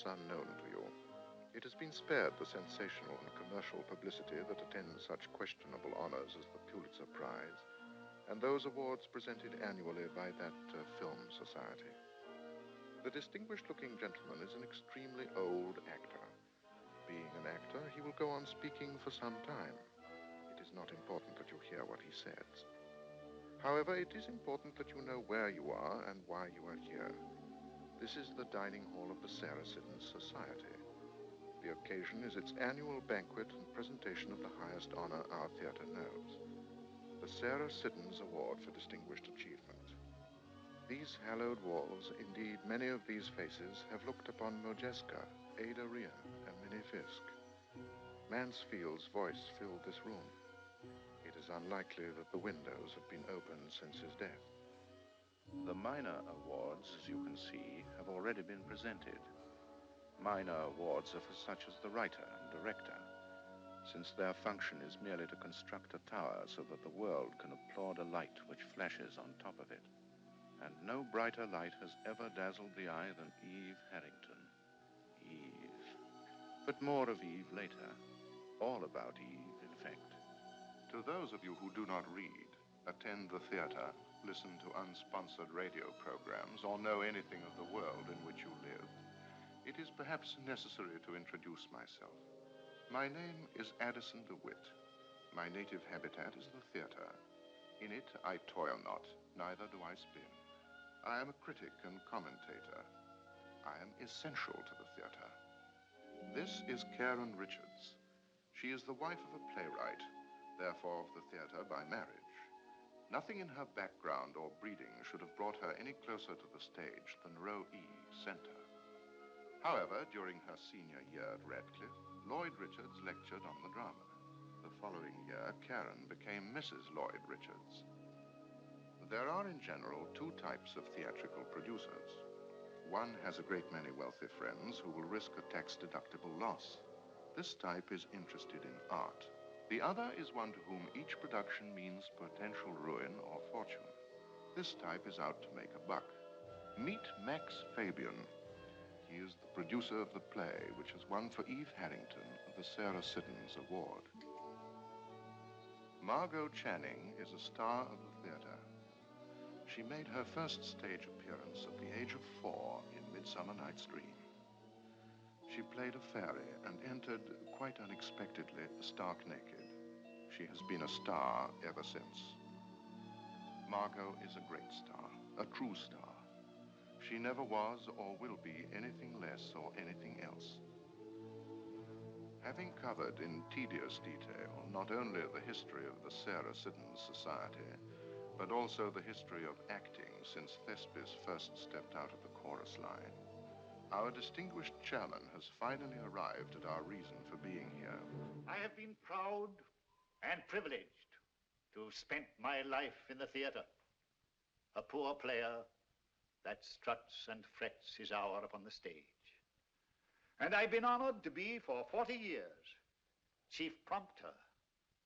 perhaps unknown to you. It has been spared the sensational and commercial publicity that attends such questionable honors as the Pulitzer Prize and those awards presented annually by that film society. The distinguished-looking gentleman is an extremely old actor. Being an actor, he will go on speaking for some time. It is not important that you hear what he says. However, it is important that you know where you are and why you are here. This is the dining hall of the Sarah Siddons Society. The occasion is its annual banquet and presentation of the highest honor our theater knows, the Sarah Siddons Award for Distinguished Achievement. These hallowed walls, indeed many of these faces, have looked upon Modjeska, Ada Rehan, and Minnie Fisk. Mansfield's voice filled this room. It is unlikely that the windows have been opened since his death. The minor awards, as you can see, have already been presented. Minor awards are for such as the writer and director, since their function is merely to construct a tower so that the world can applaud a light which flashes on top of it. And no brighter light has ever dazzled the eye than Eve Harrington. Eve. But more of Eve later. All about Eve, in fact. To those of you who do not read, attend the theater, listen to unsponsored radio programs, or know anything of the world in which you live, it is perhaps necessary to introduce myself. My name is Addison DeWitt. My native habitat is the theater. In it, I toil not, neither do I spin. I am a critic and commentator. I am essential to the theater. This is Karen Richards. She is the wife of a playwright, therefore of the theater by marriage. Nothing in her background or breeding should have brought her any closer to the stage than row E, center. However, during her senior year at Radcliffe, Lloyd Richards lectured on the drama. The following year, Karen became Mrs. Lloyd Richards. There are, in general, two types of theatrical producers. One has a great many wealthy friends who will risk a tax-deductible loss. This type is interested in art. The other is one to whom each production means potential ruin or fortune. This type is out to make a buck. Meet Max Fabian. He is the producer of the play, which has won for Eve Harrington the Sarah Siddons Award. Margo Channing is a star of the theater. She made her first stage appearance at the age of 4 in Midsummer Night's Dream. She played a fairy and entered, quite unexpectedly, stark naked. She has been a star ever since. Margo is a great star, a true star. She never was or will be anything less or anything else. Having covered in tedious detail not only the history of the Sarah Siddons Society, but also the history of acting since Thespis first stepped out of the chorus line, our distinguished chairman has finally arrived at our reason for being here. I have been proud and privileged to have spent my life in the theater, a poor player that struts and frets his hour upon the stage. And I've been honored to be, for 40 years, chief prompter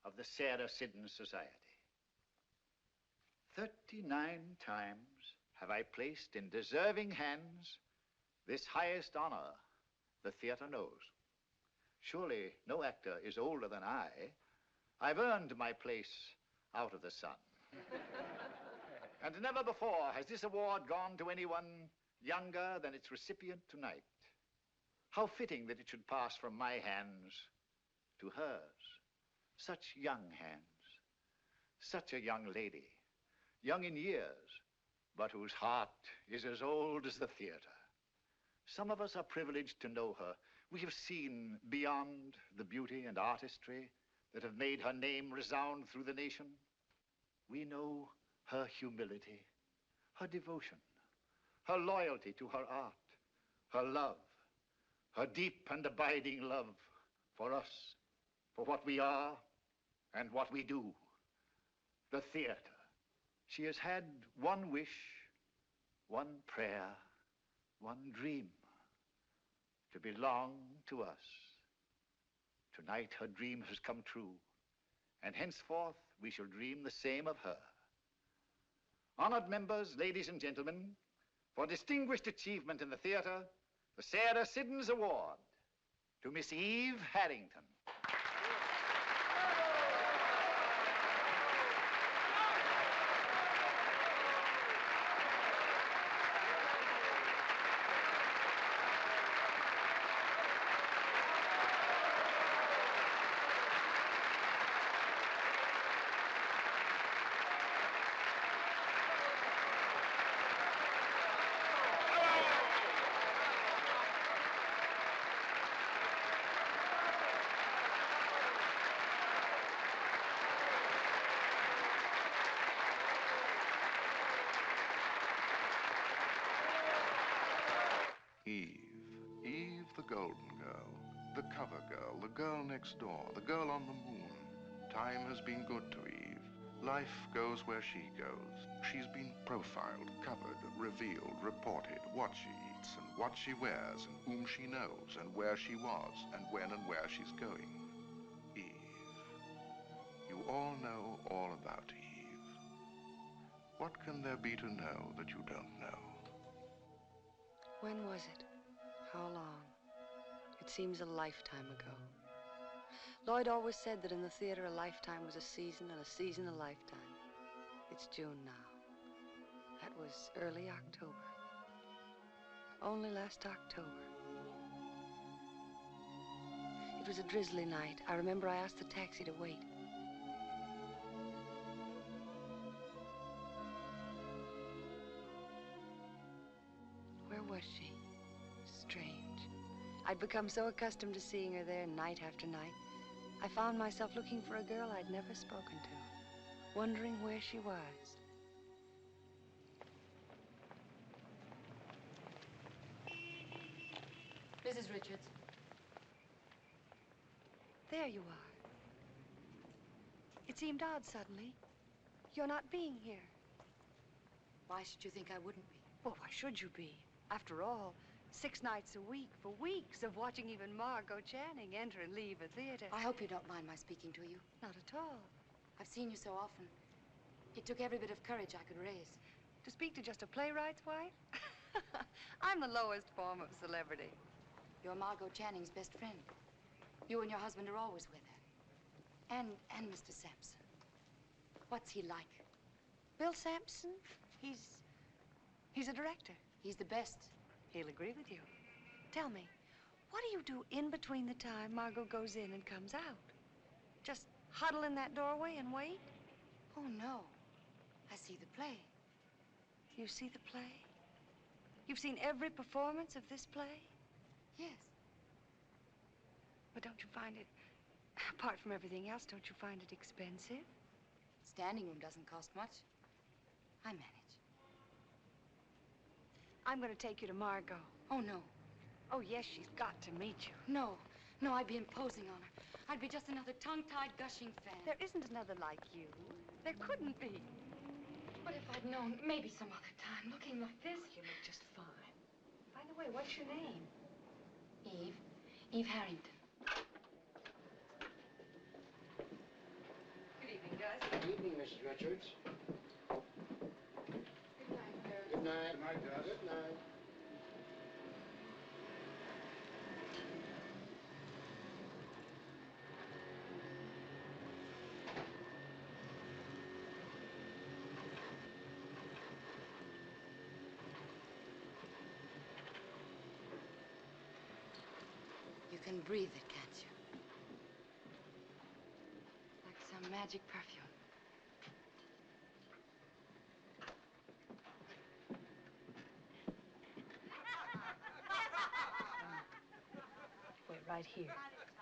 of the Sarah Siddons Society. 39 times have I placed in deserving hands this highest honor the theater knows. Surely no actor is older than I. I've earned my place out of the sun. And never before has this award gone to anyone younger than its recipient tonight. How fitting that it should pass from my hands to hers. Such young hands, such a young lady, young in years, but whose heart is as old as the theater. Some of us are privileged to know her. We have seen beyond the beauty and artistry that have made her name resound through the nation. We know her humility, her devotion, her loyalty to her art, her love, her deep and abiding love for us, for what we are and what we do, the theater. She has had one wish, one prayer, one dream, to belong to us. Tonight her dream has come true, and henceforth we shall dream the same of her. Honored members, ladies and gentlemen, for distinguished achievement in the theater, The Sarah Siddons Award to Miss Eve Harrington. Eve the golden girl, the cover girl, the girl next door, the girl on the moon. Time has been good to Eve. Life goes where she goes. She's been profiled, covered, revealed, reported, what she eats and what she wears and whom she knows and where she was and when and where she's going. Eve. You all know all about Eve. What can there be to know that you don't know? When was it? How long? It seems a lifetime ago. Lloyd always said that in the theater a lifetime was a season and a season a lifetime. It's June now. That was early October. Only last October. It was a drizzly night. I remember I asked the taxi to wait. Where was she? Strange. I'd become so accustomed to seeing her there night after night. I found myself looking for a girl I'd never spoken to, wondering where she was. Mrs. Richards. There you are. It seemed odd suddenly. You're not being here. Why should you think I wouldn't be? Well, why should you be? After all, 6 nights a week for weeks of watching even Margo Channing enter and leave a theater. I hope you don't mind my speaking to you. Not at all. I've seen you so often. It took every bit of courage I could raise. To speak to just a playwright's wife? I'm the lowest form of celebrity. You're Margo Channing's best friend. You and your husband are always with her. And Mr. Sampson. What's he like? Bill Sampson? He's a director. He's the best. He'll agree with you. Tell me, what do you do in between the time Margo goes in and comes out? Just huddle in that doorway and wait? Oh, no. I see the play. You see the play? You've seen every performance of this play? Yes. But don't you find it, apart from everything else, don't you find it expensive? Standing room doesn't cost much. I manage. I'm going to take you to Margo. Oh, no. Oh, yes, she's got to meet you. No. No, I'd be imposing on her. I'd be just another tongue-tied, gushing fan. There isn't another like you. There couldn't be. But if I'd known, maybe some other time, looking like this. You look just fine. By the way, what's your name? Eve. Eve Harrington. Good evening, guys. Good evening, Mrs. Richards. Good night, Barry. Good night. Good night, Gus. Good night. You can breathe it, can't you? Like some magic perfume. Wait right here.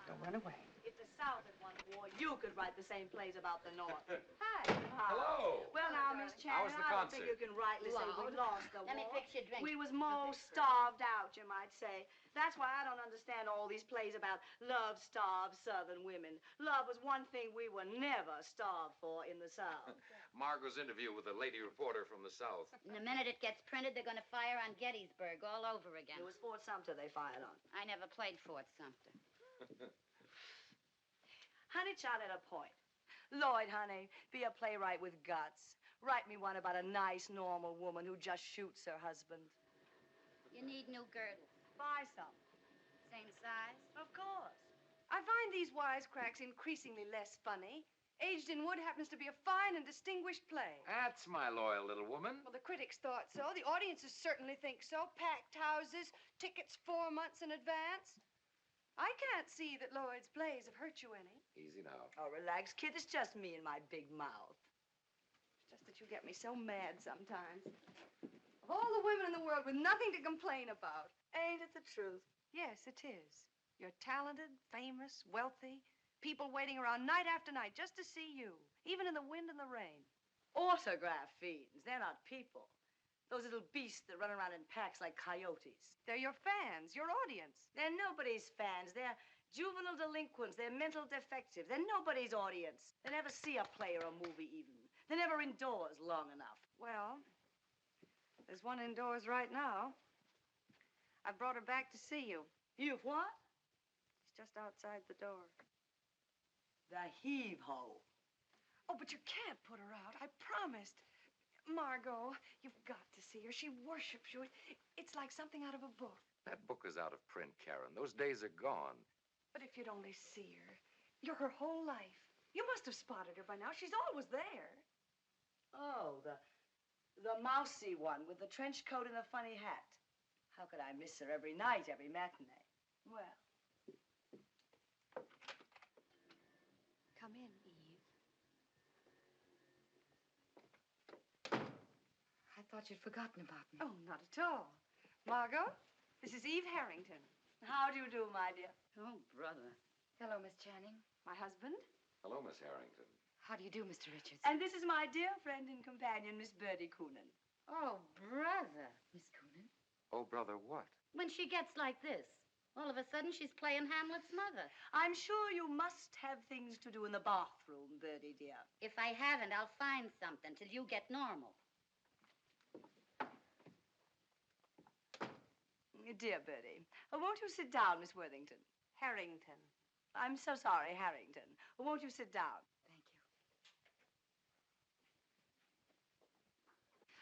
Don't run away. If the South had won the war, you could write the same plays about the North. Hi. Hello. Well, now, Miss Channing, How was the I don't think concert? you can rightly say we lost the war. Let me fix your drink. We was more starved out, you might say. That's why I don't understand all these plays about love-starved Southern women. Love was one thing we were never starved for in the South. Margo's interview with a lady reporter from the South. And the minute it gets printed, they're going to fire on Gettysburg all over again. It was Fort Sumter they fired on. I never played Fort Sumter. Honey, child, at a point. Lloyd, honey, be a playwright with guts. Write me one about a nice, normal woman who just shoots her husband. You need new girdles. Buy some. Same size? Of course. I find these wisecracks increasingly less funny. Aged in Wood happens to be a fine and distinguished play. That's my loyal little woman. Well, the critics thought so. The audiences certainly think so. Packed houses, tickets 4 months in advance. I can't see that Lloyd's plays have hurt you any. Easy now. Oh, relax, kid. It's just me and my big mouth. It's just that you get me so mad sometimes. Of all the women in the world with nothing to complain about. Ain't it the truth? Yes, it is. You're talented, famous, wealthy. People waiting around night after night just to see you, even in the wind and the rain. Autograph fiends. They're not people. Those little beasts that run around in packs like coyotes. They're your fans, your audience. They're nobody's fans. They're juvenile delinquents. They're mental defectives. They're nobody's audience. They never see a play or a movie even. They're never indoors long enough. Well, there's one indoors right now. I brought her back to see you. You've what? She's just outside the door. The heave-ho. Oh, but you can't put her out. I promised. Margo, you've got to see her. She worships you. It's like something out of a book. That book is out of print, Karen. Those days are gone. But if you'd only see her, you're her whole life. You must have spotted her by now. She's always there. Oh, the mousy one with the trench coat and the funny hat. How could I miss her every night, every matinee? Well. Come in, Eve. I thought you'd forgotten about me. Oh, not at all. Margo, this is Eve Harrington. How do you do, my dear? Oh, brother. Hello, Miss Channing. My husband. Hello, Miss Harrington. How do you do, Mr. Richards? And this is my dear friend and companion, Miss Bertie Coonan. Oh, brother. Miss Coonan? Oh, brother, what? When she gets like this, all of a sudden she's playing Hamlet's mother. I'm sure you must have things to do in the bathroom, Bertie, dear. If I haven't, I'll find something till you get normal. Dear Bertie, won't you sit down, Miss Worthington? Harrington. I'm so sorry, Harrington. Won't you sit down? Thank you.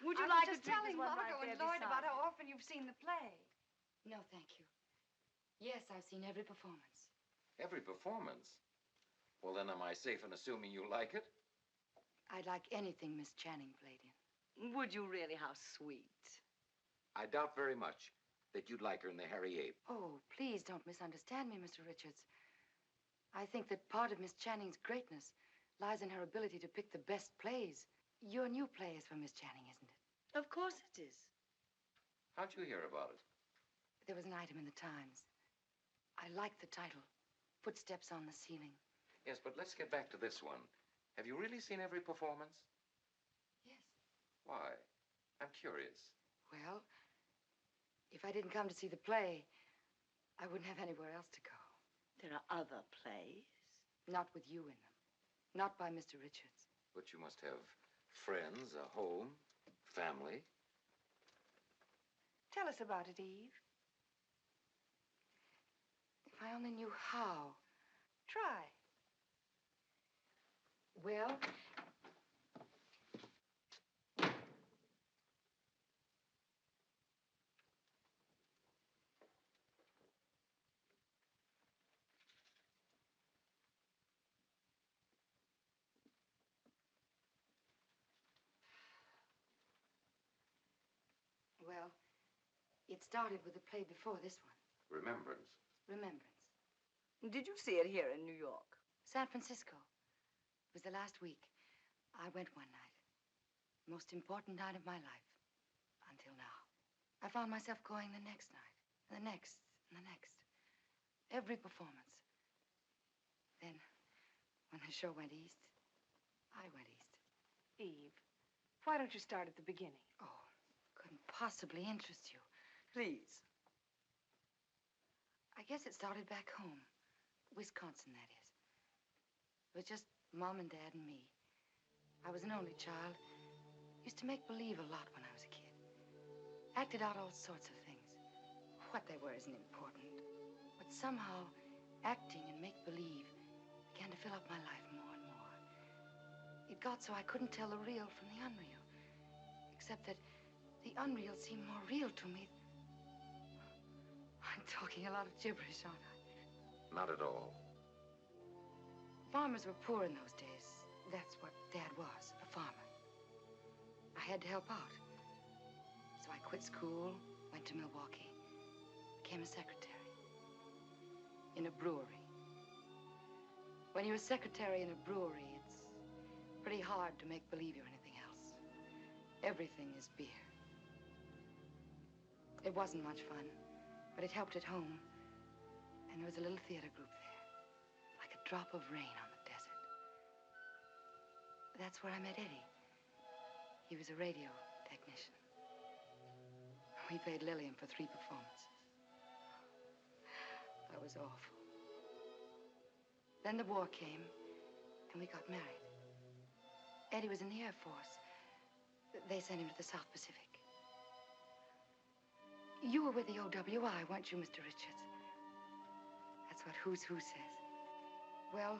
Would you I like was just to drink telling this one Margo right and there Lloyd about beside how me? often you've seen the play. No, thank you. Yes, I've seen every performance. Every performance? Well, then am I safe in assuming you like it? I'd like anything Miss Channing played in. Would you really? How sweet. I doubt very much that you'd like her in the Hairy Ape. Oh, please don't misunderstand me, Mr. Richards. I think that part of Miss Channing's greatness lies in her ability to pick the best plays. Your new play is for Miss Channing, isn't it? Of course it is. How'd you hear about it? There was an item in the Times. I like the title, Footsteps on the Ceiling. Yes, but let's get back to this one. Have you really seen every performance? Yes. Why? I'm curious. Well, if I didn't come to see the play, I wouldn't have anywhere else to go. There are other plays. Not with you in them. Not by Mr. Richards. But you must have friends, a home, family. Tell us about it, Eve. If I only knew how. Try. Well, it started with the play before this one, Remembrance. Remembrance. Did you see it here in New York? San Francisco. It was the last week. I went one night. Most important night of my life. Until now. I found myself going the next night. And the next. And the next. Every performance. Then, when the show went east, I went east. Eve, why don't you start at the beginning? Oh, couldn't possibly interest you. Please. I guess it started back home. Wisconsin, that is. It was just Mom and Dad and me. I was an only child. Used to make believe a lot when I was a kid. Acted out all sorts of things. What they were isn't important. But somehow, acting and make-believe began to fill up my life more and more. It got so I couldn't tell the real from the unreal. Except that the unreal seemed more real to me. I talking a lot of gibberish, aren't I? Not at all. Farmers were poor in those days. That's what Dad was, a farmer. I had to help out. So I quit school, went to Milwaukee, became a secretary in a brewery. When you're a secretary in a brewery, it's pretty hard to make believe you're anything else. Everything is beer. It wasn't much fun, but it helped at home. And there was a little theater group there, like a drop of rain on the desert. That's where I met Eddie. He was a radio technician. We paid Lillian for 3 performances. That was awful. Then the war came, and we got married. Eddie was in the Air Force. They sent him to the South Pacific. You were with the OWI, weren't you, Mr. Richards? That's what Who's Who says. Well,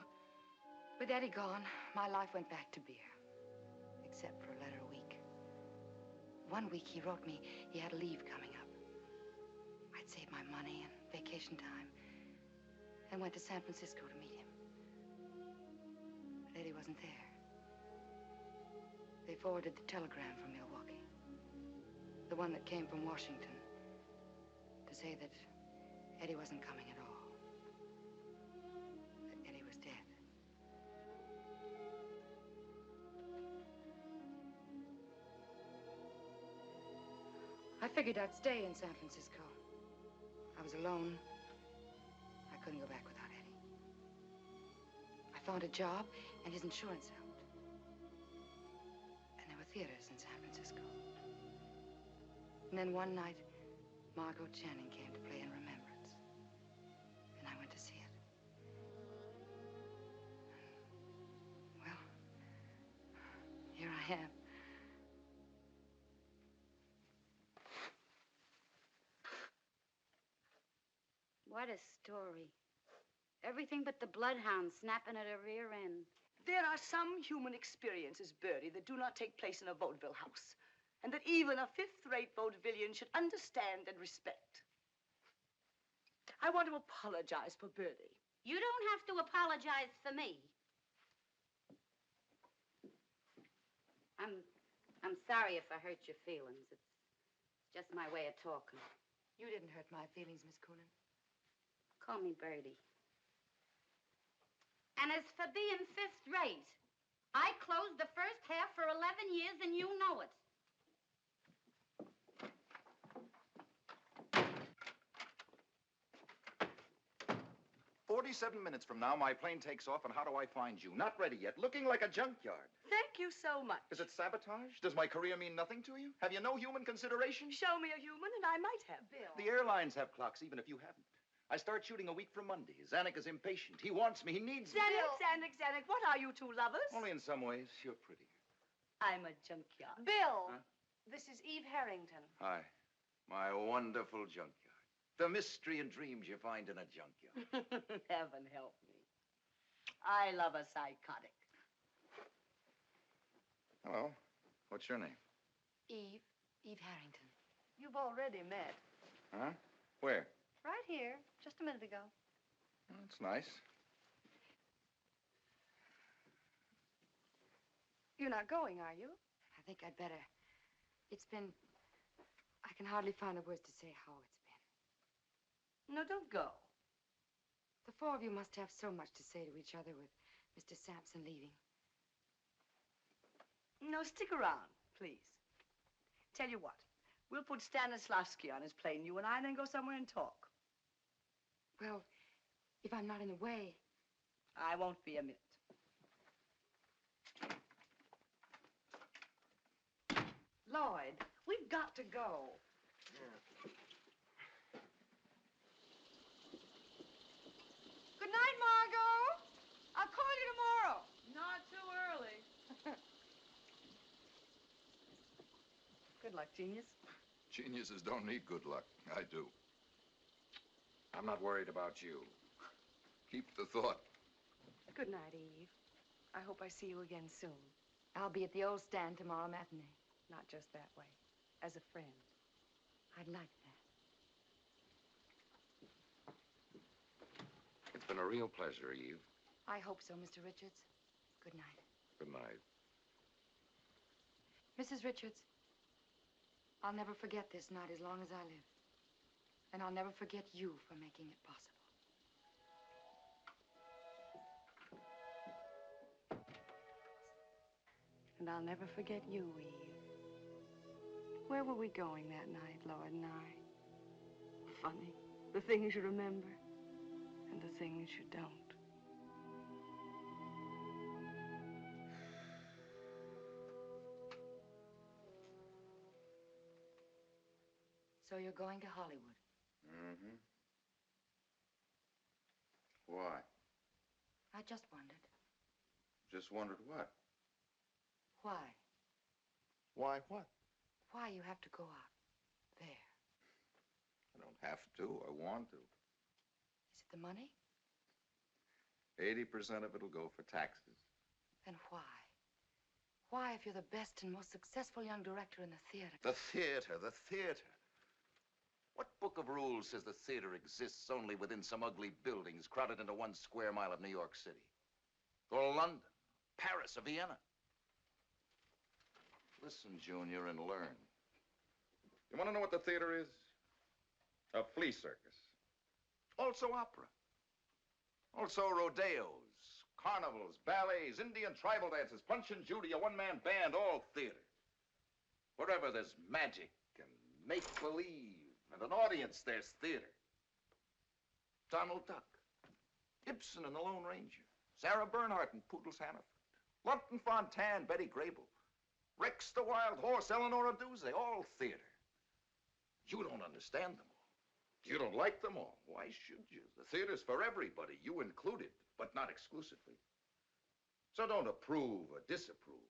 with Eddie gone, my life went back to beer. Except for a letter a week. One week he wrote me he had a leave coming up. I'd saved my money and vacation time and went to San Francisco to meet him. But Eddie wasn't there. They forwarded the telegram from Milwaukee. The one that came from Washington. To say that Eddie wasn't coming at all. That Eddie was dead. I figured I'd stay in San Francisco. I was alone. I couldn't go back without Eddie. I found a job, and his insurance helped. And there were theaters in San Francisco. And then one night, Margo Channing came to play in Remembrance. And I went to see it. Well, here I am. What a story. Everything but the bloodhound snapping at her rear end. There are some human experiences, Bertie, that do not take place in a vaudeville house, and that even a fifth-rate vaudevillian should understand and respect. I want to apologize for Bertie. You don't have to apologize for me. I'm sorry if I hurt your feelings. It's just my way of talking. You didn't hurt my feelings, Miss Coonan. Call me Bertie. And as for being fifth rate, I closed the first half for 11 years, and you know it. 47 minutes from now, my plane takes off, and how do I find you? Not ready yet, looking like a junkyard. Thank you so much. Is it sabotage? Does my career mean nothing to you? Have you no human consideration? Show me a human, and I might have. Bill. The airlines have clocks, even if you haven't. I start shooting a week from Monday. Zanuck is impatient. He wants me. He needs me. Zanuck, what are you two lovers? Only in some ways. You're pretty. I'm a junkyard. Bill, Huh? this is Eve Harrington. Hi. My wonderful junkyard. The mystery and dreams you find in a junkyard. Heaven help me. I love a psychotic. Hello. What's your name? Eve Harrington. You've already met. Huh? Where? Right here, just a minute ago. That's nice. You're not going, are you? I think I'd better. It's been... I can hardly find the words to say how it's been. No, don't go. The four of you must have so much to say to each other with Mr. Sampson leaving. No, stick around, please. Tell you what, we'll put Stanislavski on his plane, you and I, and then go somewhere and talk. Well, if I'm not in the way... I won't be a minute. Lloyd, we've got to go. Good night, Margo. I'll call you tomorrow. Not too early. Good luck, genius. Geniuses don't need good luck. I do. I'm not worried about you. Keep the thought. Good night, Eve. I hope I see you again soon. I'll be at the old stand tomorrow matinee. Not just that way. As a friend. I'd like that. It's been a real pleasure, Eve. I hope so, Mr. Richards. Good night. Good night. Mrs. Richards, I'll never forget this night as long as I live. And I'll never forget you for making it possible. And I'll never forget you, Eve. Where were we going that night, Lloyd and I? Funny, the things you remember and the things you don't. So you're going to Hollywood? Mm-hmm. Why? I just wondered. Just wondered what? Why? Why what? Why you have to go out there? I don't have to. I want to. Is it the money? 80% of it'll go for taxes. Then why? Why, if you're the best and most successful young director in the theater? The theater, the theater. What book of rules says the theater exists only within some ugly buildings crowded into 1 square mile of New York City? Or London, Paris, or Vienna? Listen, Junior, and learn. You want to know what the theater is? A flea circus. Also opera. Also rodeos, carnivals, ballets, Indian tribal dances, Punch and Judy, a one-man band, all theater. Wherever there's magic and make-believe and an audience, there's theater. Donald Duck, Ibsen and the Lone Ranger, Sarah Bernhardt and Poodle's Hannaford, Lupton Fontanne, Betty Grable, Rex the Wild Horse, Eleanor Duse, all theater. You don't understand them all. You don't like them all. Why should you? The theater's for everybody, you included, but not exclusively. So don't approve or disapprove.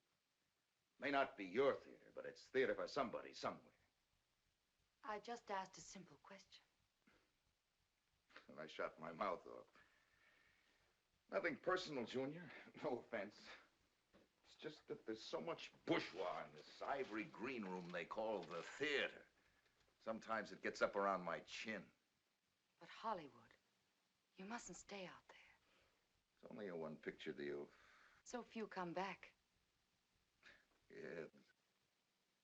May not be your theater, but it's theater for somebody, somewhere. I just asked a simple question. And I shut my mouth off. Nothing personal, Junior. No offense. It's just that there's so much bourgeois in this ivory green room they call the theater. Sometimes it gets up around my chin. But Hollywood, you mustn't stay out there. It's only a one-picture deal. So few come back. Yeah.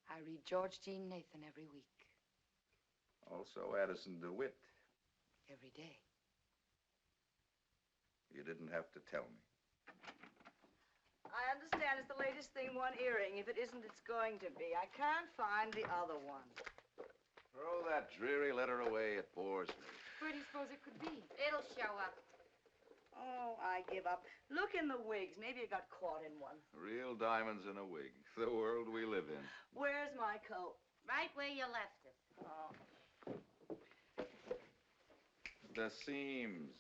I read George Jean Nathan every week. Also Addison DeWitt. Every day. You didn't have to tell me. I understand it's the latest thing, one earring. If it isn't, it's going to be. I can't find the other one. Throw that dreary letter away. It bores me. Where do you suppose it could be? It'll show up. Oh, I give up. Look in the wigs. Maybe it got caught in one. Real diamonds in a wig. The world we live in. Where's my coat? Right where you left it. Oh. The seams.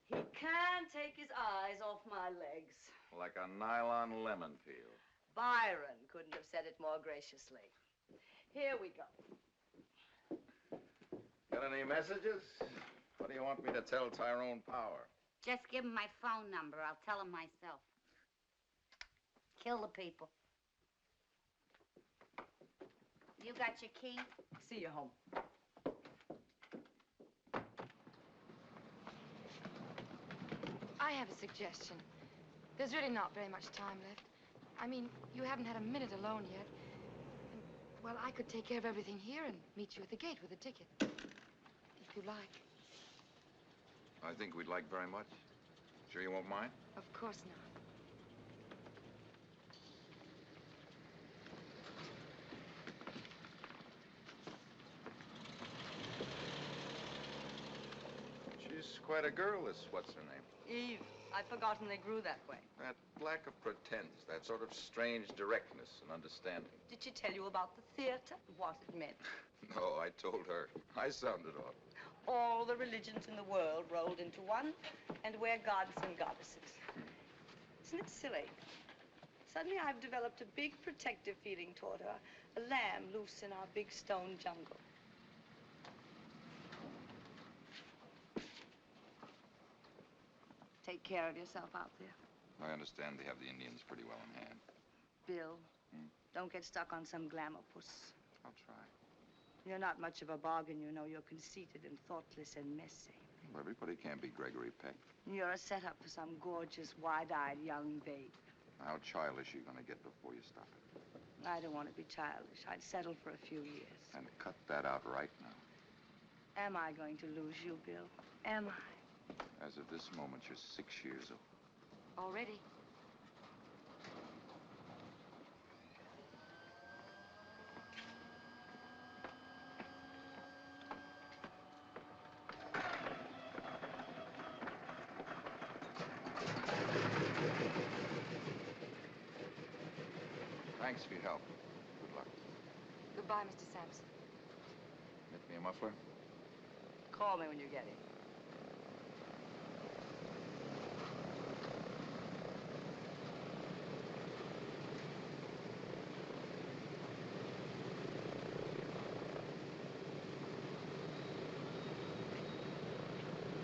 He can't take his eyes off my legs. Like a nylon lemon peel. Byron couldn't have said it more graciously. Here we go. Got any messages? What do you want me to tell Tyrone Power? Just give him my phone number. I'll tell him myself. Kill the people. You got your key? See you home. I have a suggestion. There's really not very much time left. I mean, you haven't had a minute alone yet. And, well, I could take care of everything here and meet you at the gate with a ticket. If you like. I think we'd like very much. Sure you won't mind? Of course not. She's quite a girl, this what's her name? Eve, I'd forgotten they grew that way. That lack of pretense, that sort of strange directness and understanding. Did she tell you about the theater? What it meant? No, I told her. I sounded off. All the religions in the world rolled into one, and we're gods and goddesses. Isn't it silly? Suddenly I've developed a big protective feeling toward her, a lamb loose in our big stone jungle. Take care of yourself out there. I understand they have the Indians pretty well in hand. Bill, don't get stuck on some glamour puss. I'll try. You're not much of a bargain, you know. You're conceited and thoughtless and messy. Well, everybody can't be Gregory Peck. You're a setup for some gorgeous, wide-eyed young babe. How childish are you going to get before you stop it? I don't want to be childish. I'd settle for a few years. And cut that out right now. Am I going to lose you, Bill? Am I? As of this moment, you're 6 years old. Already? Thanks for your help. Good luck. Goodbye, Mr. Sampson. Get me a muffler? Call me when you get it.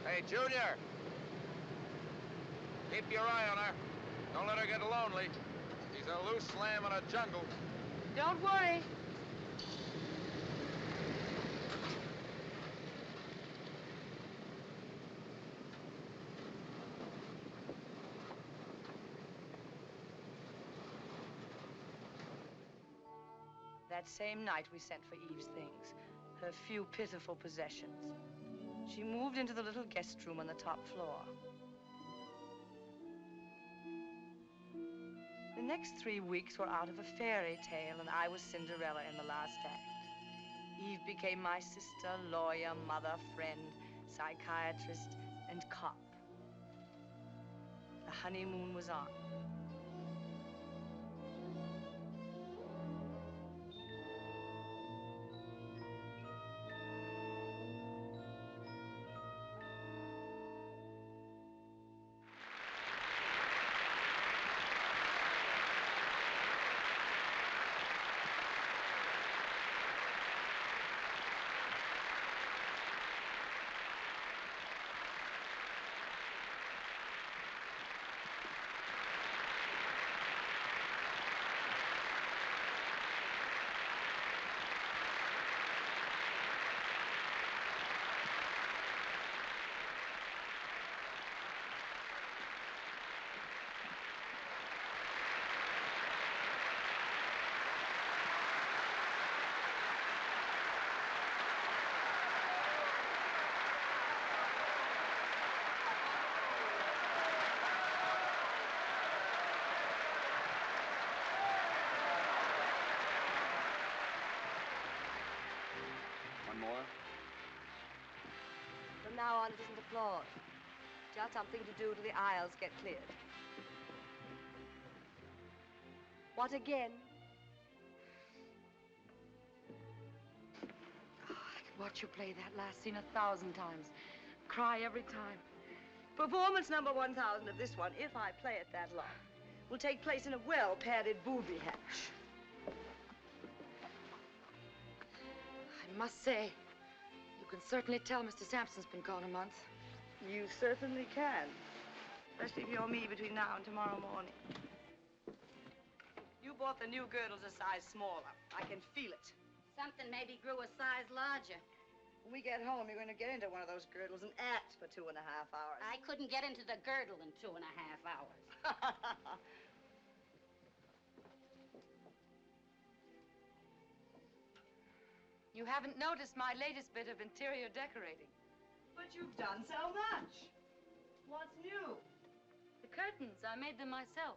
Hey, Junior! Keep your eye on her. Don't let her get lonely. She's a loose lamb in a jungle. Don't worry. That same night we sent for Eve's things, her few pitiful possessions. She moved into the little guest room on the top floor. The next 3 weeks were out of a fairy tale, and I was Cinderella in the last act. Eve became my sister, lawyer, mother, friend, psychiatrist, and cop. The honeymoon was on. From now on, it isn't applause. Just something to do till the aisles get cleared. What again? Oh, I could watch you play that last scene 1,000 times. Cry every time. Performance number 1,000 of this one, if I play it that long, will take place in a well-padded booby hatch. I must say, you can certainly tell Mr. Sampson's been gone a month. You certainly can. Especially if you're me between now and tomorrow morning. You bought the new girdles a size smaller. I can feel it. Something maybe grew a size larger. When we get home, you're going to get into one of those girdles and act for 2.5 hours. I couldn't get into the girdle in 2.5 hours. You haven't noticed my latest bit of interior decorating. But you've done so much. What's new? The curtains, I made them myself.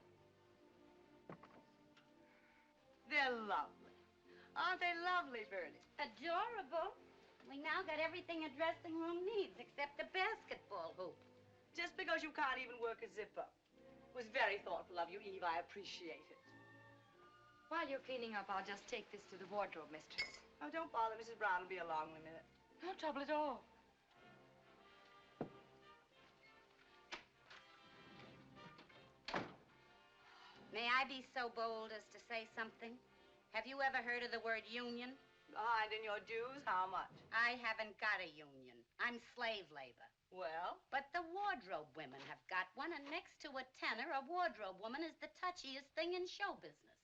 They're lovely. Aren't they lovely, Bertie? Adorable. We now got everything a dressing room needs except a basketball hoop. Just because you can't even work a zipper. It was very thoughtful of you, Eve. I appreciate it. While you're cleaning up, I'll just take this to the wardrobe, mistress. Oh, don't bother. Mrs. Brown will be along in a minute. No trouble at all. May I be so bold as to say something? Have you ever heard of the word union? Behind in your dues? How much? I haven't got a union. I'm slave labor. Well? But the wardrobe women have got one, and next to a tenor, a wardrobe woman is the touchiest thing in show business.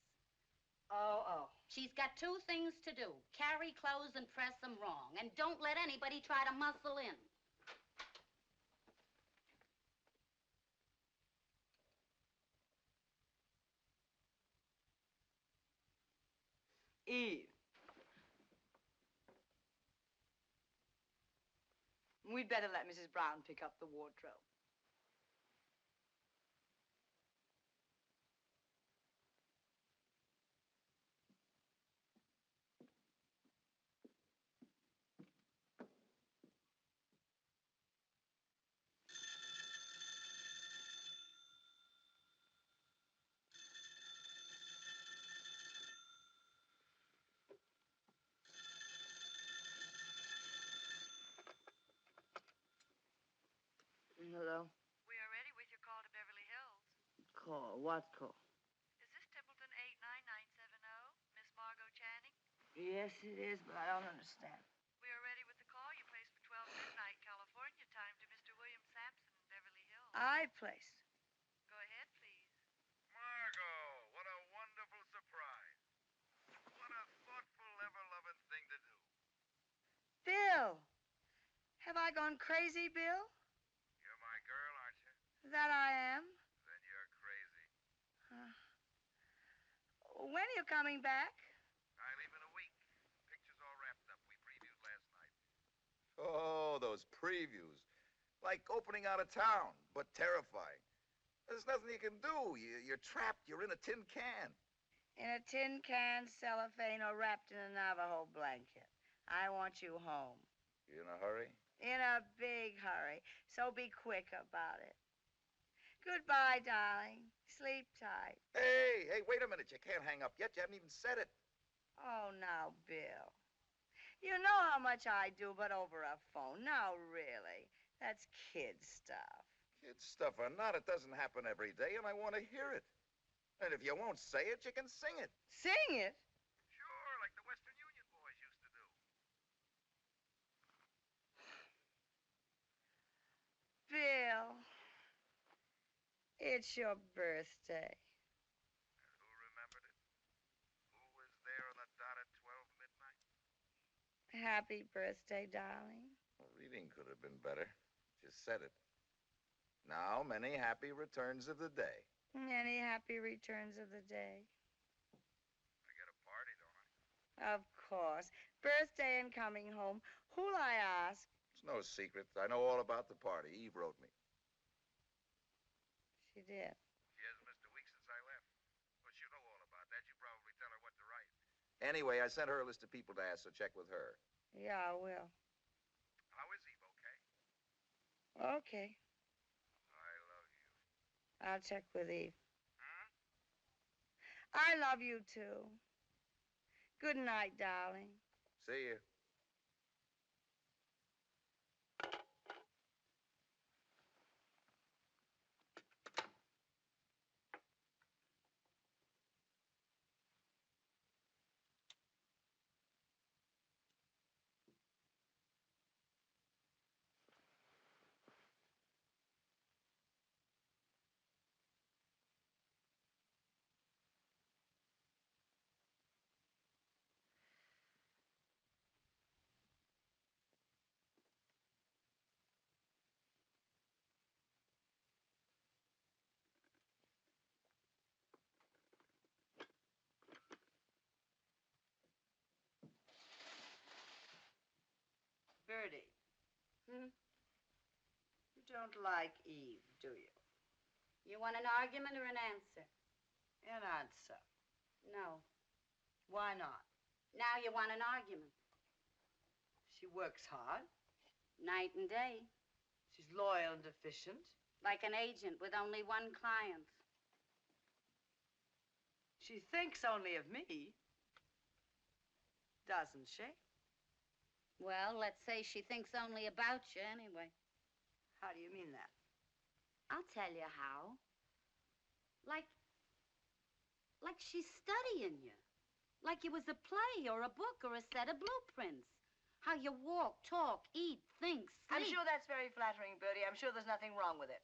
Oh. She's got 2 things to do. Carry clothes and press them wrong. And don't let anybody try to muscle in. Eve. We'd better let Mrs. Brown pick up the wardrobe. Hello? We are ready with your call to Beverly Hills. Call? What call? Is this Templeton 89970, Miss Margo Channing? Yes, it is, but I don't understand. We are ready with the call you placed for 12 midnight California time to Mr. William Sampson in Beverly Hills. I placed. Go ahead, please. Margo, what a wonderful surprise. What a thoughtful, ever-loving thing to do. Bill! Have I gone crazy, Bill? You're my girl, aren't you? That I am. Then you're crazy. When are you coming back? I leave in a week. Picture's all wrapped up. We previewed last night. Oh, those previews. Like opening out of town, but terrifying. There's nothing you can do. You're trapped. You're in a tin can. In a tin can, cellophane, or wrapped in a Navajo blanket. I want you home. You in a hurry? In a big hurry. So be quick about it. Goodbye, darling. Sleep tight. Hey, wait a minute. You can't hang up yet. You haven't even said it. Oh, now, Bill. You know how much I do, but over a phone. Now, really. That's kid stuff. Kid stuff or not, it doesn't happen every day, and I want to hear it. And if you won't say it, you can sing it. Sing it? Sure, like the Western Union boys used to do. Bill, it's your birthday. Who remembered it? Who was there on the dot at 12 midnight? Happy birthday, darling. Well, reading could have been better. Just said it. Now, many happy returns of the day. Many happy returns of the day. I get a party, don't I? Of course. Birthday and coming home. Who'll I ask? It's no secret. I know all about the party. Eve wrote me. She did. She hasn't missed a week since I left. But you know all about that. You probably tell her what to write. Anyway, I sent her a list of people to ask, so check with her. Yeah, I will. How is Eve, okay? Okay. I love you. I'll check with Eve. I love you, too. Good night, darling. See you. Bertie. You don't like Eve, do you? You want an argument or an answer? An answer. No. Why not? Now you want an argument. She works hard. Night and day. She's loyal and efficient. Like an agent with only one client. She thinks only of me. Doesn't she? Well, let's say she thinks only about you anyway. How do you mean that? I'll tell you how. Like she's studying you. Like you was a play or a book or a set of blueprints. How you walk, talk, eat, think, sleep. I'm sure that's very flattering, Bertie. I'm sure there's nothing wrong with it.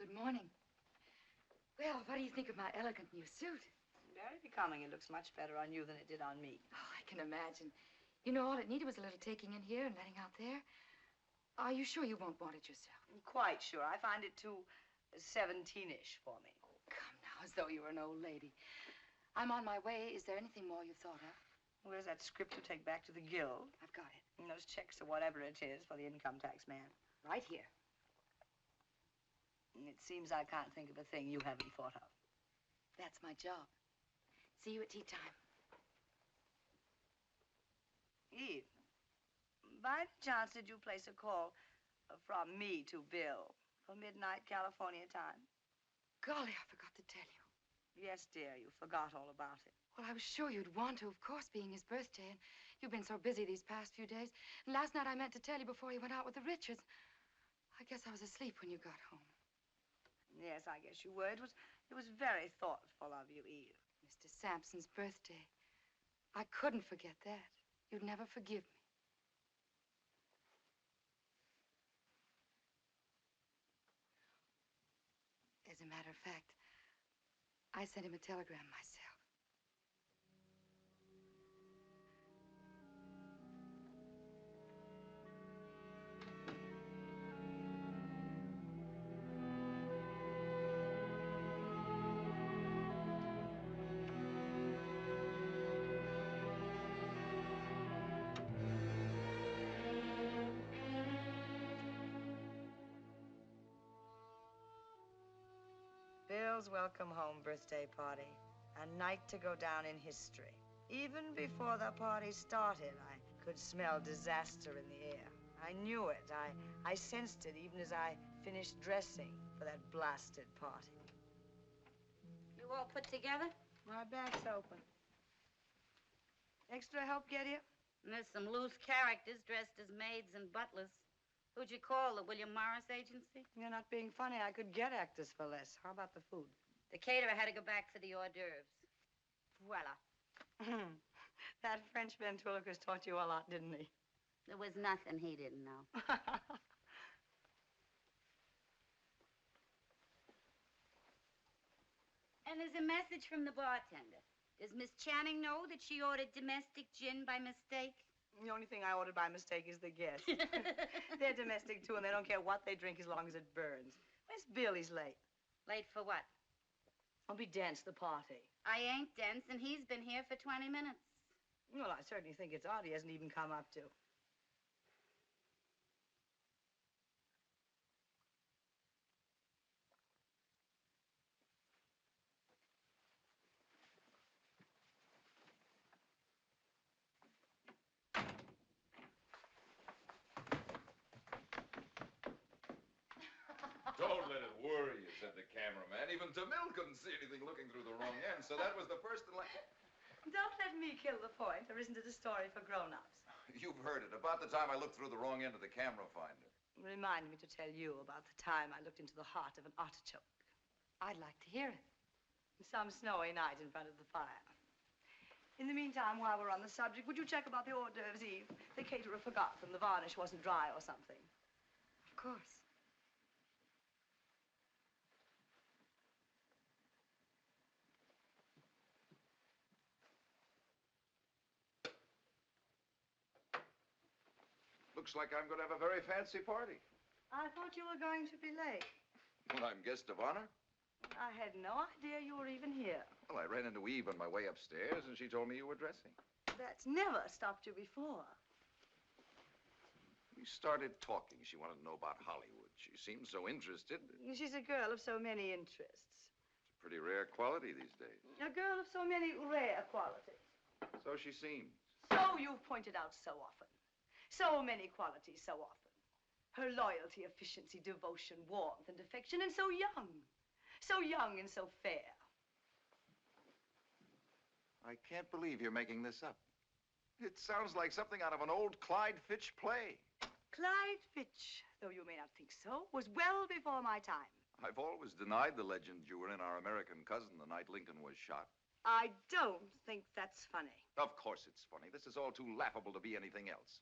Good morning. Well, what do you think of my elegant new suit? Very becoming. It looks much better on you than it did on me. Oh, I can imagine. You know, all it needed was a little taking in here and letting out there. Are you sure you won't want it yourself? I'm quite sure. I find it too 17-ish for me. Come now, as though you were an old lady. I'm on my way. Is there anything more you've thought of? Where's that script to take back to the guild? I've got it. And those checks or whatever it is for the income tax man. Right here. And it seems I can't think of a thing you haven't thought of. That's my job. See you at tea time. Eve, by any chance did you place a call from me to Bill for midnight California time? Golly, I forgot to tell you. Yes, dear, you forgot all about it. Well, I was sure you'd want to, of course, being his birthday, and you've been so busy these past few days. And last night I meant to tell you before you went out with the Richards. I guess I was asleep when you got home. Yes, I guess you were. It was very thoughtful of you, Eve. Mr. Sampson's birthday. I couldn't forget that. You'd never forgive me. As a matter of fact, I sent him a telegram myself. Bill's welcome home birthday party. A night to go down in history. Even before the party started, I could smell disaster in the air. I knew it. I sensed it even as I finished dressing for that blasted party. You all put together? My bag's open. Extra help get here? And there's some loose characters dressed as maids and butlers. Who'd you call, the William Morris Agency? You're not being funny. I could get actors for less. How about the food? The caterer had to go back for the hors d'oeuvres. Voila. That French ventriloquist taught you a lot, didn't he? There was nothing he didn't know. And there's a message from the bartender. Does Miss Channing know that she ordered domestic gin by mistake? The only thing I ordered by mistake is the guests. They're domestic, too, and they don't care what they drink as long as it burns. Where's Bill? He's late. Late for what? I'll be dance the party. I ain't dense, and he's been here for 20 minutes. Well, I certainly think it's odd he hasn't even come up to. Don't let it worry you, said the cameraman. Even DeMille couldn't see anything looking through the wrong end, so that was the first and last. Don't let me kill the point. There isn't it a story for grown-ups? You've heard it. About the time I looked through the wrong end of the camera finder. Remind me to tell you about the time I looked into the heart of an artichoke. I'd like to hear it. Some snowy night in front of the fire. In the meantime, while we're on the subject, would you check about the hors d'oeuvres, Eve? The caterer forgot them. The varnish wasn't dry or something. Of course. Looks like I'm going to have a very fancy party. I thought you were going to be late. Well, I'm guest of honor. I had no idea you were even here. Well, I ran into Eve on my way upstairs, and she told me you were dressing. That's never stopped you before. We started talking. She wanted to know about Hollywood. She seemed so interested. She's a girl of so many interests. It's a pretty rare quality these days. A girl of so many rare qualities. So she seems. So you've pointed out so often. So many qualities so often. Her loyalty, efficiency, devotion, warmth, and affection, and so young. So young and so fair. I can't believe you're making this up. It sounds like something out of an old Clyde Fitch play. Clyde Fitch, though you may not think so, was well before my time. I've always denied the legend you were in Our American Cousin the night Lincoln was shot. I don't think that's funny. Of course it's funny. This is all too laughable to be anything else.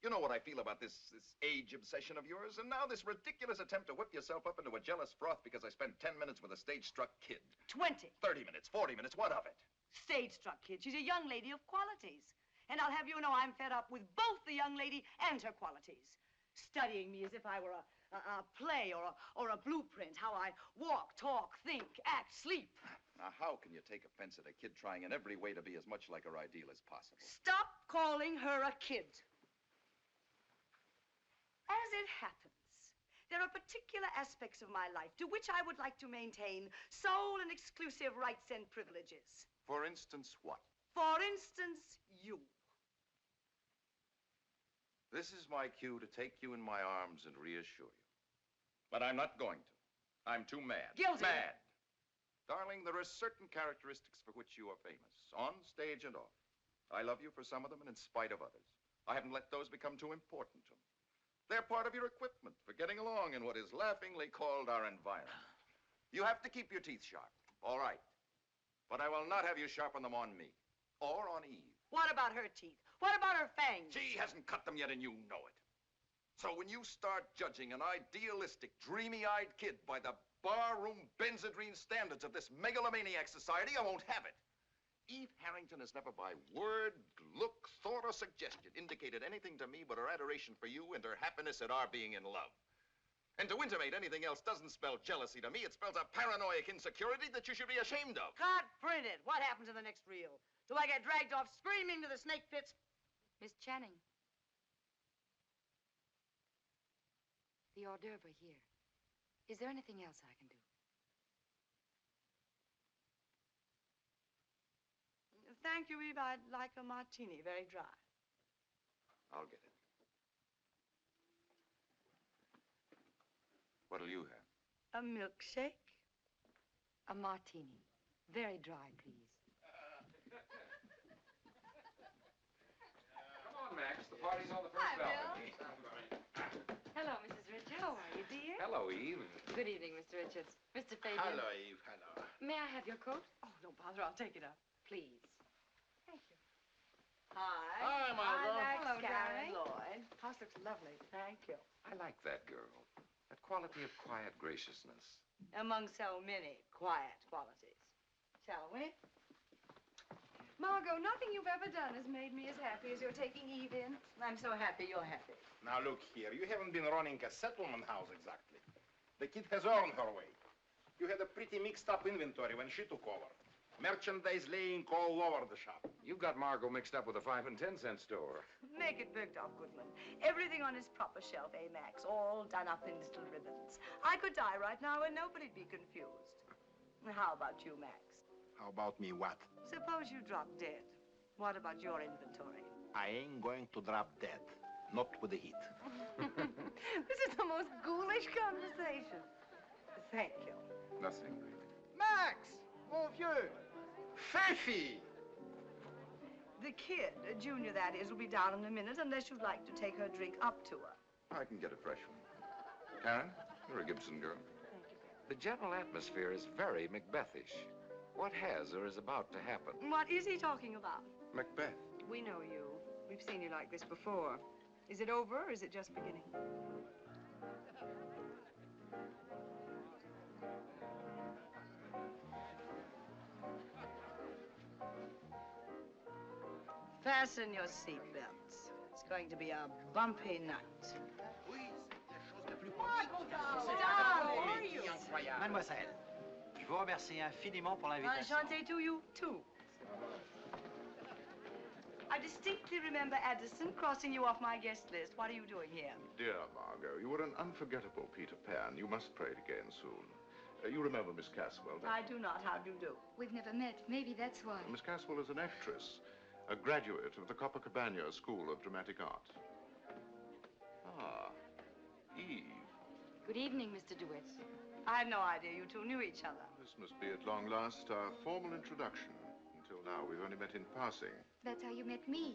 You know what I feel about this age obsession of yours, and now this ridiculous attempt to whip yourself up into a jealous froth because I spent 10 minutes with a stage-struck kid. 20. 30 minutes, 40 minutes, what of it? Stage-struck kid. She's a young lady of qualities. And I'll have you know I'm fed up with both the young lady and her qualities. Studying me as if I were a play or a blueprint, how I walk, talk, think, act, sleep. Now, how can you take offense at a kid trying in every way to be as much like her ideal as possible? Stop calling her a kid. As it happens, there are particular aspects of my life to which I would like to maintain sole and exclusive rights and privileges. For instance, what? For instance, you. This is my cue to take you in my arms and reassure you. But I'm not going to. I'm too mad. Guilty. Mad. Darling, there are certain characteristics for which you are famous, on stage and off. I love you for some of them and in spite of others. I haven't let those become too important to me. They're part of your equipment for getting along in what is laughingly called our environment. You have to keep your teeth sharp, all right. But I will not have you sharpen them on me or on Eve. What about her teeth? What about her fangs? She hasn't cut them yet, and you know it. So when you start judging an idealistic, dreamy-eyed kid by the barroom Benzedrine standards of this megalomaniac society, I won't have it. Eve Harrington has never by word, look, thought, or suggestion indicated anything to me but her adoration for you and her happiness at our being in love. And to intimate anything else doesn't spell jealousy to me. It spells a paranoid insecurity that you should be ashamed of. Cut, print it. What happens in the next reel? Do I get dragged off screaming to the snake pits? Miss Channing. The hors d'oeuvre here. Is there anything else I can do? Thank you, Eve. I'd like a martini, very dry. I'll get it. What'll you have? A milkshake? A martini. Very dry, please. Come on, Max. The party's on the first balcony. Hello, Mrs. Richards. How are you, dear? Hello, Eve. Good evening, Mr. Richards. Mr. Fabian. Hello, Eve. Hello. May I have your coat? Oh, don't bother. I'll take it up. Please. Thank you. Hi. Hi, Margo. Hello, darling. Lloyd. House looks lovely. Thank you. I like that girl. That quality of quiet graciousness. Among so many quiet qualities. Shall we? Margo, nothing you've ever done has made me as happy as you're taking Eve in. I'm so happy you're happy. Now, look here. You haven't been running a settlement house exactly. The kid has earned her way. You had a pretty mixed-up inventory when she took over. Merchandise laying all over the shop. You got Margo mixed up with a 5 and 10 cent store. Make it worked out, Goodman. Everything on its proper shelf, eh, Max? All done up in little ribbons. I could die right now and nobody'd be confused. How about you, Max? How about me, what? Suppose you drop dead. What about your inventory? I ain't going to drop dead. Not with the heat. This is the most ghoulish conversation. Thank you. Nothing. Max! Mon vieux! Fifi! The kid, Junior that is, will be down in a minute unless you'd like to take her drink up to her. I can get a fresh one. Karen, you're a Gibson girl. Thank you, Ben. The general atmosphere is very Macbethish. What has or is about to happen? What is he talking about? Macbeth. We know you. We've seen you like this before. Is it over or is it just beginning? Fasten your seatbelts. It's going to be a bumpy night. Mademoiselle, je vous remercie infiniment pour l'invitation. Enchanté to you, too. I distinctly remember Addison crossing you off my guest list. What are you doing here? Dear Margo, you were an unforgettable Peter Pan. You must play it again soon. You remember Miss Caswell, don't you? I do not. How do you do? We've never met. Maybe that's why. Miss Caswell is an actress, a graduate of the Copacabana School of Dramatic Art. Ah, Eve. Good evening, Mr. DeWitt. I had no idea you two knew each other. This must be at long last our formal introduction. Until now, we've only met in passing. That's how you met me,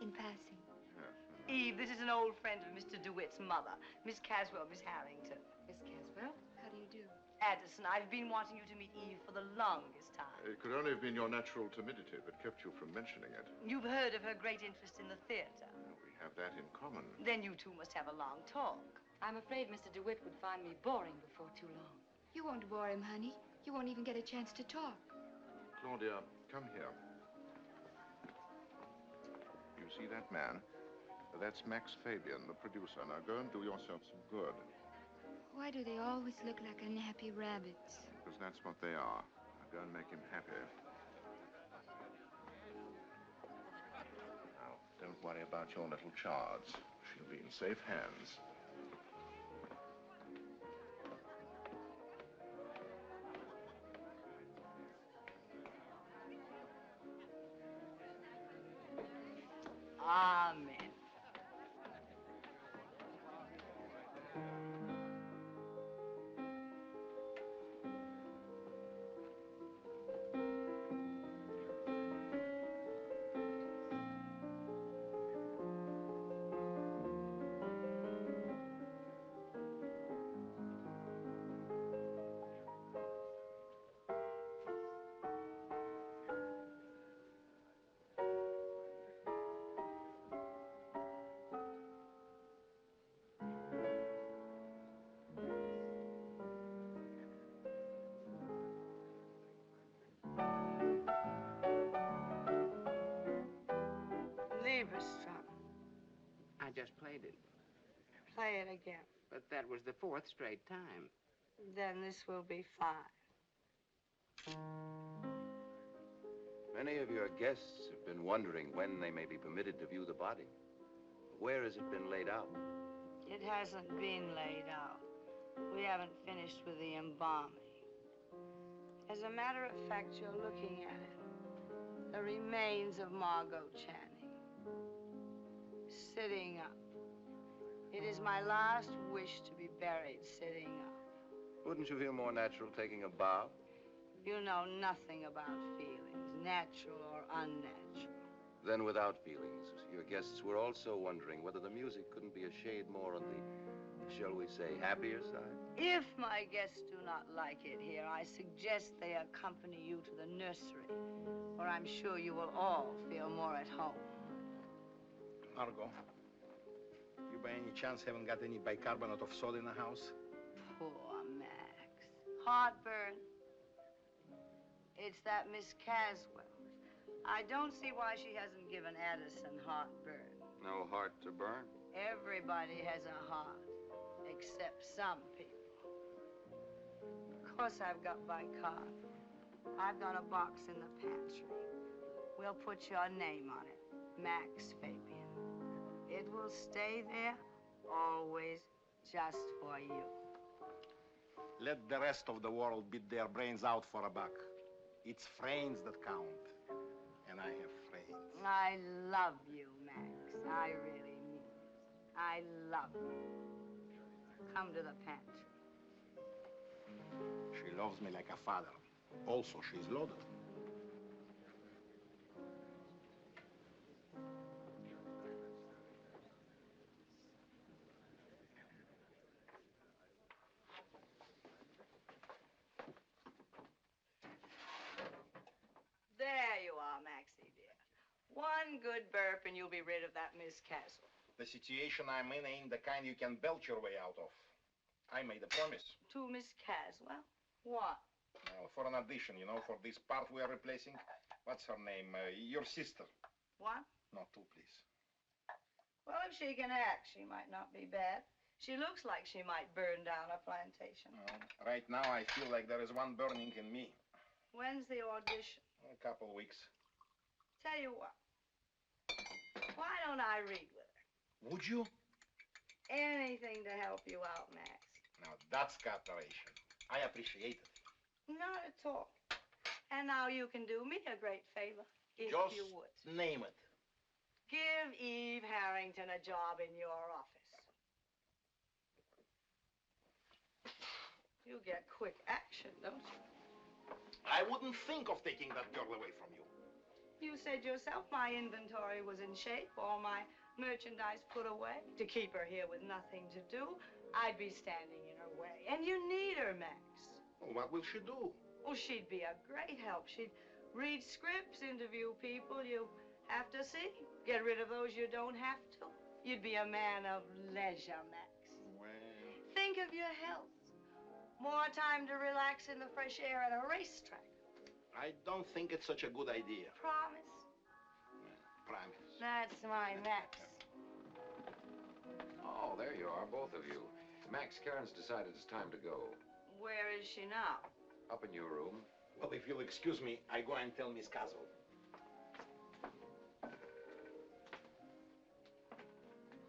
in passing. Yes. Eve, this is an old friend of Mr. DeWitt's mother, Miss Caswell, Miss Harrington. Miss Caswell, how do you do? Addison, I've been wanting you to meet Eve for the longest time. It could only have been your natural timidity that kept you from mentioning it. You've heard of her great interest in the theater. We have that in common. Then you two must have a long talk. I'm afraid Mr. DeWitt would find me boring before too long. You won't bore him, honey. You won't even get a chance to talk. Claudia, come here. You see that man? That's Max Fabian, the producer. Now go and do yourself some good. Why do they always look like unhappy rabbits? Because that's what they are. Go and make him happy. Now, don't worry about your little charge. She'll be in safe hands. Amen. Liebestraum. I just played it, Play it again. but that was the 4th straight time. Then this will be 5. Many of your guests have been wondering when they may be permitted to view the body. Where has it been laid out? It hasn't been laid out. We haven't finished with the embalming. As a matter of fact, you're looking at it. The remains of Margo Channing. Sitting up. It is my last wish to be buried sitting up. Wouldn't you feel more natural taking a bow? You know nothing about feelings, natural or unnatural. Then without feelings, your guests were also wondering whether the music couldn't be a shade more on the, shall we say, happier side? If my guests do not like it here, I suggest they accompany you to the nursery, where I'm sure you will all feel more at home. Margo, you by any chance haven't got any bicarbonate of soda in the house? Poor Max. Heartburn. It's that Miss Caswell. I don't see why she hasn't given Addison heartburn. No heart to burn? Everybody has a heart, except some people. Of course I've got bicarb. I've got a box in the pantry. We'll put your name on it, Max Fabian. It will stay there, always, just for you. Let the rest of the world beat their brains out for a buck. It's friends that count. And I have friends. I love you, Max. I really mean it. I love you. Come to the pantry. She loves me like a father. Also, she's loaded. There you are, Maxie, dear. One good burp and you'll be rid of that Miss Castle. The situation I'm in ain't the kind you can belch your way out of. I made a promise. To Miss Caswell? What? For an audition, you know, for this part we are replacing. What's her name? Your sister. What? Not too, please. Well, if she can act, she might not be bad. She looks like she might burn down a plantation. Right now, I feel like there is one burning in me. When's the audition? A couple weeks. Tell you what. Why don't I read with her? Would you? Anything to help you out, Max. Now, that's cooperation. I appreciate it. Not at all. And now you can do me a great favor, if Just you would. name it. Give Eve Harrington a job in your office. You get quick action, don't you? I wouldn't think of taking that girl away from you. You said yourself my inventory was in shape, all my merchandise put away. To keep her here with nothing to do, I'd be standing in her way. And you need her, Max. Well, what will she do? Oh, she'd be a great help. She'd read scripts, interview people you have to see, get rid of those you don't have to. You'd be a man of leisure, Max. Well... Think of your health. More time to relax in the fresh air at a racetrack. I don't think it's such a good idea. Promise? Promise. That's my Max. Oh, there you are, both of you. Max Cairns decided it's time to go. Where is she now? Up in your room. Well, if you'll excuse me, I go and tell Miss Castle.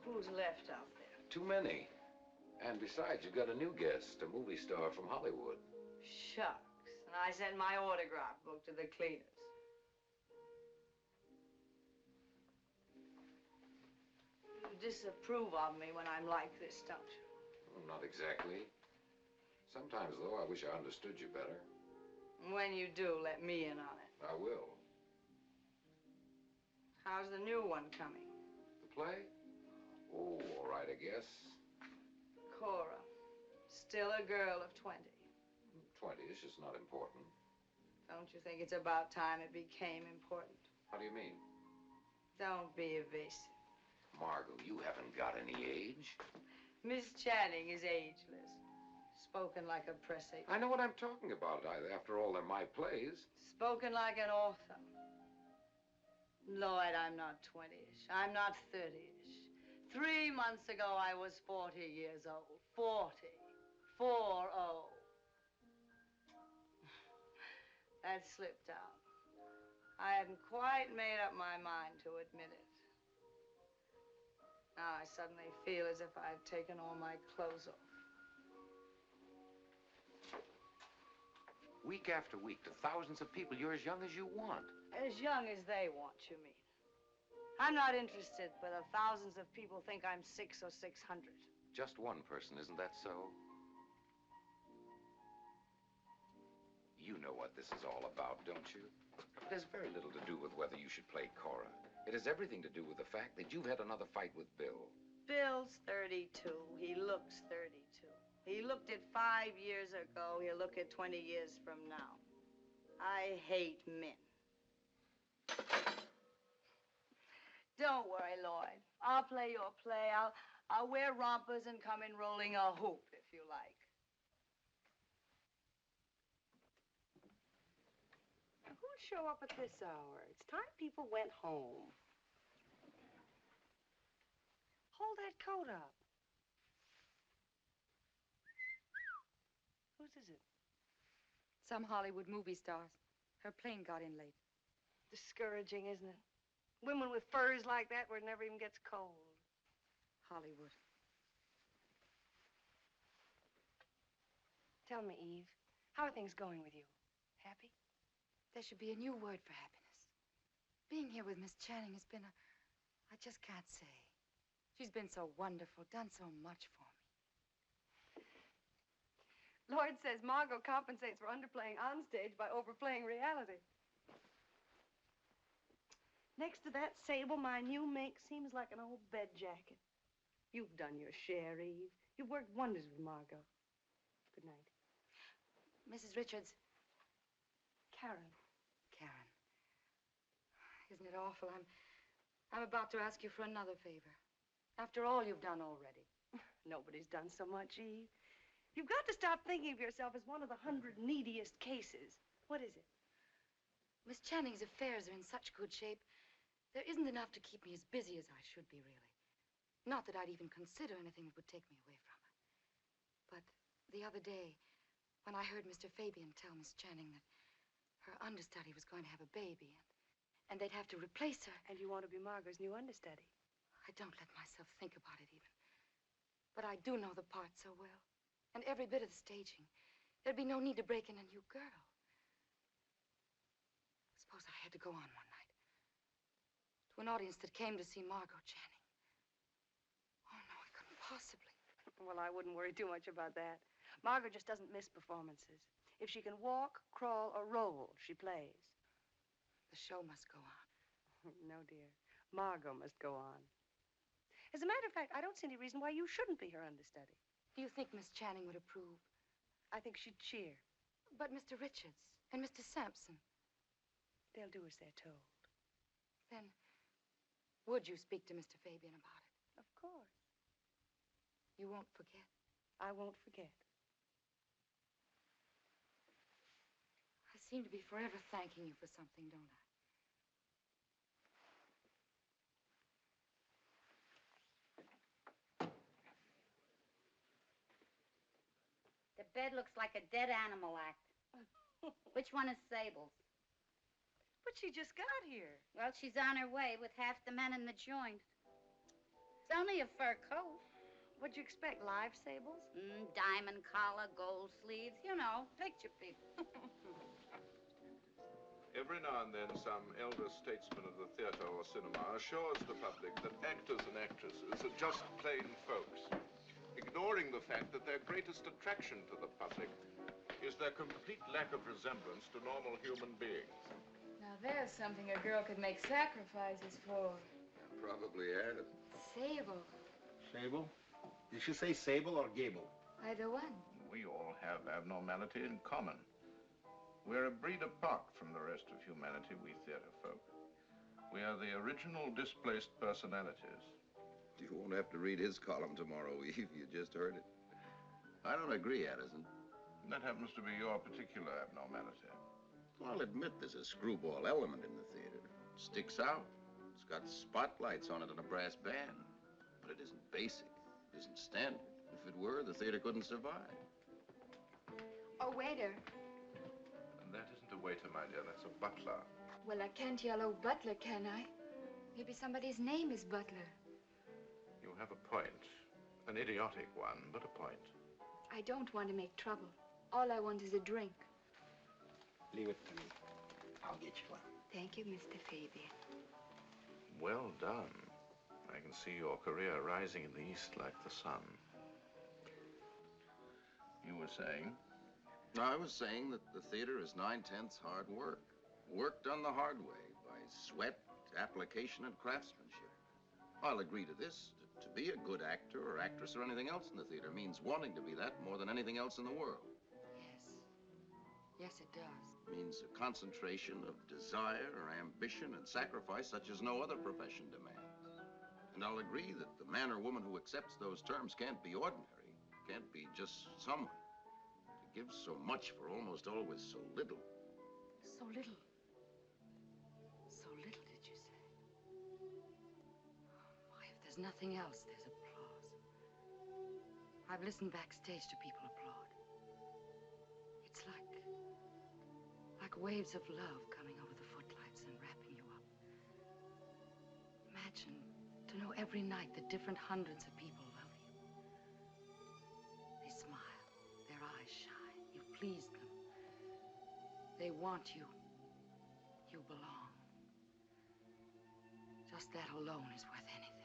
Who's left out there? Too many. And besides, you got a new guest, a movie star from Hollywood. Shucks. And I sent my autograph book to the cleaners. You disapprove of me when I'm like this, don't you? Well, not exactly. Sometimes, though, I wish I understood you better. When you do, let me in on it. I will. How's the new one coming? The play? Oh, all right, I guess. Cora. Still a girl of 20. 20 is just not important. Don't you think it's about time it became important? How do you mean? Don't be evasive. Margo, you haven't got any age. Miss Channing is ageless. Spoken like a press agent. I know what I'm talking about. After all, they're my plays. Spoken like an author. Lloyd, I'm not 20-ish. I'm not 30-ish. 3 months ago, I was 40 years old. 40. 4-0. That slipped out. I hadn't quite made up my mind to admit it. Now I suddenly feel as if I've taken all my clothes off. Week after week to thousands of people, you're as young as you want. As young as they want, you mean? I'm not interested whether thousands of people think I'm 6 or 600. Just one person, isn't that so? You know what this is all about, don't you? It has very little to do with whether you should play Cora. It has everything to do with the fact that you've had another fight with Bill. Bill's 32. He looks 32. He looked at 5 years ago. He'll look at 20 years from now. I hate men. Don't worry, Lloyd. I'll play your play. I'll wear rompers and come in rolling a hoop, if you like. Who'd show up at this hour? It's time people went home. Hold that coat up. Whose is it? Some Hollywood movie stars. Her plane got in late. Discouraging, isn't it? Women with furs like that where it never even gets cold. Hollywood. Tell me, Eve, how are things going with you? Happy? There should be a new word for happiness. Being here with Miss Channing has been I just can't say. She's been so wonderful, done so much for me. Lloyd says Margo compensates for underplaying on stage by overplaying reality. Next to that sable, my new mink seems like an old bed jacket. You've done your share, Eve. You've worked wonders with Margo. Good night. Mrs. Richards. Karen. Karen. Isn't it awful? I'm about to ask you for another favor. After all you've done already. Nobody's done so much, Eve. You've got to stop thinking of yourself as one of the 100 neediest cases. What is it? Miss Channing's affairs are in such good shape, there isn't enough to keep me as busy as I should be, really. Not that I'd even consider anything that would take me away from her. But the other day, when I heard Mr. Fabian tell Miss Channing that her understudy was going to have a baby and they'd have to replace her. And you want to be Margo's new understudy? I don't let myself think about it even. But I do know the part so well. And every bit of the staging. There'd be no need to break in a new girl. Suppose I had to go on one night. To an audience that came to see Margo Channing. Oh, no, I couldn't possibly. Well, I wouldn't worry too much about that. Margo just doesn't miss performances. If she can walk, crawl, or roll, she plays. The show must go on. No, dear. Margo must go on. As a matter of fact, I don't see any reason why you shouldn't be her understudy. Do you think Miss Channing would approve? I think she'd cheer. But Mr. Richards and Mr. Sampson. They'll do as they're told. Then, would you speak to Mr. Fabian about it? Of course. You won't forget? I won't forget. I seem to be forever thanking you for something, don't I? The bed looks like a dead animal act. Which one is Sable's? But she just got here. Well, she's on her way with half the men in the joint. It's only a fur coat. What'd you expect, live sables? Diamond collar, gold sleeves, you know, picture people. Every now and then, some elder statesman of the theater or cinema assures the public that actors and actresses are just plain folks, ignoring the fact that their greatest attraction to the public is their complete lack of resemblance to normal human beings. Now there's something a girl could make sacrifices for. Probably has. Sable. Sable? Did she say Sable or Gable? Either one. We all have abnormality in common. We're a breed apart from the rest of humanity, we theater folk. We are the original displaced personalities. You won't have to read his column tomorrow, Eve. You just heard it. I don't agree, Addison. That happens to be your particular abnormality. Well, I'll admit there's a screwball element in the theater. It sticks out. It's got spotlights on it and a brass band. But it isn't basic. It isn't standard. If it were, the theater couldn't survive. Oh, waiter. And that isn't a waiter, my dear. That's a butler. Well, I can't yell, "Oh, butler," can I? Maybe somebody's name is Butler. You have a point. An idiotic one, but a point. I don't want to make trouble. All I want is a drink. Leave it to me. I'll get you one. Thank you, Mr. Fabian. Well done. I can see your career rising in the east like the sun. You were saying? I was saying that the theater is 9/10 hard work. Work done the hard way by sweat, application, and craftsmanship. I'll agree to this. To be a good actor or actress or anything else in the theater means wanting to be that more than anything else in the world. Yes. Yes, it does. It means a concentration of desire or ambition and sacrifice such as no other profession demands. And I'll agree that the man or woman who accepts those terms can't be ordinary, can't be just someone. To give so much for almost always so little. So little. So little, did you say? Why, if there's nothing else, there's applause. I've listened backstage to people applaud. It's like waves of love coming over the footlights and wrapping you up. Imagine to know every night that different hundreds of people love you. They smile, their eyes shine, you please them. They want you. You belong. Just that alone is worth anything.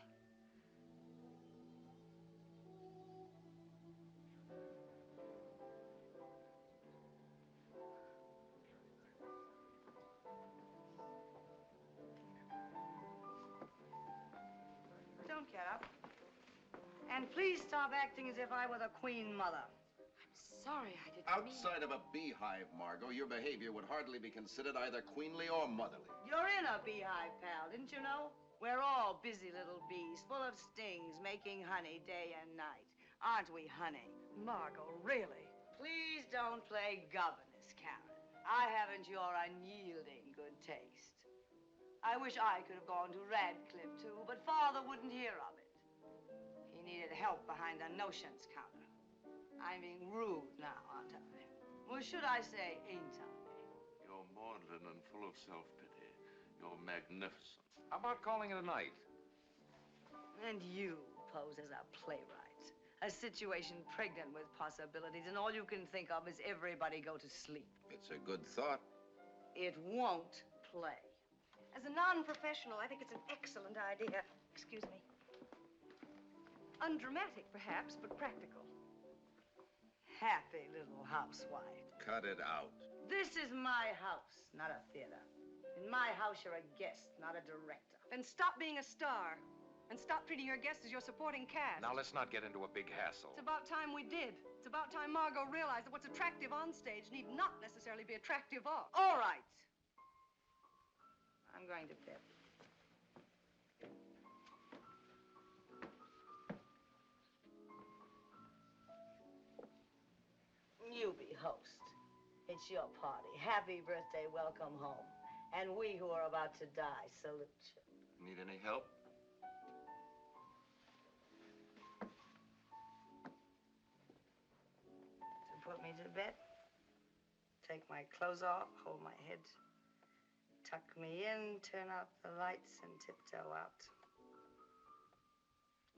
Don't get up. And please stop acting as if I were the Queen Mother. I'm sorry, I didn't mean... Outside of a beehive, Margo, your behavior would hardly be considered either queenly or motherly. You're in a beehive, pal, didn't you know? We're all busy little bees, full of stings, making honey day and night. Aren't we, honey? Margo, really? Please don't play governess, Karen. I haven't your unyielding good taste. I wish I could have gone to Radcliffe, too, but Father wouldn't hear of it. He needed help behind the notions counter. I'm being rude now, aren't I? Or should I say, ain't I? You're maudlin and full of self-pity. You're magnificent. How about calling it a night? And you pose as a playwright. A situation pregnant with possibilities, and all you can think of is everybody go to sleep. It's a good thought. It won't play. As a non-professional, I think it's an excellent idea. Excuse me. Undramatic, perhaps, but practical. Happy little housewife. Cut it out. This is my house, not a theater. In my house, you're a guest, not a director. Then stop being a star. And stop treating your guests as your supporting cast. Now, let's not get into a big hassle. It's about time we did. It's about time Margo realized that what's attractive on stage need not necessarily be attractive off. All right. I'm going to bed. You be host. It's your party. Happy birthday, welcome home. And we who are about to die salute you. Need any help? To put me to bed? take my clothes off, hold my head, tuck me in, turn out the lights, and tiptoe out.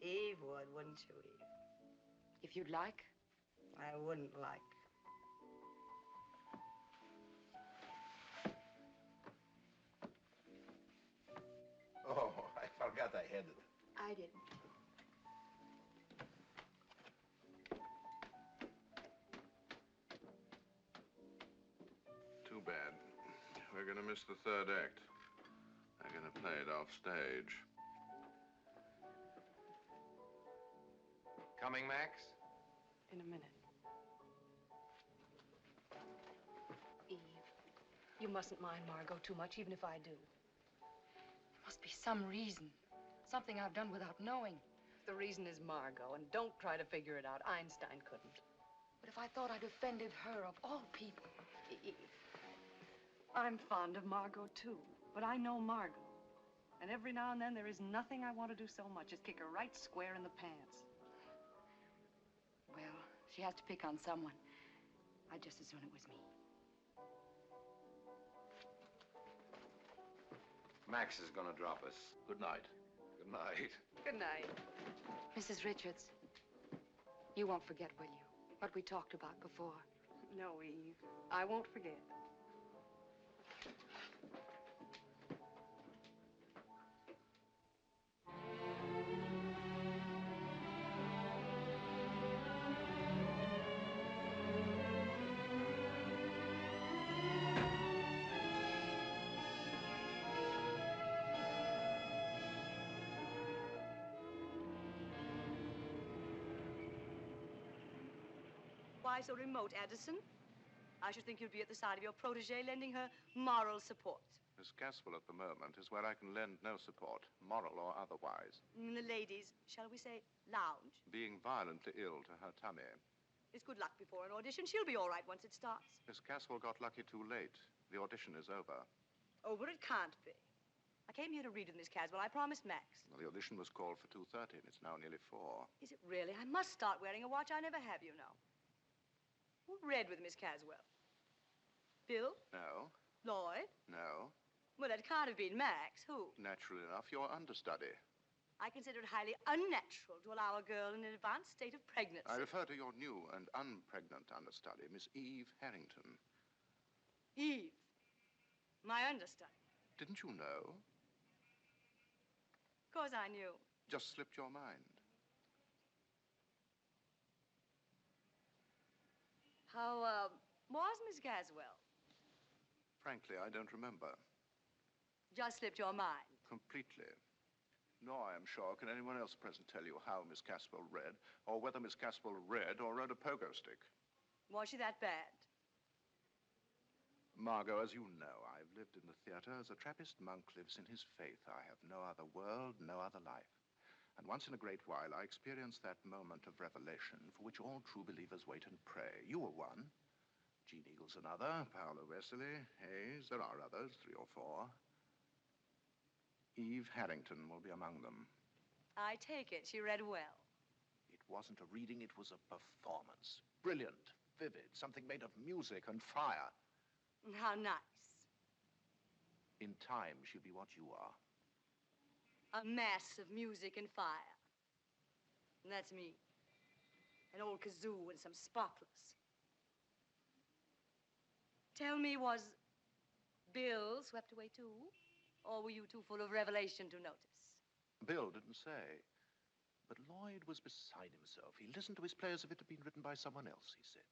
Eve would, wouldn't you, Eve? If you'd like. I wouldn't like. Oh, I forgot I had it. I didn't. Too bad. We're gonna miss the third act. They're gonna play it off stage. Coming, Max? In a minute. Eve, you mustn't mind Margo too much, even if I do. There must be some reason. Something I've done without knowing. The reason is Margo, and don't try to figure it out. Einstein couldn't. But if I thought I'd offended her, of all people. Eve, I'm fond of Margo, too. But I know Margo. And every now and then there is nothing I want to do so much as kick her right square in the pants. Well, she has to pick on someone. I'd just as soon it was me. Max is gonna drop us. Good night. Good night. Good night. Mrs. Richards, you won't forget, will you? What we talked about before. No, Eve. I won't forget. Why so remote, Addison? I should think you'd be at the side of your protege, lending her moral support. Miss Caswell at the moment is where I can lend no support, moral or otherwise. The ladies, shall we say, lounge. Being violently ill to her tummy. It's good luck before an audition. She'll be all right once it starts. Miss Caswell got lucky too late. The audition is over. Over it can't be. I came here to read with Miss Caswell. I promised Max. Well, the audition was called for 2:30, and it's now nearly 4. Is it really? I must start wearing a watch. I never have, you know. Who read with Miss Caswell? Bill? No. Lloyd? No. Well, that can't have been Max. Who? Naturally enough, your understudy. I consider it highly unnatural to allow a girl in an advanced state of pregnancy. I refer to your new and unpregnant understudy, Miss Eve Harrington. Eve? My understudy? Didn't you know? Of course I knew. Just slipped your mind. How, was Miss Caswell? Frankly, I don't remember. Just slipped your mind. Completely. Nor, I am sure, can anyone else present tell you how Miss Caswell read, or whether Miss Caswell read or rode a pogo stick. Was she that bad? Margo, as you know, I've lived in the theater as a Trappist monk lives in his faith. I have no other world, no other life. And once in a great while, I experience that moment of revelation for which all true believers wait and pray. You were one. Jean Eagle's another. Paolo Wesley, Hayes. There are others, 3 or 4. Eve Harrington will be among them. I take it she read well. It wasn't a reading, it was a performance. Brilliant, vivid, something made of music and fire. How nice. In time, she'll be what you are. A mass of music and fire. And that's me. An old kazoo and some sparklers. Tell me, was Bill swept away too? Or were you too full of revelation to notice? Bill didn't say. But Lloyd was beside himself. He listened to his play as if it had been written by someone else, he said.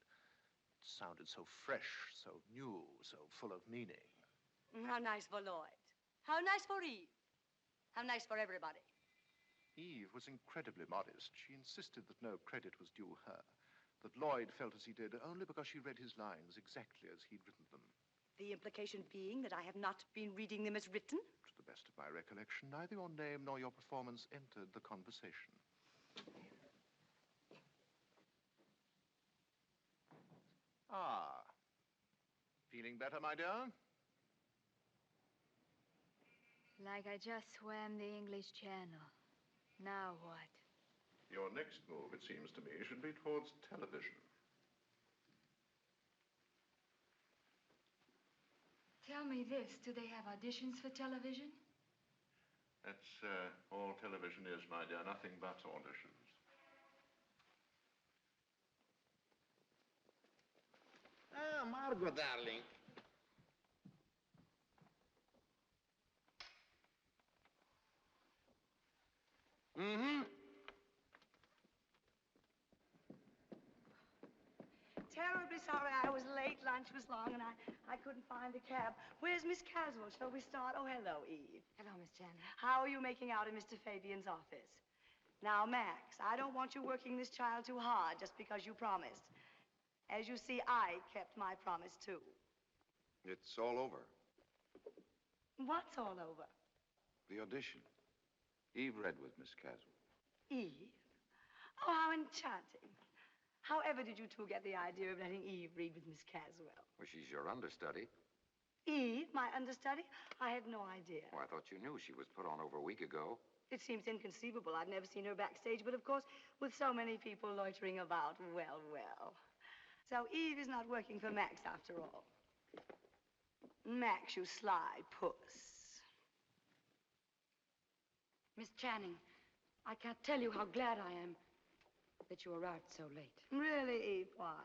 It sounded so fresh, so new, so full of meaning. How nice for Lloyd. How nice for Eve. How nice for everybody. Eve was incredibly modest. She insisted that no credit was due her, that Lloyd felt as he did only because she read his lines exactly as he'd written them. The implication being that I have not been reading them as written? To the best of my recollection, neither your name nor your performance entered the conversation. Ah. Feeling better, my dear? Like I just swam the English Channel. Now what? Your next move, it seems to me, should be towards television. Tell me this, do they have auditions for television? That's all television is, my dear, nothing but auditions. Ah, Margo, darling. Mm-hmm. Terribly sorry I was late. Lunch was long, and I couldn't find a cab. Where's Miss Caswell? Shall we start? Oh, hello, Eve. Hello, Miss Channing. How are you making out in Mr. Fabian's office? Now, Max, I don't want you working this child too hard just because you promised. As you see, I kept my promise, too. It's all over. What's all over? The audition. Eve read with Miss Caswell. Eve? Oh, how enchanting. However did you two get the idea of letting Eve read with Miss Caswell? Well, she's your understudy. Eve, my understudy? I had no idea. Well, I thought you knew she was put on over a week ago. It seems inconceivable. I've never seen her backstage, but of course, with so many people loitering about, well, well. So Eve is not working for Max after all. Max, you sly puss. Miss Channing, I can't tell you how glad I am that you arrived so late. Really, Eve, why?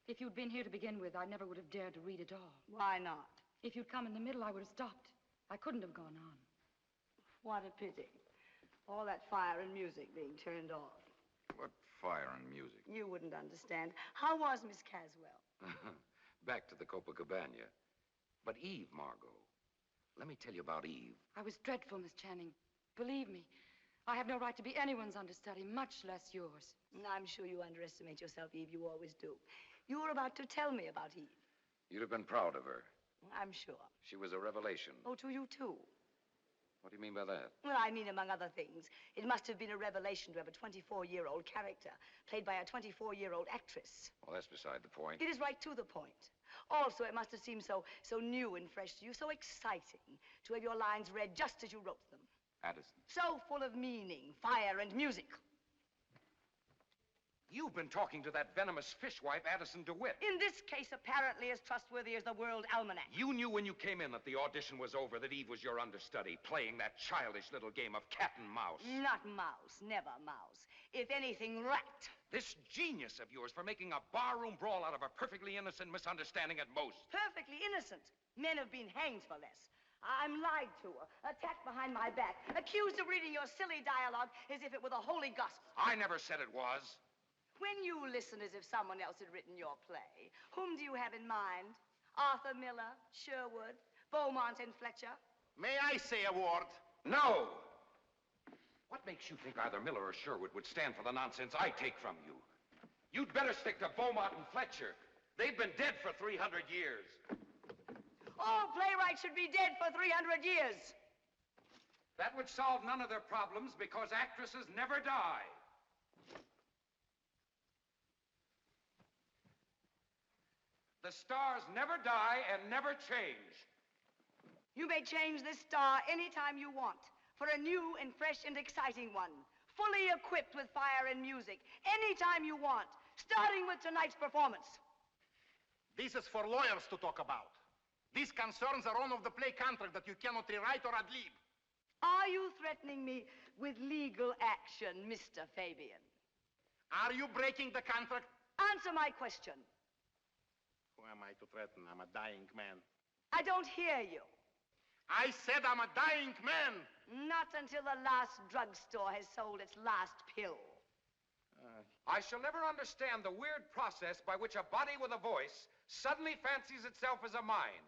If you'd been here to begin with, I never would have dared to read at all. Why not? If you'd come in the middle, I would have stopped. I couldn't have gone on. What a pity. All that fire and music being turned off. What fire and music? You wouldn't understand. How was Miss Caswell? Back to the Copacabana. But Eve, Margo, let me tell you about Eve. I was dreadful, Miss Channing. Believe me, I have no right to be anyone's understudy, much less yours. I'm sure you underestimate yourself, Eve. You always do. You were about to tell me about Eve. You'd have been proud of her. I'm sure. She was a revelation. Oh, to you, too. What do you mean by that? Well, I mean, among other things, it must have been a revelation to have a 24-year-old character played by a 24-year-old actress. Well, that's beside the point. It is right to the point. Also, it must have seemed so new and fresh to you, so exciting to have your lines read just as you wrote them. Addison. So full of meaning, fire, and music. You've been talking to that venomous fishwife, Addison DeWitt. In this case, apparently as trustworthy as the World Almanac. You knew when you came in that the audition was over, that Eve was your understudy, playing that childish little game of cat and mouse. Not mouse, never mouse. If anything, rat. This genius of yours for making a barroom brawl out of a perfectly innocent misunderstanding at most. Perfectly innocent. Men have been hanged for less. I'm lied to, attacked behind my back, accused of reading your silly dialogue as if it were the Holy Gospel. I never said it was. When you listen as if someone else had written your play, whom do you have in mind? Arthur Miller, Sherwood, Beaumont, and Fletcher? May I say a word? No! What makes you think either Miller or Sherwood would stand for the nonsense I take from you? You'd better stick to Beaumont and Fletcher. They've been dead for 300 years. All playwrights should be dead for 300 years. That would solve none of their problems because actresses never die. The stars never die and never change. You may change this star anytime you want for a new and fresh and exciting one, fully equipped with fire and music, anytime you want, starting with tonight's performance. This is for lawyers to talk about. These concerns are on of the play contract that you cannot rewrite or ad lib. Are you threatening me with legal action, Mr. Fabian? Are you breaking the contract? Answer my question. Who am I to threaten? I'm a dying man. I don't hear you. I said I'm a dying man. Not until the last drugstore has sold its last pill. I shall never understand the weird process by which a body with a voice suddenly fancies itself as a mind.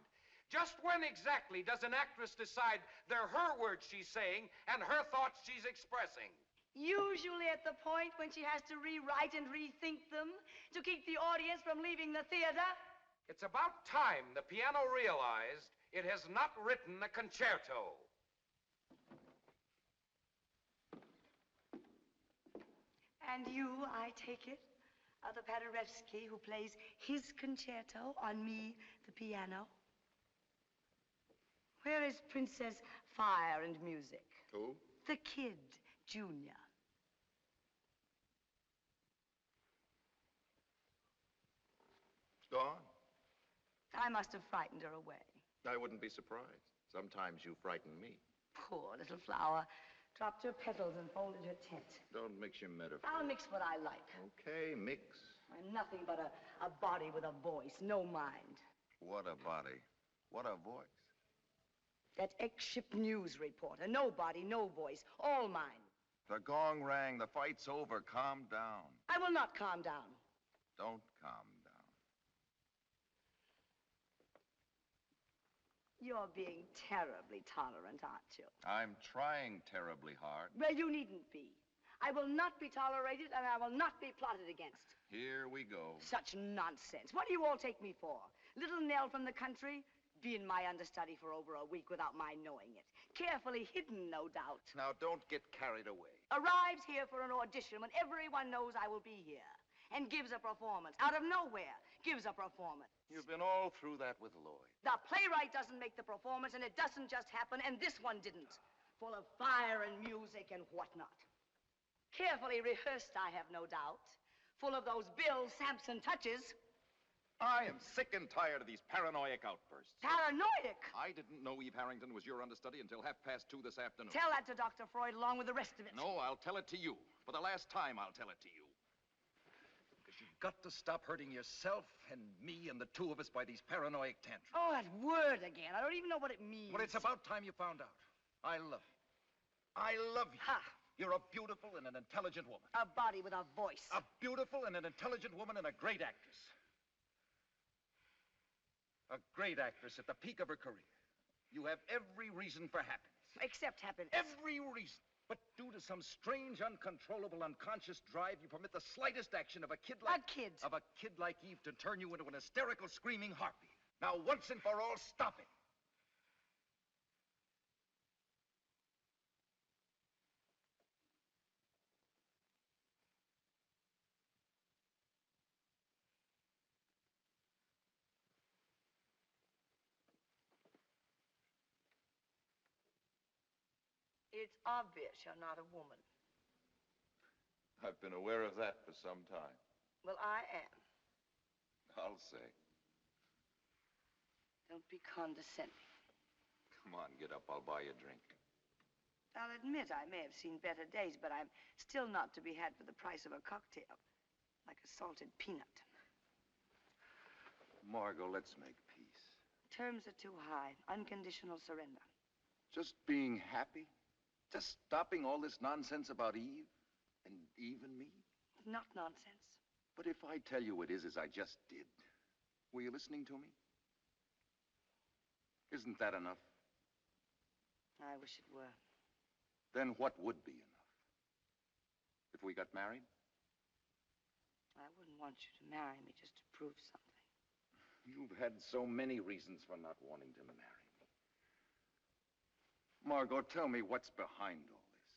Just when exactly does an actress decide they're her words she's saying and her thoughts she's expressing? Usually at the point when she has to rewrite and rethink them to keep the audience from leaving the theater. It's about time the piano realized it has not written a concerto. And you, I take it, are the Paderewski who plays his concerto on me, the piano. Where is Princess Fire and Music? Who? The Kid, Junior. Go on. I must have frightened her away. I wouldn't be surprised. Sometimes you frighten me. Poor little flower. Dropped her petals and folded her tent. Don't mix your metaphors. I'll mix what I like. Okay, mix. I'm nothing but a body with a voice, no mind. What a body. What a voice. That ex-ship news reporter. No body, no voice, all mine. The gong rang. The fight's over. Calm down. I will not calm down. Don't calm down. You're being terribly tolerant, aren't you? I'm trying terribly hard. Well, you needn't be. I will not be tolerated, and I will not be plotted against. Here we go. Such nonsense. What do you all take me for? Little Nell from the country? Been my understudy for over a week without my knowing it. Carefully hidden, no doubt. Now, don't get carried away. Arrives here for an audition when everyone knows I will be here. And gives a performance. Out of nowhere, gives a performance. You've been all through that with Lloyd. The playwright doesn't make the performance, and it doesn't just happen, and this one didn't. Full of fire and music and whatnot. Carefully rehearsed, I have no doubt. Full of those Bill Sampson touches. I am sick and tired of these paranoid outbursts. Paranoid? I didn't know Eve Harrington was your understudy until 2:30 this afternoon. Tell that to Dr. Freud along with the rest of it. No, I'll tell it to you. For the last time, I'll tell it to you. Because you've got to stop hurting yourself and me and the two of us by these paranoid tantrums. Oh, that word again. I don't even know what it means. Well, it's about time you found out. I love you. I love you. Ha! You're a beautiful and an intelligent woman. A body with a voice. A beautiful and an intelligent woman and a great actress. A great actress at the peak of her career. You have every reason for happiness. Except happiness. Every reason. But due to some strange, uncontrollable, unconscious drive, you permit the slightest action of a kid like... A kid? Of a kid like Eve to turn you into an hysterical, screaming harpy. Now, once and for all, stop it. It's obvious you're not a woman. I've been aware of that for some time. Well, I am. I'll say. Don't be condescending. Come on, get up. I'll buy you a drink. I'll admit I may have seen better days, but I'm still not to be had for the price of a cocktail. Like a salted peanut. Margo, let's make peace. Terms are too high. Unconditional surrender. Just being happy? Just stopping all this nonsense about Eve? And Eve and me? Not nonsense. But if I tell you it is as I just did, were you listening to me? Isn't that enough? I wish it were. Then what would be enough? If we got married? I wouldn't want you to marry me just to prove something. You've had so many reasons for not wanting to marry me. Margo, tell me what's behind all this.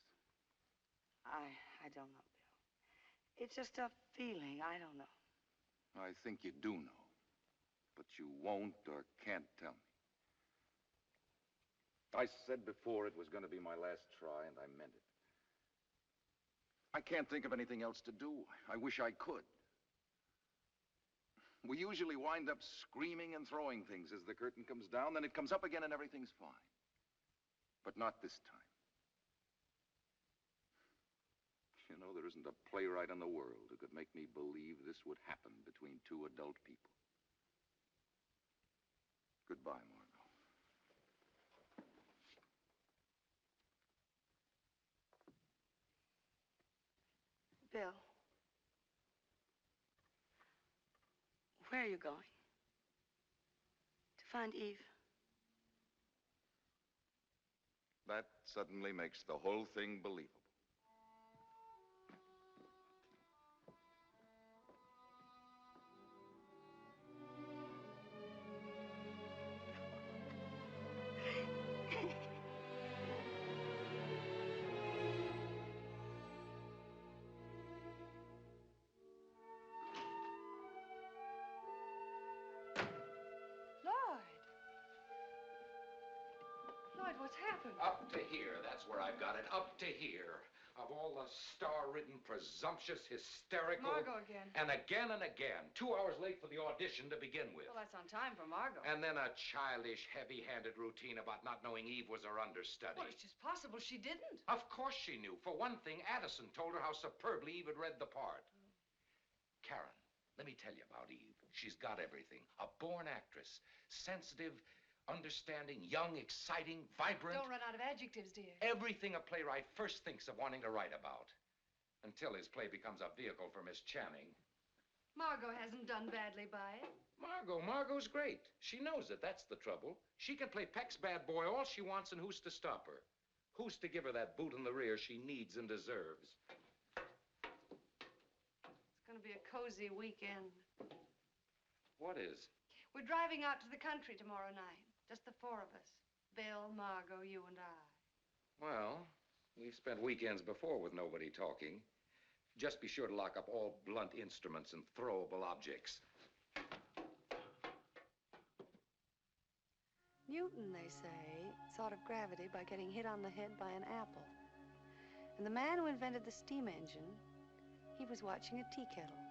I don't know, Bill. It's just a feeling. I don't know. I think you do know. But you won't or can't tell me. I said before it was going to be my last try, and I meant it. I can't think of anything else to do. I wish I could. We usually wind up screaming and throwing things as the curtain comes down, then it comes up again and everything's fine. But not this time. You know, there isn't a playwright in the world who could make me believe this would happen between two adult people. Goodbye, Margo. Bill. Where are you going? To find Eve? That suddenly makes the whole thing believable. Lloyd, what's happened? Up to here. That's where I've got it. Up to here. Of all the star-ridden, presumptuous, hysterical... Margo again. And again and again. 2 hours late for the audition to begin with. Well, that's on time for Margo. And then a childish, heavy-handed routine about not knowing Eve was her understudy. Well, it's just possible she didn't. Of course she knew. For one thing, Addison told her how superbly Eve had read the part. Karen, let me tell you about Eve. She's got everything. A born actress. Sensitive, understanding, young, exciting, vibrant. Don't run out of adjectives, dear. Everything a playwright first thinks of wanting to write about. Until his play becomes a vehicle for Miss Channing. Margo hasn't done badly by it. Margo's great. She knows it. That's the trouble. She can play Peck's bad boy all she wants, and who's to stop her? Who's to give her that boot in the rear she needs and deserves? It's going to be a cozy weekend. What is? We're driving out to the country tomorrow night. Just the 4 of us. Bill, Margo, you, and I. Well, we've spent weekends before with nobody talking. Just be sure to lock up all blunt instruments and throwable objects. Newton, they say, thought of gravity by getting hit on the head by an apple. And the man who invented the steam engine, he was watching a tea kettle,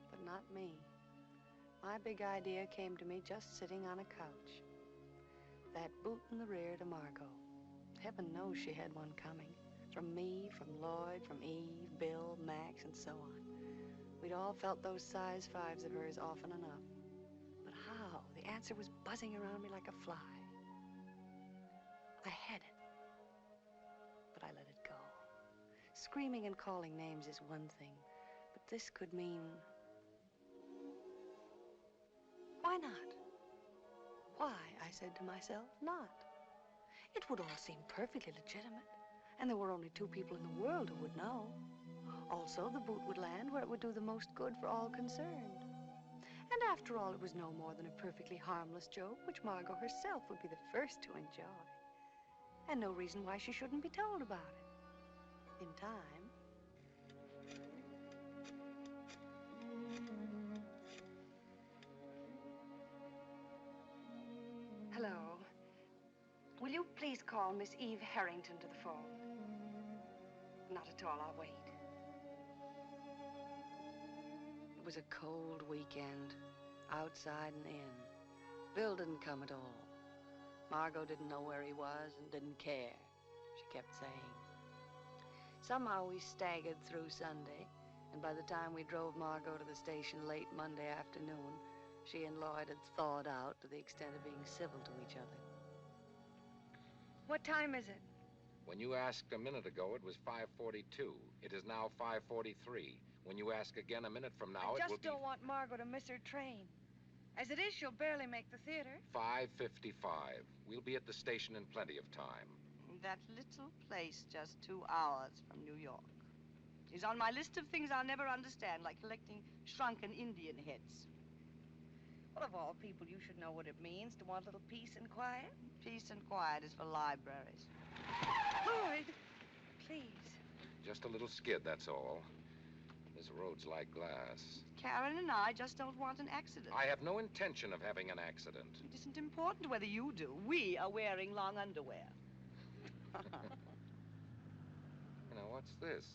but not me. My big idea came to me just sitting on a couch. That boot in the rear to Margo. Heaven knows she had one coming. From me, from Lloyd, from Eve, Bill, Max, and so on. We'd all felt those size 5s of hers often enough. But how? The answer was buzzing around me like a fly. I had it, but I let it go. Screaming and calling names is one thing, but this could mean... Why not? Why, I said to myself, not? It would all seem perfectly legitimate, and there were only 2 people in the world who would know. Also, the boot would land where it would do the most good for all concerned. And after all, it was no more than a perfectly harmless joke, which Margo herself would be the first to enjoy. And no reason why she shouldn't be told about it. In time. Hello. Will you please call Miss Eve Harrington to the phone? Not at all, I'll wait. It was a cold weekend, outside and in. Bill didn't come at all. Margo didn't know where he was and didn't care, she kept saying. Somehow we staggered through Sunday, and by the time we drove Margo to the station late Monday afternoon, she and Lloyd had thawed out to the extent of being civil to each other. What time is it? When you asked a minute ago, it was 5:42. It is now 5:43. When you ask again a minute from now, I it will just don't want Margo to miss her train. As it is, she'll barely make the theater. be 5:55. We'll be at the station in plenty of time. That little place just 2 hours from New York is on my list of things I'll never understand, like collecting shrunken Indian heads. Well, of all people, you should know what it means to want a little peace and quiet. Peace and quiet is for libraries. Lloyd, please. Just a little skid, that's all. This road's like glass. Karen and I just don't want an accident. I have no intention of having an accident. It isn't important whether you do. We are wearing long underwear. Now, what's this?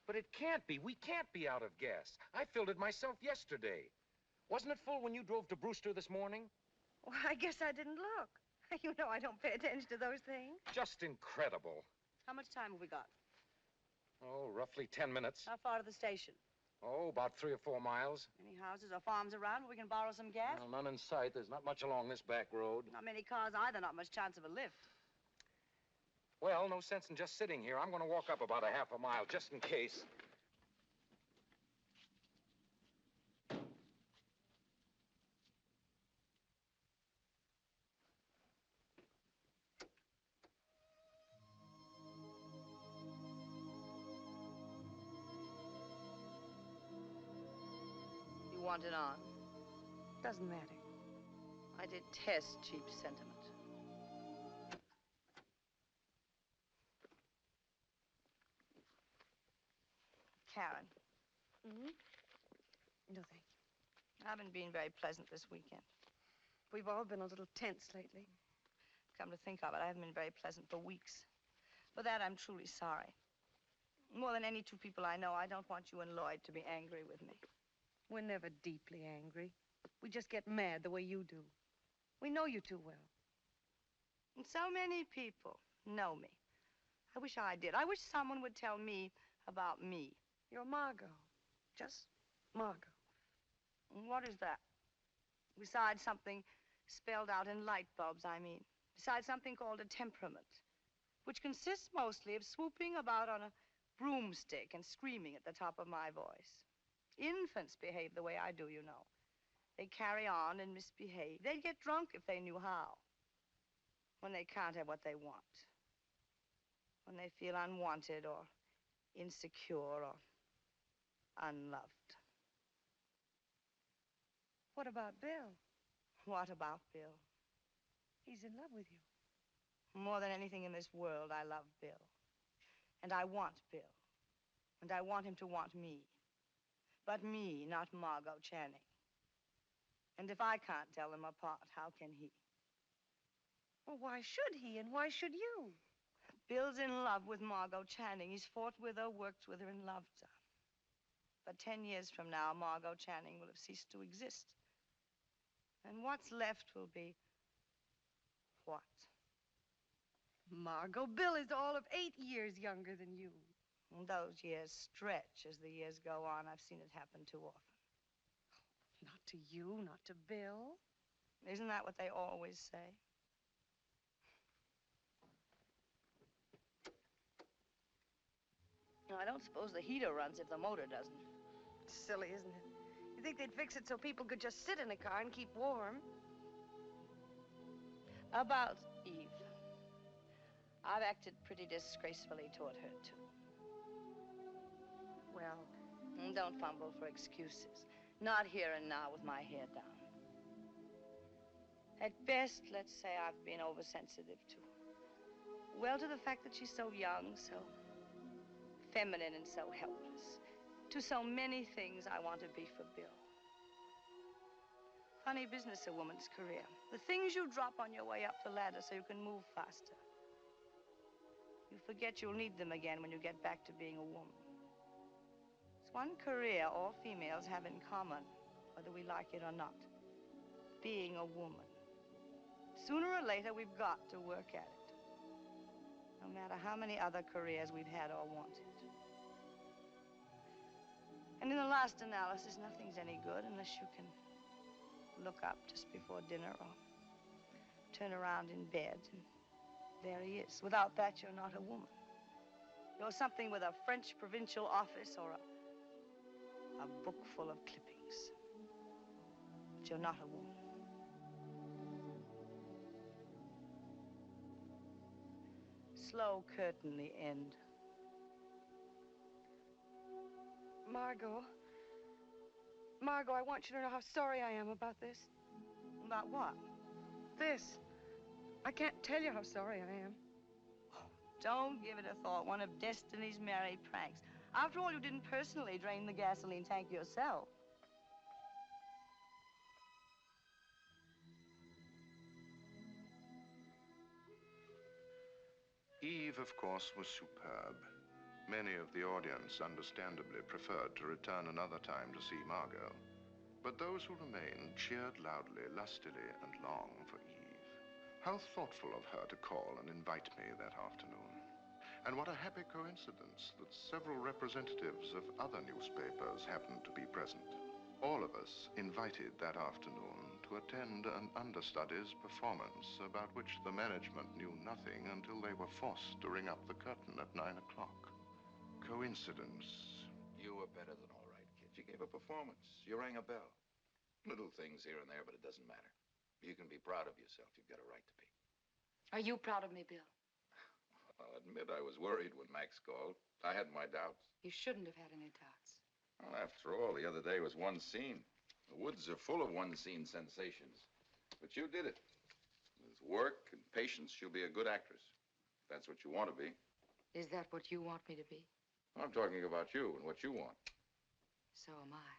But it can't be. We can't be out of gas. I filled it myself yesterday. Wasn't it full when you drove to Brewster this morning? Well, I guess I didn't look. You know I don't pay attention to those things. Just incredible. How much time have we got? Oh, roughly 10 minutes. How far to the station? Oh, about 3 or 4 miles. Any houses or farms around where we can borrow some gas? Well, none in sight. There's not much along this back road. Not many cars either, not much chance of a lift. Well, no sense in just sitting here. I'm going to walk up about a half a mile, just in case. You want it on? Doesn't matter. I detest cheap sentiment. Karen. Mm-hmm. No, thank you. I haven't been very pleasant this weekend. We've all been a little tense lately. Come to think of it, I haven't been very pleasant for weeks. For that, I'm truly sorry. More than any two people I know, I don't want you and Lloyd to be angry with me. We're never deeply angry. We just get mad the way you do. We know you too well. And so many people know me. I wish I did. I wish someone would tell me about me. You're Margo. Just Margo. And what is that? Besides something spelled out in light bulbs, I mean. Besides something called a temperament, which consists mostly of swooping about on a broomstick and screaming at the top of my voice. Infants behave the way I do, you know. They carry on and misbehave. They'd get drunk if they knew how. When they can't have what they want. When they feel unwanted or insecure or unloved. What about Bill? What about Bill? He's in love with you. More than anything in this world, I love Bill. And I want Bill. And I want him to want me. But me, not Margo Channing. And if I can't tell them apart, how can he? Well, why should he and why should you? Bill's in love with Margo Channing. He's fought with her, worked with her, and loved her. But 10 years from now, Margo Channing will have ceased to exist. And what's left will be what? Margo, Bill is all of 8 years younger than you. And those years stretch as the years go on. I've seen it happen too often. Not to you, not to Bill. Isn't that what they always say? No, I don't suppose the heater runs if the motor doesn't. Silly, isn't it? You think they'd fix it so people could just sit in a car and keep warm? About Eve. I've acted pretty disgracefully toward her, too. Well... Don't fumble for excuses. Not here and now with my hair down. At best, let's say I've been oversensitive to her. Well, to the fact that she's so young, so feminine and so helpless. To so many things I want to be for Bill. Funny business, a woman's career. The things you drop on your way up the ladder so you can move faster. You forget you'll need them again when you get back to being a woman. It's one career all females have in common, whether we like it or not. Being a woman. Sooner or later, we've got to work at it. No matter how many other careers we've had or wanted. And in the last analysis, nothing's any good unless you can look up just before dinner or turn around in bed and there he is. Without that, you're not a woman. You're something with a French provincial office or a book full of clippings. But you're not a woman. Slow curtain, the end. Margo, I want you to know how sorry I am about this. About what? This. I can't tell you how sorry I am. Don't give it a thought. One of Destiny's merry pranks. After all, you didn't personally drain the gasoline tank yourself. Eve, of course, was superb. Many of the audience understandably preferred to return another time to see Margo. But those who remained cheered loudly, lustily, and long for Eve. How thoughtful of her to call and invite me that afternoon. And what a happy coincidence that several representatives of other newspapers happened to be present. All of us invited that afternoon to attend an understudy's performance about which the management knew nothing until they were forced to ring up the curtain at 9 o'clock. Coincidence. You were better than all right, kid. You gave a performance. You rang a bell. Little things here and there, but it doesn't matter. You can be proud of yourself. You've got a right to be. Are you proud of me, Bill? I'll admit I was worried when Max called. I had my doubts. You shouldn't have had any doubts. Well, after all, the other day was one scene. The woods are full of one-scene sensations. But you did it. With work and patience, you'll be a good actress. If that's what you want to be. Is that what you want me to be? I'm talking about you and what you want. So am I.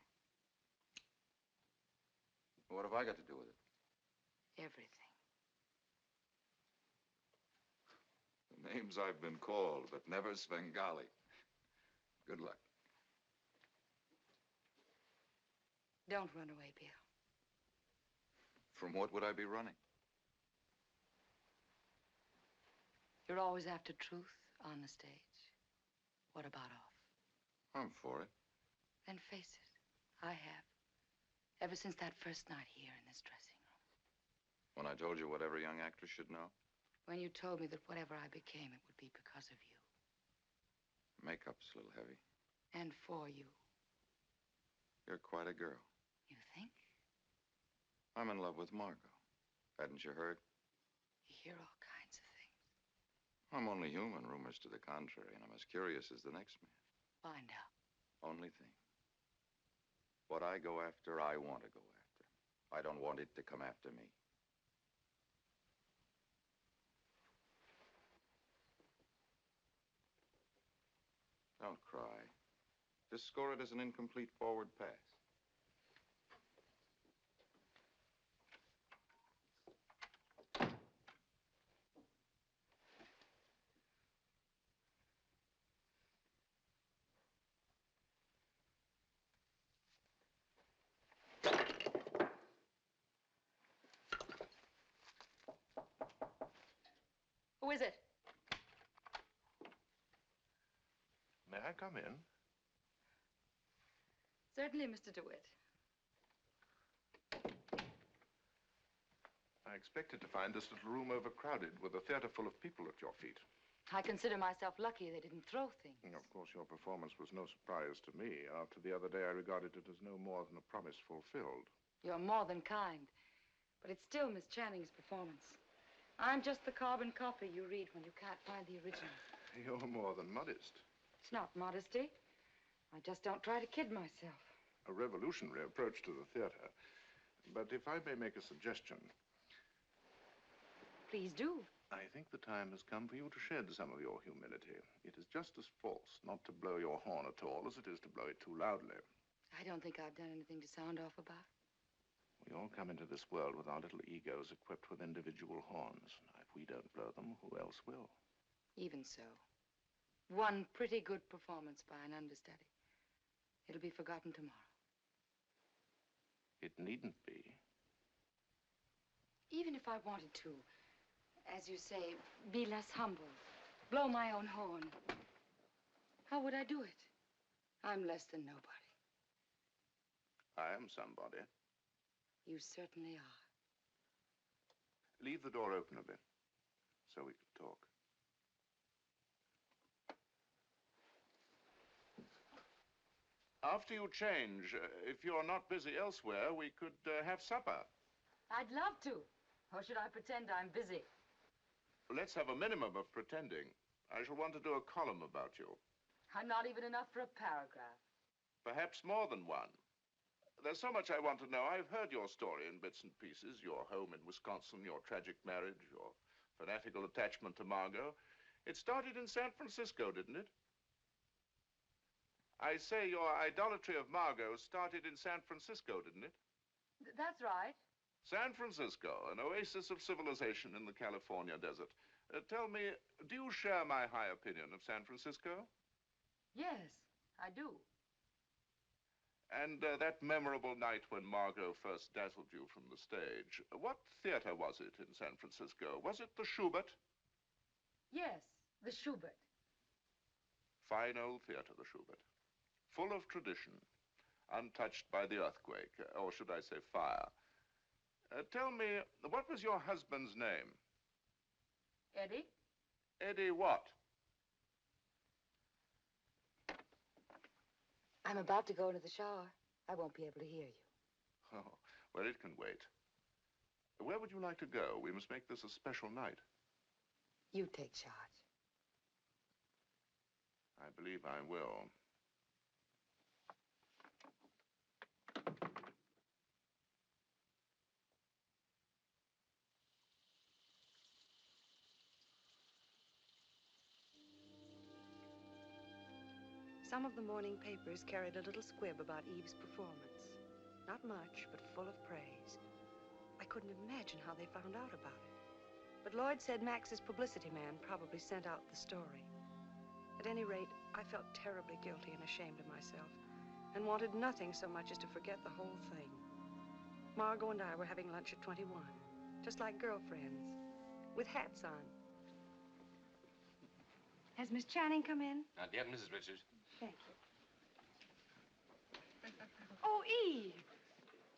What have I got to do with it? Everything. The names I've been called, but never Svengali. Good luck. Don't run away, Bill. From what would I be running? You're always after truth on the stage. What about off? I'm for it. Then face it. I have. Ever since that first night here in this dressing room. When I told you what every young actress should know? When you told me that whatever I became, it would be because of you. Makeup's a little heavy. And for you. You're quite a girl. You think? I'm in love with Margo. Hadn't you heard? You hear all kinds of things. I'm only human, rumors to the contrary, and I'm as curious as the next man. Find out. Only thing. What I go after, I want to go after. I don't want it to come after me. Don't cry. Just score it as an incomplete forward pass. Who is it? May I come in? Certainly, Mr. DeWitt. I expected to find this little room overcrowded with a theater full of people at your feet. I consider myself lucky they didn't throw things. Of course, your performance was no surprise to me. After the other day, I regarded it as no more than a promise fulfilled. You're more than kind. But it's still Miss Channing's performance. I'm just the carbon copy you read when you can't find the original. You're more than modest. It's not modesty. I just don't try to kid myself. A revolutionary approach to the theater. But if I may make a suggestion. Please do. I think the time has come for you to shed some of your humility. It is just as false not to blow your horn at all as it is to blow it too loudly. I don't think I've done anything to sound off about. We all come into this world with our little egos equipped with individual horns. Now, if we don't blow them, who else will? Even so. One pretty good performance by an understudy. It'll be forgotten tomorrow. It needn't be. Even if I wanted to, as you say, be less humble, blow my own horn, how would I do it? I'm less than nobody. I am somebody. You certainly are. Leave the door open a bit, so we can talk. After you change, if you're not busy elsewhere, we could have supper. I'd love to. Or should I pretend I'm busy? Let's have a minimum of pretending. I shall want to do a column about you. I'm not even enough for a paragraph. Perhaps more than one. There's so much I want to know. I've heard your story in bits and pieces. Your home in Wisconsin, your tragic marriage, your fanatical attachment to Margo. It started in San Francisco, didn't it? I say your idolatry of Margo started in San Francisco, didn't it? That's right. San Francisco, an oasis of civilization in the California desert. Tell me, do you share my high opinion of San Francisco? Yes, I do. And that memorable night when Margo first dazzled you from the stage, what theater was it in San Francisco? Was it the Schubert? Yes, the Schubert. Fine old theater, the Schubert. Full of tradition, untouched by the earthquake, or should I say fire. Tell me, what was your husband's name? Eddie? Eddie what? I'm about to go into the shower. I won't be able to hear you. Oh, well, it can wait. Where would you like to go? We must make this a special night. You take charge. I believe I will. Some of the morning papers carried a little squib about Eve's performance. Not much, but full of praise. I couldn't imagine how they found out about it. But Lloyd said Max's publicity man probably sent out the story. At any rate, I felt terribly guilty and ashamed of myself, and wanted nothing so much as to forget the whole thing. Margo and I were having lunch at 21, just like girlfriends, with hats on. Has Miss Channing come in? Not yet, Mrs. Richards. Thank you. Oh, Eve,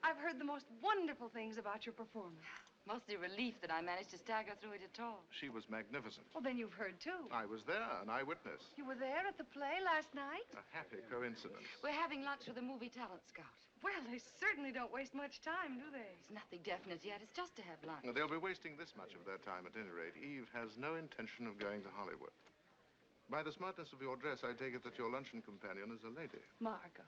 I've heard the most wonderful things about your performance. Mostly relief that I managed to stagger through it at all. She was magnificent. Well, then you've heard, too. I was there, an eyewitness. You were there at the play last night? A happy coincidence. We're having lunch with a movie talent scout. Well, they certainly don't waste much time, do they? It's nothing definite yet. It's just to have lunch. They'll be wasting this much of their time at any rate. Eve has no intention of going to Hollywood. By the smartness of your dress, I take it that your luncheon companion is a lady. Margo.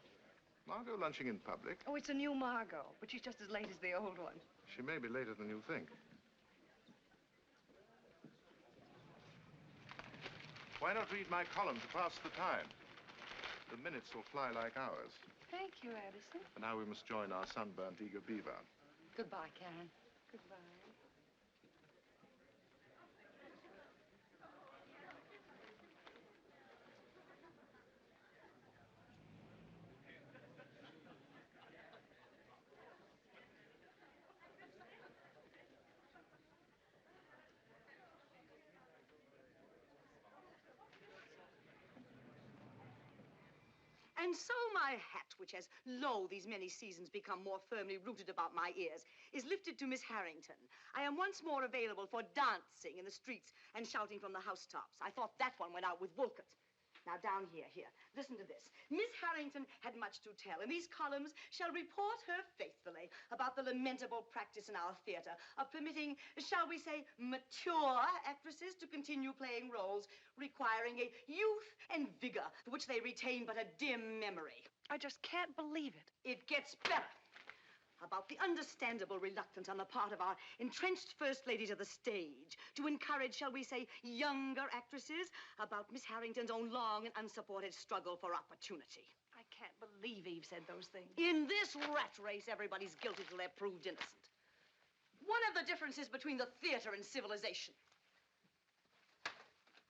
Margo lunching in public? Oh, it's a new Margo, but she's just as late as the old one. She may be later than you think. Why not read my column to pass the time? The minutes will fly like hours. Thank you, Addison. And now we must join our sunburnt eager beaver. Goodbye, Karen. Goodbye. And so my hat, which has, lo, these many seasons become more firmly rooted about my ears, is lifted to Miss Harrington. I am once more available for dancing in the streets and shouting from the housetops. I thought that one went out with Wolcott. Now, down here, listen to this. Miss Harrington had much to tell, and these columns shall report her faithfully about the lamentable practice in our theater of permitting, shall we say, mature actresses to continue playing roles requiring a youth and vigor for which they retain but a dim memory. I just can't believe it. It gets better. About the understandable reluctance on the part of our entrenched first ladies of the stage to encourage, shall we say, younger actresses, about Miss Harrington's own long and unsupported struggle for opportunity. I can't believe Eve said those things. In this rat race, everybody's guilty till they're proved innocent. One of the differences between the theater and civilization.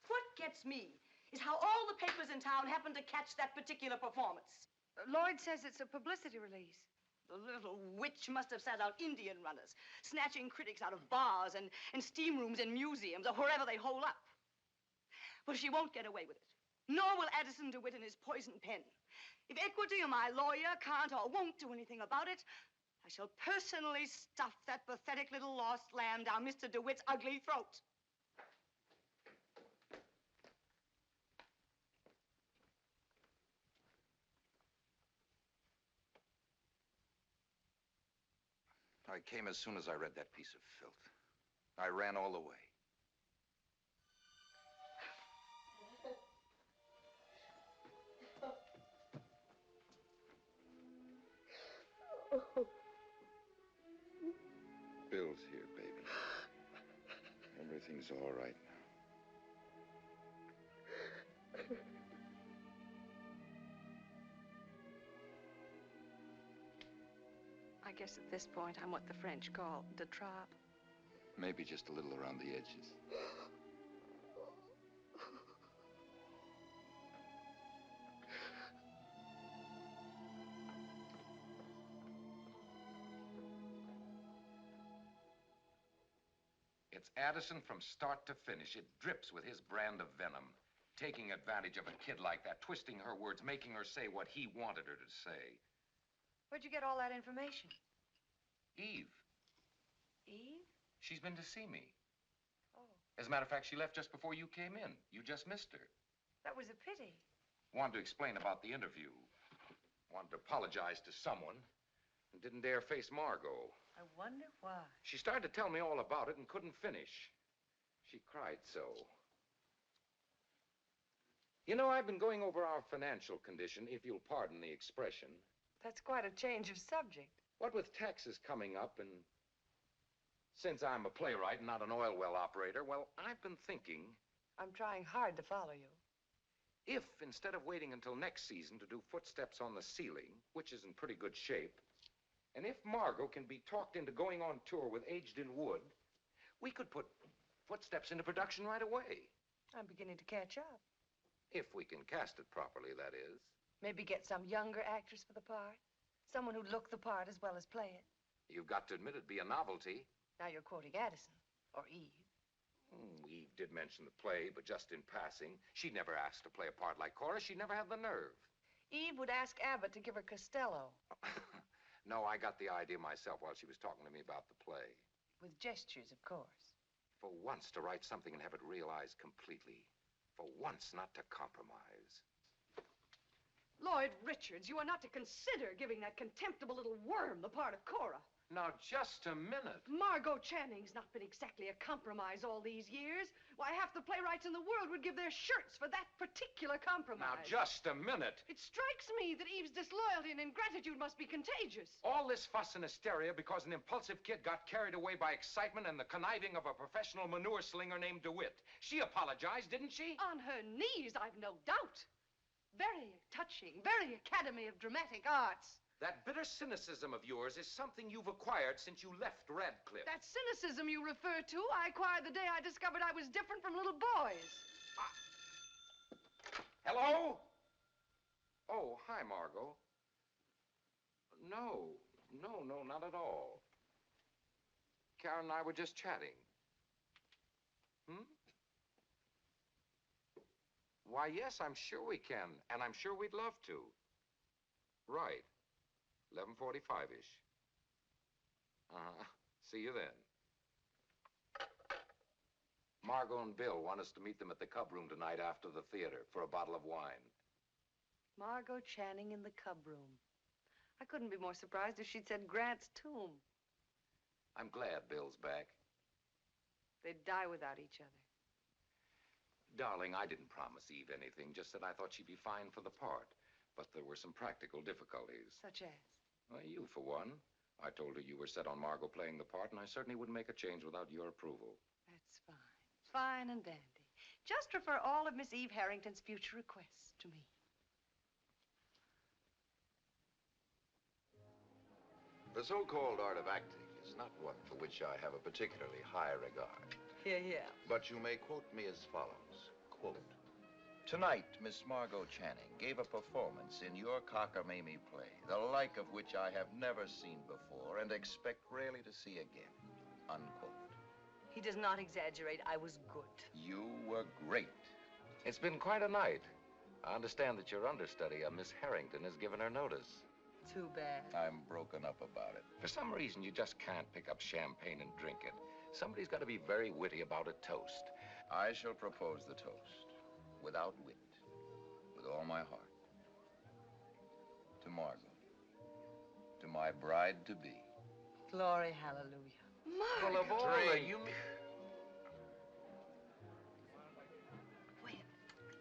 What gets me is how all the papers in town happen to catch that particular performance. Lloyd says it's a publicity release. The little witch must have sent out Indian runners, snatching critics out of bars and steam rooms and museums or wherever they hole up. But she won't get away with it. Nor will Addison DeWitt and his poison pen. If Equity or my lawyer can't or won't do anything about it, I shall personally stuff that pathetic little lost lamb down Mr. DeWitt's ugly throat. I came as soon as I read that piece of filth. I ran all the way. Bill's here, baby. Everything's all right now. I guess at this point, I'm what the French call de trop. Maybe just a little around the edges. It's Addison from start to finish. It drips with his brand of venom. Taking advantage of a kid like that, twisting her words, making her say what he wanted her to say. Where'd you get all that information? Eve. Eve? She's been to see me. Oh. As a matter of fact, she left just before you came in. You just missed her. That was a pity. Wanted to explain about the interview. Wanted to apologize to someone. And didn't dare face Margo. I wonder why. She started to tell me all about it and couldn't finish. She cried so. You know, I've been going over our financial condition, if you'll pardon the expression. That's quite a change of subject. What with taxes coming up and since I'm a playwright and not an oil well operator, well, I've been thinking... I'm trying hard to follow you. If, instead of waiting until next season to do Footsteps on the Ceiling, which is in pretty good shape, and if Margo can be talked into going on tour with Aged in Wood, we could put Footsteps into production right away. I'm beginning to catch up. If we can cast it properly, that is. Maybe get some younger actress for the part. Someone who'd look the part as well as play it. You've got to admit it'd be a novelty. Now you're quoting Addison. Or Eve. Eve did mention the play, but just in passing. She never asked to play a part like Cora. She never had the nerve. Eve would ask Abbott to give her Costello. No, I got the idea myself while she was talking to me about the play. With gestures, of course. For once, to write something and have it realized completely. For once, not to compromise. Lloyd Richards, you are not to consider giving that contemptible little worm the part of Cora. Now, just a minute. Margo Channing's not been exactly a compromise all these years. Why, half the playwrights in the world would give their shirts for that particular compromise. Now, just a minute. It strikes me that Eve's disloyalty and ingratitude must be contagious. All this fuss and hysteria because an impulsive kid got carried away by excitement and the conniving of a professional manure slinger named DeWitt. She apologized, didn't she? On her knees, I've no doubt. Very touching, very Academy of Dramatic Arts. That bitter cynicism of yours is something you've acquired since you left Radcliffe. That cynicism you refer to, I acquired the day I discovered I was different from little boys. Hello? Oh, hi, Margo. No, not at all. Karen and I were just chatting. Why, yes, I'm sure we can, and I'm sure we'd love to. Right. 11:45-ish. See you then. Margo and Bill want us to meet them at the Cub Room tonight after the theater for a bottle of wine. Margo Channing in the Cub Room. I couldn't be more surprised if she'd said Grant's tomb. I'm glad Bill's back. They'd die without each other. Darling, I didn't promise Eve anything, just that I thought she'd be fine for the part. But there were some practical difficulties. Such as? Well, you, for one. I told her you were set on Margo playing the part, and I certainly wouldn't make a change without your approval. That's fine. Fine and dandy. Just refer all of Miss Eve Harrington's future requests to me. The so-called art of acting is not one for which I have a particularly high regard. Yeah. But you may quote me as follows, quote, "Tonight, Miss Margo Channing gave a performance in your cockamamie play, the like of which I have never seen before and expect rarely to see again," unquote. He does not exaggerate. I was good. You were great. It's been quite a night. I understand that your understudy, Miss Harrington, has given her notice. Too bad. I'm broken up about it. For some reason, you just can't pick up champagne and drink it. Somebody's got to be very witty about a toast. I shall propose the toast. Without wit, with all my heart, to Margo, to my bride-to-be. Glory, hallelujah. Well, of all you...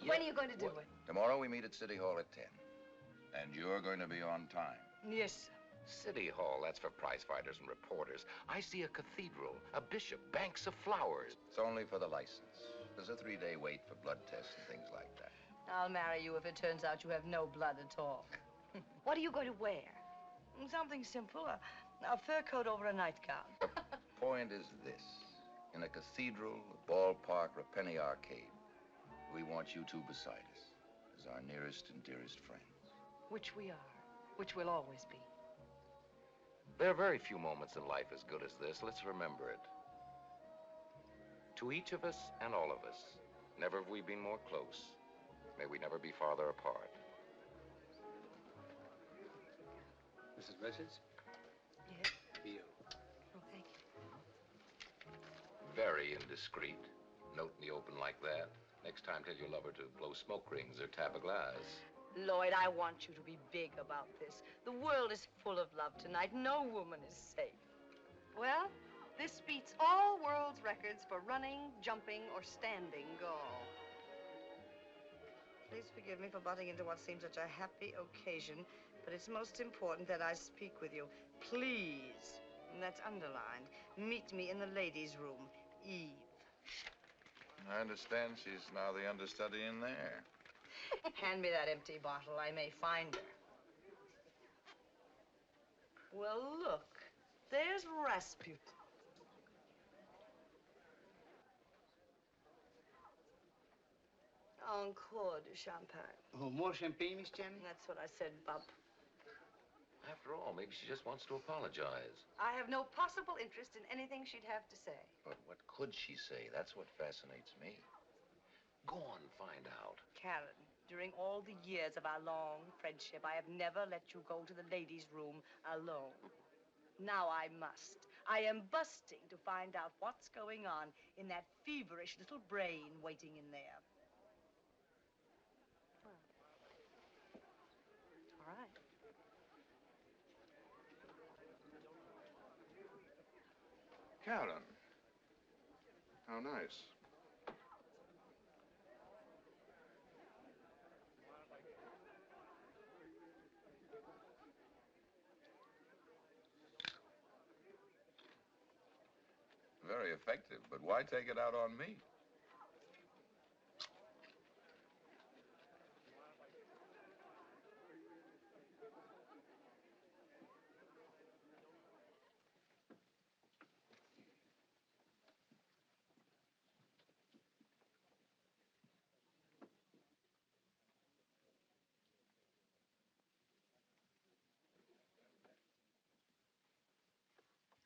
When are you going to do it? Tomorrow we meet at City Hall at 10. And you're going to be on time. Yes, sir. City Hall, that's for prize fighters and reporters. I see a cathedral, a bishop, banks of flowers. It's only for the license. There's a 3-day wait for blood tests and things like that. I'll marry you if it turns out you have no blood at all. What are you going to wear? Something simple, a fur coat over a nightgown. The point is this. In a cathedral, a ballpark, or a penny arcade, we want you two beside us as our nearest and dearest friends. Which we are, which we'll always be. There are very few moments in life as good as this. Let's remember it. To each of us and all of us, never have we been more close. May we never be farther apart. Mrs. Richards? Yes? For you. Oh, thank you. Very indiscreet. Note in the open like that. Next time, tell your lover to blow smoke rings or tap a glass. Lloyd, I want you to be big about this. The world is full of love tonight. No woman is safe. Well, this beats all world's records for running, jumping, or standing gall. Please forgive me for butting into what seems such a happy occasion, but it's most important that I speak with you. Please, and that's underlined, meet me in the ladies' room, Eve. I understand she's now the understudy in there. Hand me that empty bottle. I may find her. Well, look. There's Rasputin. Encore de champagne. Oh, more champagne, Miss Channing? That's what I said, Bub. After all, maybe she just wants to apologize. I have no possible interest in anything she'd have to say. But what could she say? That's what fascinates me. Go on, find out. Karen, during all the years of our long friendship, I have never let you go to the ladies' room alone. Now I must. I am busting to find out what's going on in that feverish little brain waiting in there. All right. Karen. How nice. Very effective, but why take it out on me?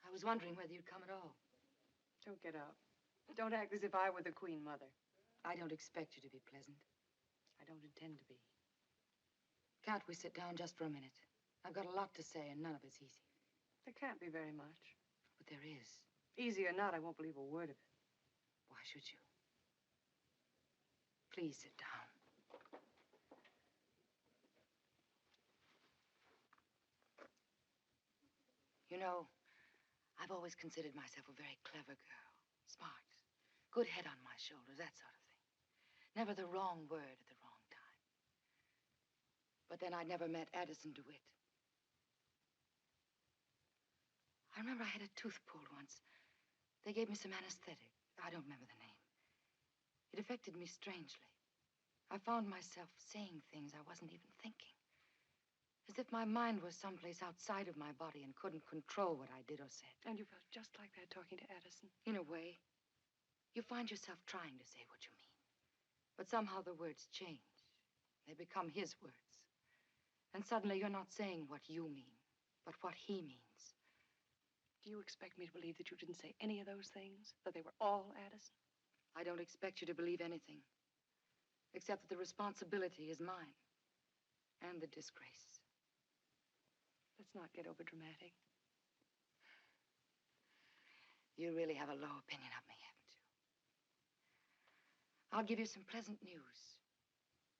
I was wondering whether you'd come at all. Don't get up. Don't act as if I were the Queen Mother. I don't expect you to be pleasant. I don't intend to be. Can't we sit down just for a minute? I've got a lot to say, and none of it's easy. There can't be very much. But there is. Easy or not, I won't believe a word of it. Why should you? Please sit down. You know, I've always considered myself a very clever girl. Smart. Good head on my shoulders, that sort of thing. Never the wrong word at the wrong time. But then I'd never met Addison DeWitt. I remember I had a tooth pulled once. They gave me some anesthetic. I don't remember the name. It affected me strangely. I found myself saying things I wasn't even thinking. As if my mind was someplace outside of my body and couldn't control what I did or said. And you felt just like that talking to Addison? In a way. You find yourself trying to say what you mean. But somehow the words change. They become his words. And suddenly you're not saying what you mean, but what he means. Do you expect me to believe that you didn't say any of those things? That they were all Addison? I don't expect you to believe anything. Except that the responsibility is mine. And the disgrace. Let's not get overdramatic. You really have a low opinion of me, haven't you? I'll give you some pleasant news.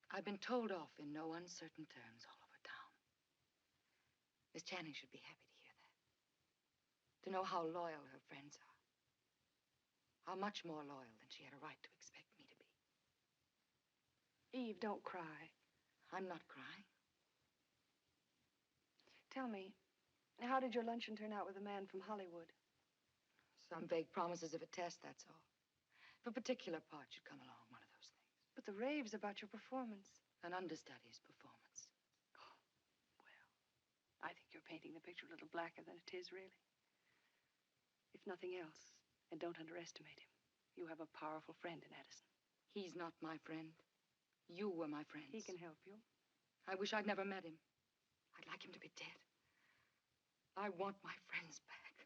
I've been told off in no uncertain terms all over town. Miss Channing should be happy to hear that. To know how loyal her friends are. How much more loyal than she had a right to expect me to be. Eve, don't cry. I'm not crying. Tell me, how did your luncheon turn out with the man from Hollywood? Some vague promises of a test, that's all. If a particular part should come along, one of those things. But the raves about your performance. An understudy's performance. Oh, well, I think you're painting the picture a little blacker than it is, really. If nothing else, and don't underestimate him, you have a powerful friend in Addison. He's not my friend. You were my friends. He can help you. I wish I'd never met him. I'd like him to be dead. I want my friends back.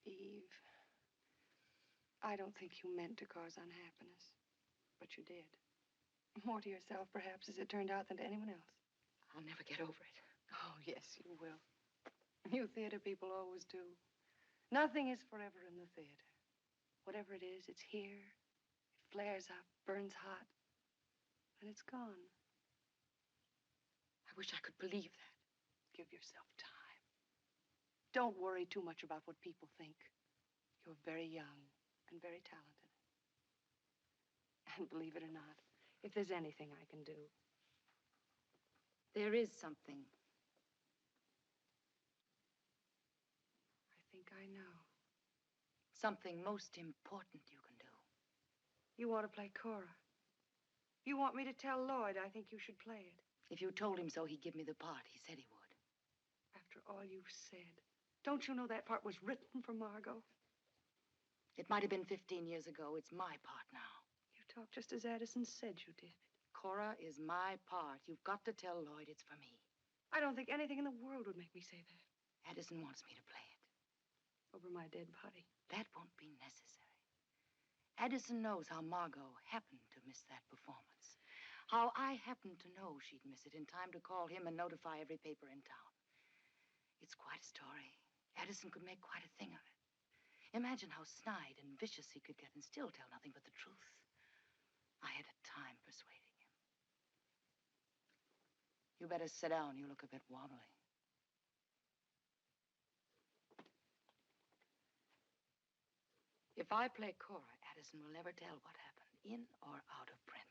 Eve, I don't think you meant to cause unhappiness, but you did. More to yourself, perhaps, as it turned out, than to anyone else. I'll never get over it. Oh, yes, you will. You theater people always do. Nothing is forever in the theater. Whatever it is, it's here. It flares up, burns hot, and it's gone. I wish I could believe that. Give yourself time. Don't worry too much about what people think. You're very young and very talented. And believe it or not, if there's anything I can do. There is something. I think I know. Something most important you can do. You want to play Cora. You want me to tell Lloyd I think you should play it? If you told him so, he'd give me the part. He said he would. After all you've said, don't you know that part was written for Margo? It might have been 15 years ago. It's my part now. You talk just as Addison said you did. Cora is my part. You've got to tell Lloyd it's for me. I don't think anything in the world would make me say that. Addison wants me to play it. Over my dead body. That won't be necessary. Addison knows how Margo happened to miss that performance. How I happened to know she'd miss it in time to call him and notify every paper in town. It's quite a story. Addison could make quite a thing of it. Imagine how snide and vicious he could get and still tell nothing but the truth. I had a time persuading him. You better sit down. You look a bit wobbly. If I play Cora, Addison will never tell what happened, in or out of print.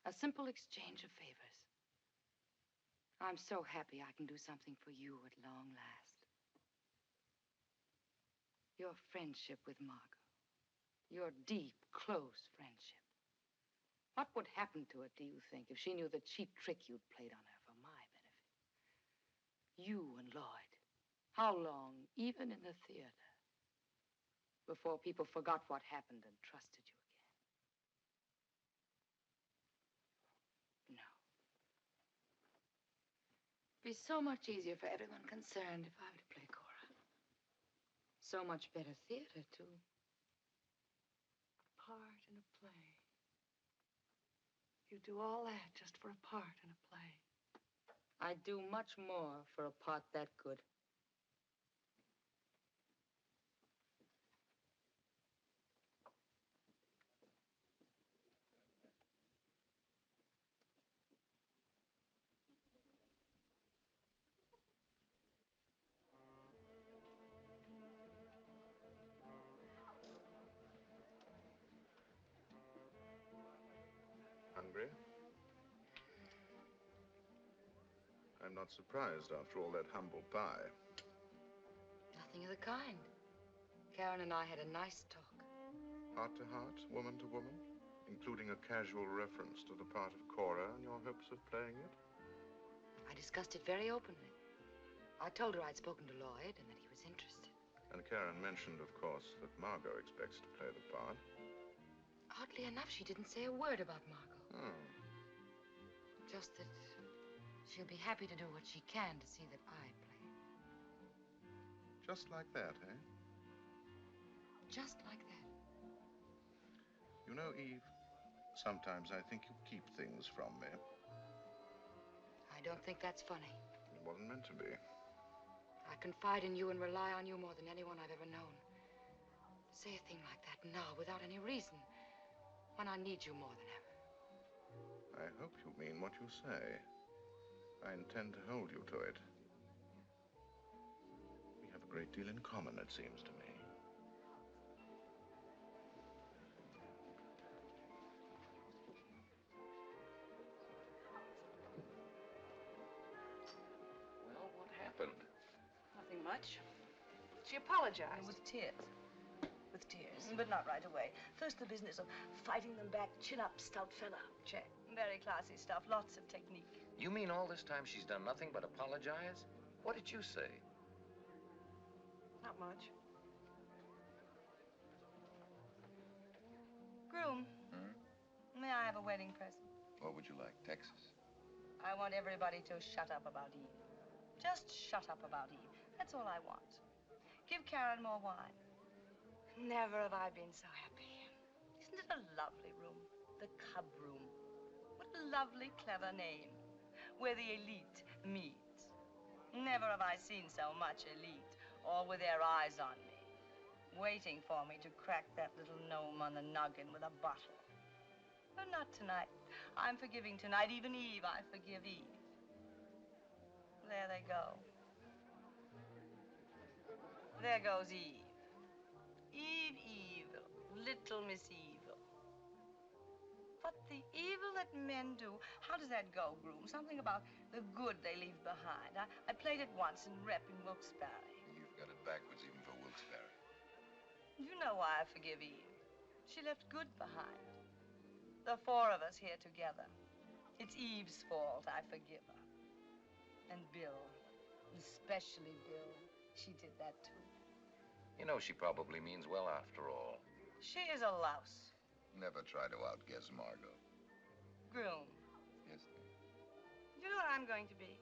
A simple exchange of favors. I'm so happy I can do something for you at long last. Your friendship with Margo. Your deep, close friendship. What would happen to it, do you think, if she knew the cheap trick you'd played on her for my benefit? You and Lloyd. How long, even in the theater, before people forgot what happened and trusted you again? No. It'd be so much easier for everyone concerned if I were to play Cora. So much better theater, too. A part in a play. You do all that just for a part in a play. I'd do much more for a part that good. Hungry? I'm not surprised after all that humble pie. Nothing of the kind. Karen and I had a nice talk. Heart to heart, woman to woman, including a casual reference to the part of Cora and your hopes of playing it? I discussed it very openly. I told her I'd spoken to Lloyd and that he was interested. And Karen mentioned, of course, that Margo expects to play the part. Oddly enough, she didn't say a word about Margo. Oh. Just that she'll be happy to do what she can to see that I play. Just like that, eh? Just like that. You know, Eve, sometimes I think you keep things from me. I don't think that's funny. It wasn't meant to be. I confide in you and rely on you more than anyone I've ever known. Say a thing like that now without any reason, when I need you more than ever. I hope you mean what you say. I intend to hold you to it. We have a great deal in common, it seems to me. Well, what happened? Nothing much. She apologized. With tears. With tears, but not right away. First, the business of fighting them back, chin up, stout fella. Check. Very classy stuff, lots of technique. You mean all this time she's done nothing but apologize? What did you say? Not much. Groom, may I have a wedding present? What would you like, Texas? I want everybody to shut up about Eve. Just shut up about Eve. That's all I want. Give Karen more wine. Never have I been so happy. Isn't it a lovely room? The Cub Room. What a lovely, clever name. Where the elite meet. Never have I seen so much elite, all with their eyes on me, waiting for me to crack that little gnome on the noggin with a bottle. But not tonight. I'm forgiving tonight. Even Eve, I forgive Eve. There they go. There goes Eve. Eve Evil, little Miss Evil. But the evil that men do, how does that go, Groom? Something about the good they leave behind. I played it once in Rep in Wilkes-Barre. You've got it backwards even for Wilkes-Barre. You know why I forgive Eve. She left good behind. The four of us here together. It's Eve's fault. I forgive her. And Bill. Especially Bill. She did that too. You know, she probably means well after all. She is a louse. Never try to outguess Margo. Groom. Yes, dear. You know what I'm going to be?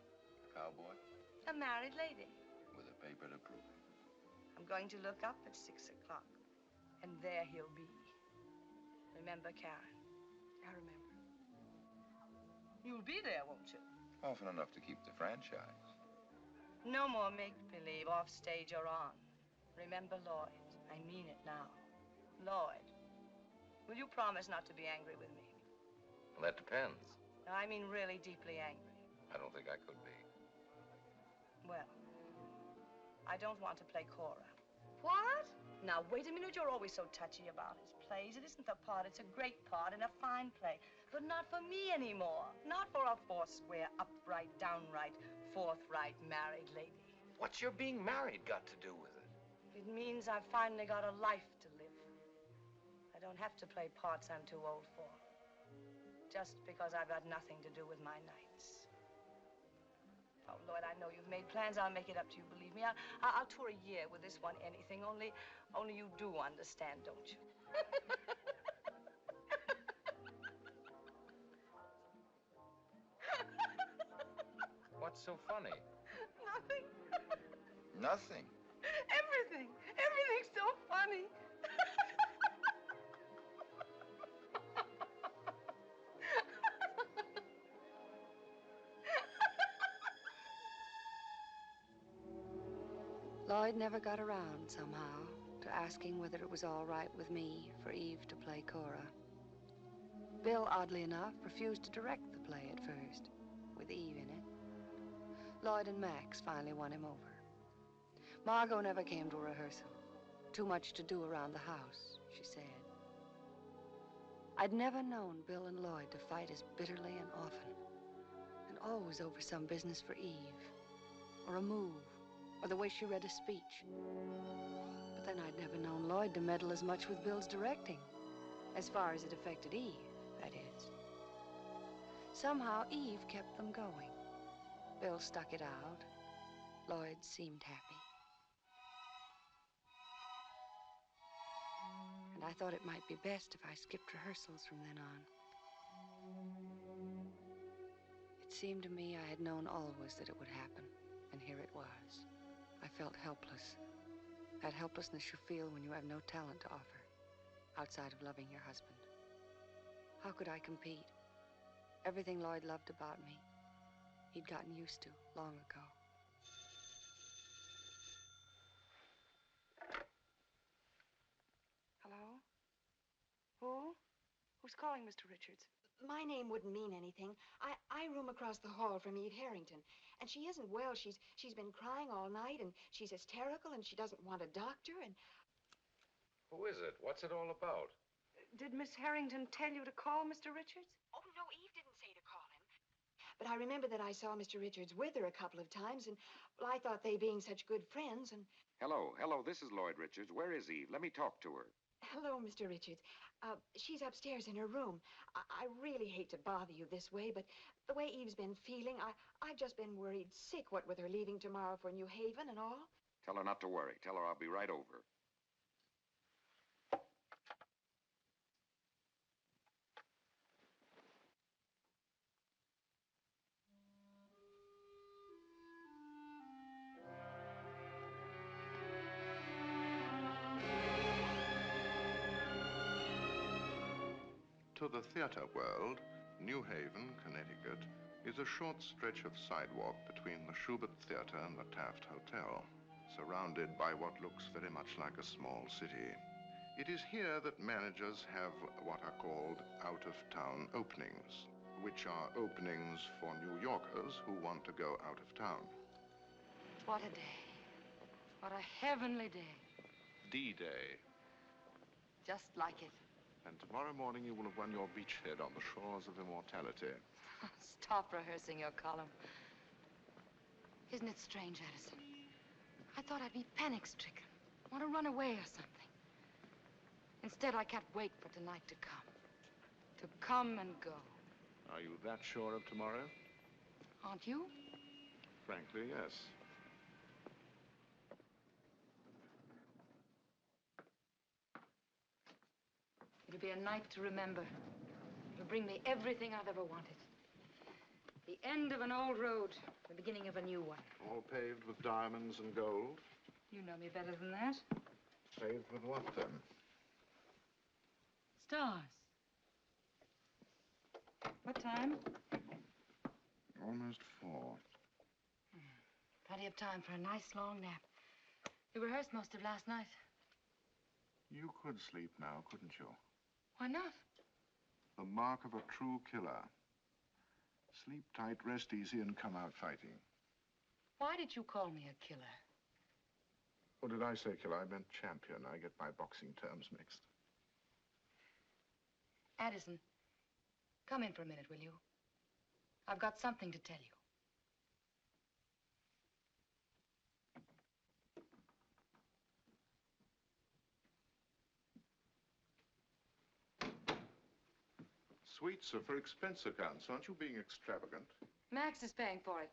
Cowboy? A married lady. With a paper to prove it. I'm going to look up at 6 o'clock. And there he'll be. Remember, Karen? I remember. You'll be there, won't you? Often enough to keep the franchise. No more make-believe, off stage or on. Remember Lloyd. I mean it now. Lloyd, will you promise not to be angry with me? Well, that depends. I mean really deeply angry. I don't think I could be. Well, I don't want to play Cora. What? Now, wait a minute. You're always so touchy about his plays. It isn't the part. It's a great part and a fine play. But not for me anymore. Not for a four-square, upright, downright, forthright married lady. What's your being married got to do with it? It means I've finally got a life to live. I don't have to play parts I'm too old for. Just because I've got nothing to do with my nights. Oh, Lloyd, I know you've made plans. I'll make it up to you, believe me. I'll tour a year with this one, anything. Only you do understand, don't you? What's so funny? Nothing. Nothing. Everything. Everything's so funny. Lloyd never got around, somehow, to asking whether it was all right with me for Eve to play Cora. Bill, oddly enough, refused to direct the play at first, with Eve in it. Lloyd and Max finally won him over. Margo never came to rehearsal. Too much to do around the house, she said. I'd never known Bill and Lloyd to fight as bitterly and often, and always over some business for Eve, or a move, or the way she read a speech. But then I'd never known Lloyd to meddle as much with Bill's directing, as far as it affected Eve, that is. Somehow, Eve kept them going. Bill stuck it out. Lloyd seemed happy. And I thought it might be best if I skipped rehearsals from then on. It seemed to me I had known always that it would happen, and here it was. I felt helpless. That helplessness you feel when you have no talent to offer, outside of loving your husband. How could I compete? Everything Lloyd loved about me, he'd gotten used to long ago. Hello? Who? Who's calling, Mr. Richards? My name wouldn't mean anything. I room across the hall from Eve Harrington. And she isn't well. She's been crying all night, and she's hysterical, and she doesn't want a doctor, and... Who is it? What's it all about? Did Miss Harrington tell you to call Mr. Richards? Oh, no, Eve didn't say to call him. But I remember that I saw Mr. Richards with her a couple of times, and, well, I thought they being such good friends, and... Hello, this is Lloyd Richards. Where is Eve? Let me talk to her. Hello, Mr. Richards. She's upstairs in her room. I really hate to bother you this way, but the way Eve's been feeling, I've just been worried sick, what with her leaving tomorrow for New Haven and all. Tell her not to worry. Tell her I'll be right over. To the theater world, New Haven, Connecticut, is a short stretch of sidewalk between the Schubert Theater and the Taft Hotel, surrounded by what looks very much like a small city. It is here that managers have what are called out-of-town openings, which are openings for New Yorkers who want to go out of town. What a day. What a heavenly day. D-Day. Just like it. And tomorrow morning you will have won your beachhead on the shores of immortality. Stop rehearsing your column. Isn't it strange, Addison? I thought I'd be panic-stricken, want to run away or something. Instead, I can't wait for tonight to come. to come and go. Are you that sure of tomorrow? Aren't you? Frankly, yes. It'll be a night to remember. It'll bring me everything I've ever wanted. The end of an old road, the beginning of a new one. All paved with diamonds and gold? You know me better than that. Paved with what, then? Stars. What time? Almost 4. Plenty of time for a nice long nap. You rehearsed most of last night. You could sleep now, couldn't you? Why not? The mark of a true killer. Sleep tight, rest easy, and come out fighting. Why did you call me a killer? Or did I say killer? I meant champion. I get my boxing terms mixed. Addison, come in for a minute, will you? I've got something to tell you. Sweets are for expense accounts. Aren't you being extravagant? Max is paying for it.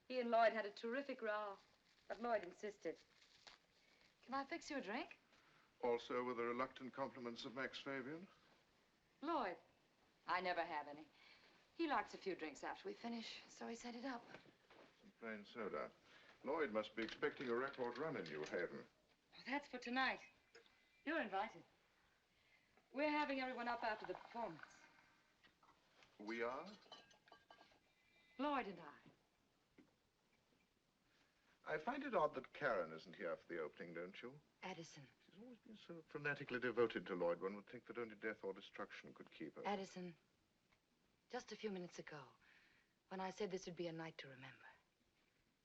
He and Lloyd had a terrific row, but Lloyd insisted. Can I fix you a drink? Also with the reluctant compliments of Max Fabian? Lloyd. I never have any. He likes a few drinks after we finish, so he set it up. Some plain soda. Lloyd must be expecting a record run in New Haven. That's for tonight. You're invited. We're having everyone up after the performance. We are? Lloyd and I. I find it odd that Karen isn't here for the opening, don't you? Addison. She's always been so fanatically devoted to Lloyd, one would think that only death or destruction could keep her. Addison, just a few minutes ago, when I said this would be a night to remember,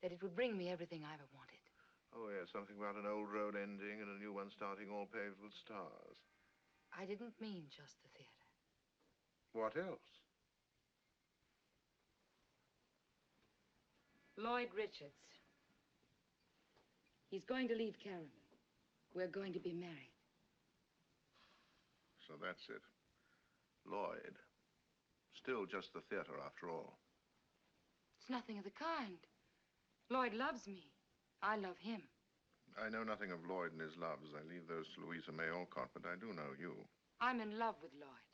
that it would bring me everything I ever wanted. Oh, yeah, something about an old road ending and a new one starting, all paved with stars. I didn't mean just the theater. What else? Lloyd Richards. He's going to leave Karen. We're going to be married. So that's it. Lloyd. Still just the theater, after all. It's nothing of the kind. Lloyd loves me. I love him. I know nothing of Lloyd and his loves. I leave those to Louisa May Alcott, but I do know you. I'm in love with Lloyd.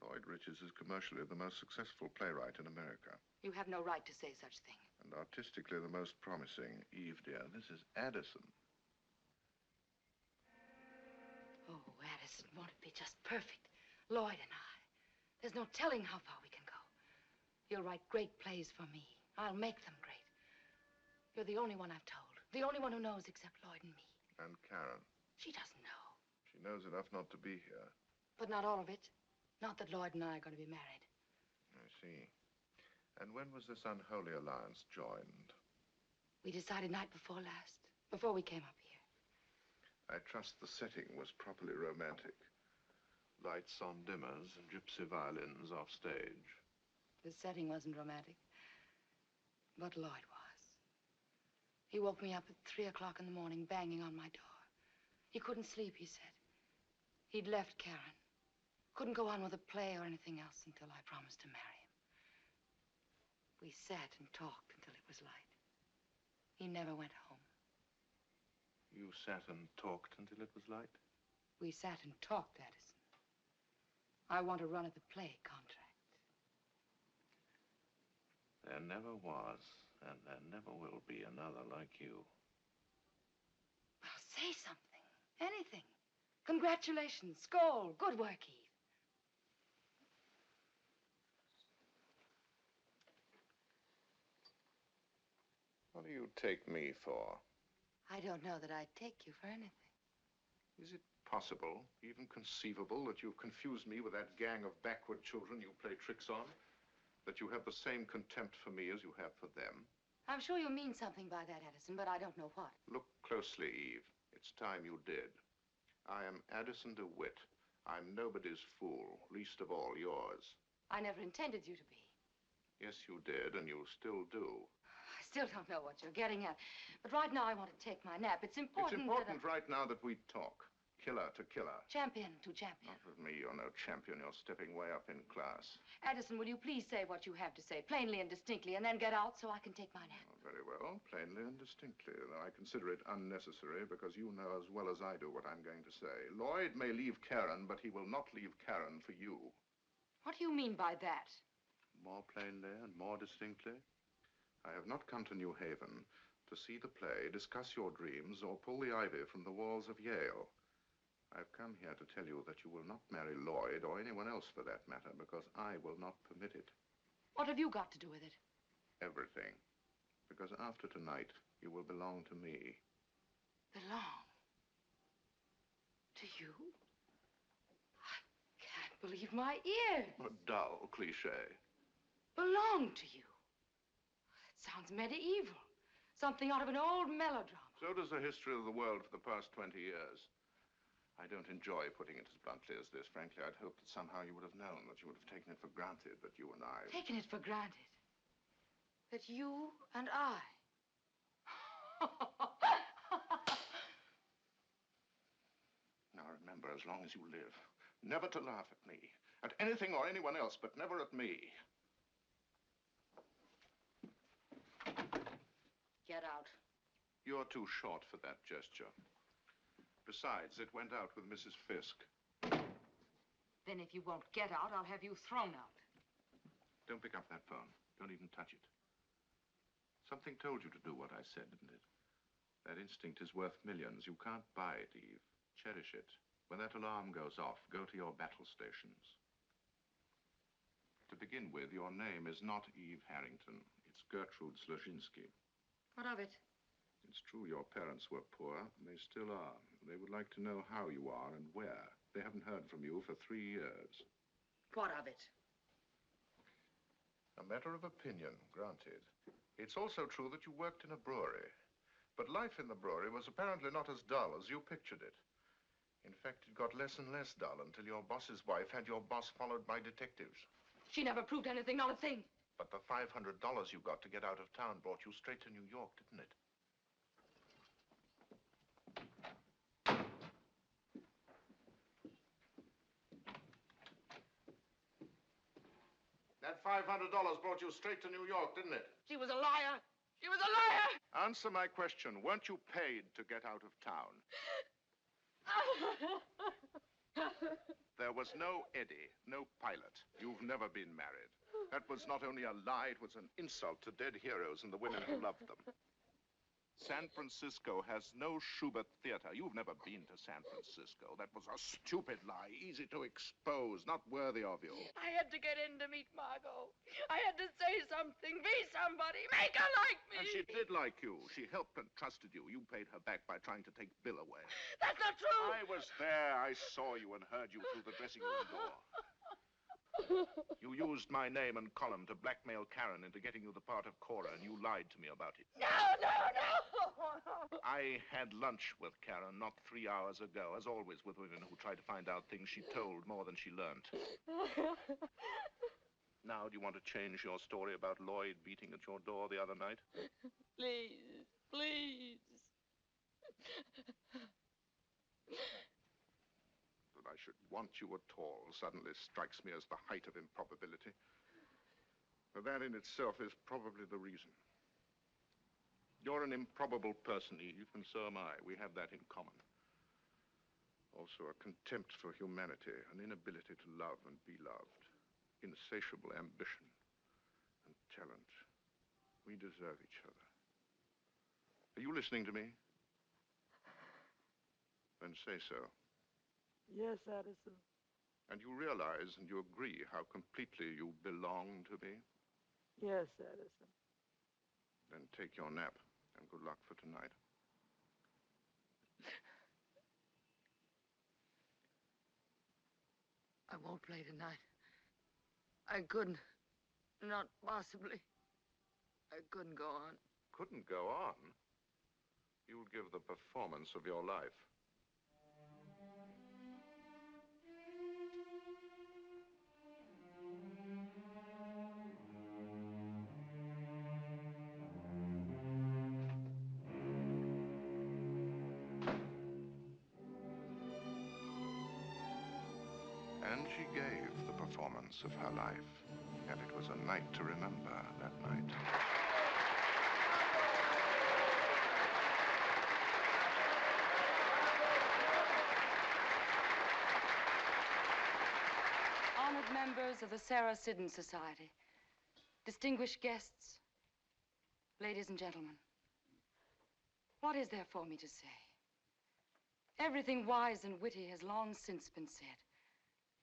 Lloyd Richards is commercially the most successful playwright in America. You have no right to say such thing. And artistically the most promising. Eve, dear, this is Addison. Oh, Addison, won't it be just perfect? Lloyd and I. There's no telling how far we can go. You'll write great plays for me. I'll make them great. You're the only one I've told. The only one who knows except Lloyd and me. And Karen. She doesn't know. She knows enough not to be here. But not all of it. Not that Lloyd and I are going to be married. I see. And when was this unholy alliance joined? We decided night before last, before we came up here. I trust the setting was properly romantic. Lights on dimmers and gypsy violins off stage. The setting wasn't romantic, but Lloyd was. He woke me up at 3 o'clock in the morning, banging on my door. He couldn't sleep, he said. He'd left Karen. Couldn't go on with a play or anything else until I promised to marry him. We sat and talked until it was light. He never went home. You sat and talked until it was light? We sat and talked, Addison. I want to run at the play contract. There never was, and there never will be another like you. Well, say something. Anything. Congratulations. Skål. Good work, Eve. What do you take me for? I don't know that I'd take you for anything. Is it possible, even conceivable, that you've confused me with that gang of backward children you play tricks on? That you have the same contempt for me as you have for them? I'm sure you mean something by that, Addison, but I don't know what. Look closely, Eve. It's time you did. I am Addison DeWitt. I'm nobody's fool, least of all yours. I never intended you to be. Yes, you did, and you still do. I still don't know what you're getting at. But right now I want to take my nap. It's important It's important right now that we talk. Killer to killer. Champion to champion. Not with me, you're no champion. You're stepping way up in class. Addison, will you please say what you have to say, plainly and distinctly, and then get out so I can take my nap? Oh, very well, plainly and distinctly, though I consider it unnecessary because you know as well as I do what I'm going to say. Lloyd may leave Karen, but he will not leave Karen for you. What do you mean by that? More plainly and more distinctly, I have not come to New Haven to see the play, discuss your dreams, or pull the ivy from the walls of Yale. I've come here to tell you that you will not marry Lloyd, or anyone else for that matter, because I will not permit it. What have you got to do with it? Everything. Because after tonight, you will belong to me. Belong? To you? I can't believe my ears. A dull cliche. Belong to you? It sounds medieval. Something out of an old melodrama. So does the history of the world for the past 20 years. I don't enjoy putting it as bluntly as this. Frankly, I'd hoped that somehow you would have known, that you would have taken it for granted that you and I... Taken it for granted? That you and I... Now remember, as long as you live, never to laugh at me, at anything or anyone else, but never at me. Get out. You're too short for that gesture. Besides, it went out with Mrs. Fisk. Then if you won't get out, I'll have you thrown out. Don't pick up that phone. Don't even touch it. Something told you to do what I said, didn't it? That instinct is worth millions. You can't buy it, Eve. Cherish it. When that alarm goes off, go to your battle stations. To begin with, your name is not Eve Harrington. It's Gertrude Slozinski. What of it? It's true your parents were poor, and they still are. They would like to know how you are and where. They haven't heard from you for 3 years. What of it? A matter of opinion, granted. It's also true that you worked in a brewery. But life in the brewery was apparently not as dull as you pictured it. In fact, it got less and less dull until your boss's wife had your boss followed by detectives. She never proved anything, not a thing. But the $500 you got to get out of town brought you straight to New York, didn't it? That $500 brought you straight to New York, didn't it? She was a liar. She was a liar! Answer my question. Weren't you paid to get out of town? There was no Eddie, no pilot. You've never been married. That was not only a lie, it was an insult to dead heroes and the women who loved them. San Francisco has no Schubert Theater. You've never been to San Francisco. That was a stupid lie, easy to expose, not worthy of you. I had to get in to meet Margo. I had to say something, be somebody, make her like me. And she did like you. She helped and trusted you. You paid her back by trying to take Bill away. That's not true. I was there. I saw you and heard you through the dressing room door. You used my name and column to blackmail Karen into getting you the part of Cora, and you lied to me about it. No! I had lunch with Karen not 3 hours ago, as always with women who try to find out things she told more than she learned. Now, do you want to change your story about Lloyd beating at your door the other night? Please, please. That I should want you at all suddenly strikes me as the height of improbability. But that in itself is probably the reason. You're an improbable person, Eve, and so am I. We have that in common. Also a contempt for humanity, an inability to love and be loved, insatiable ambition and talent. We deserve each other. Are you listening to me? Then say so. Yes, Addison. And you realize and you agree how completely you belong to me? Yes, Addison. Then take your nap, and good luck for tonight. I won't play tonight. I couldn't. Not possibly. I couldn't go on. Couldn't go on? You'll give the performance of your life. And she gave the performance of her life. And it was a night to remember, that night. Honored members of the Sarah Siddons Society, distinguished guests, ladies and gentlemen, what is there for me to say? Everything wise and witty has long since been said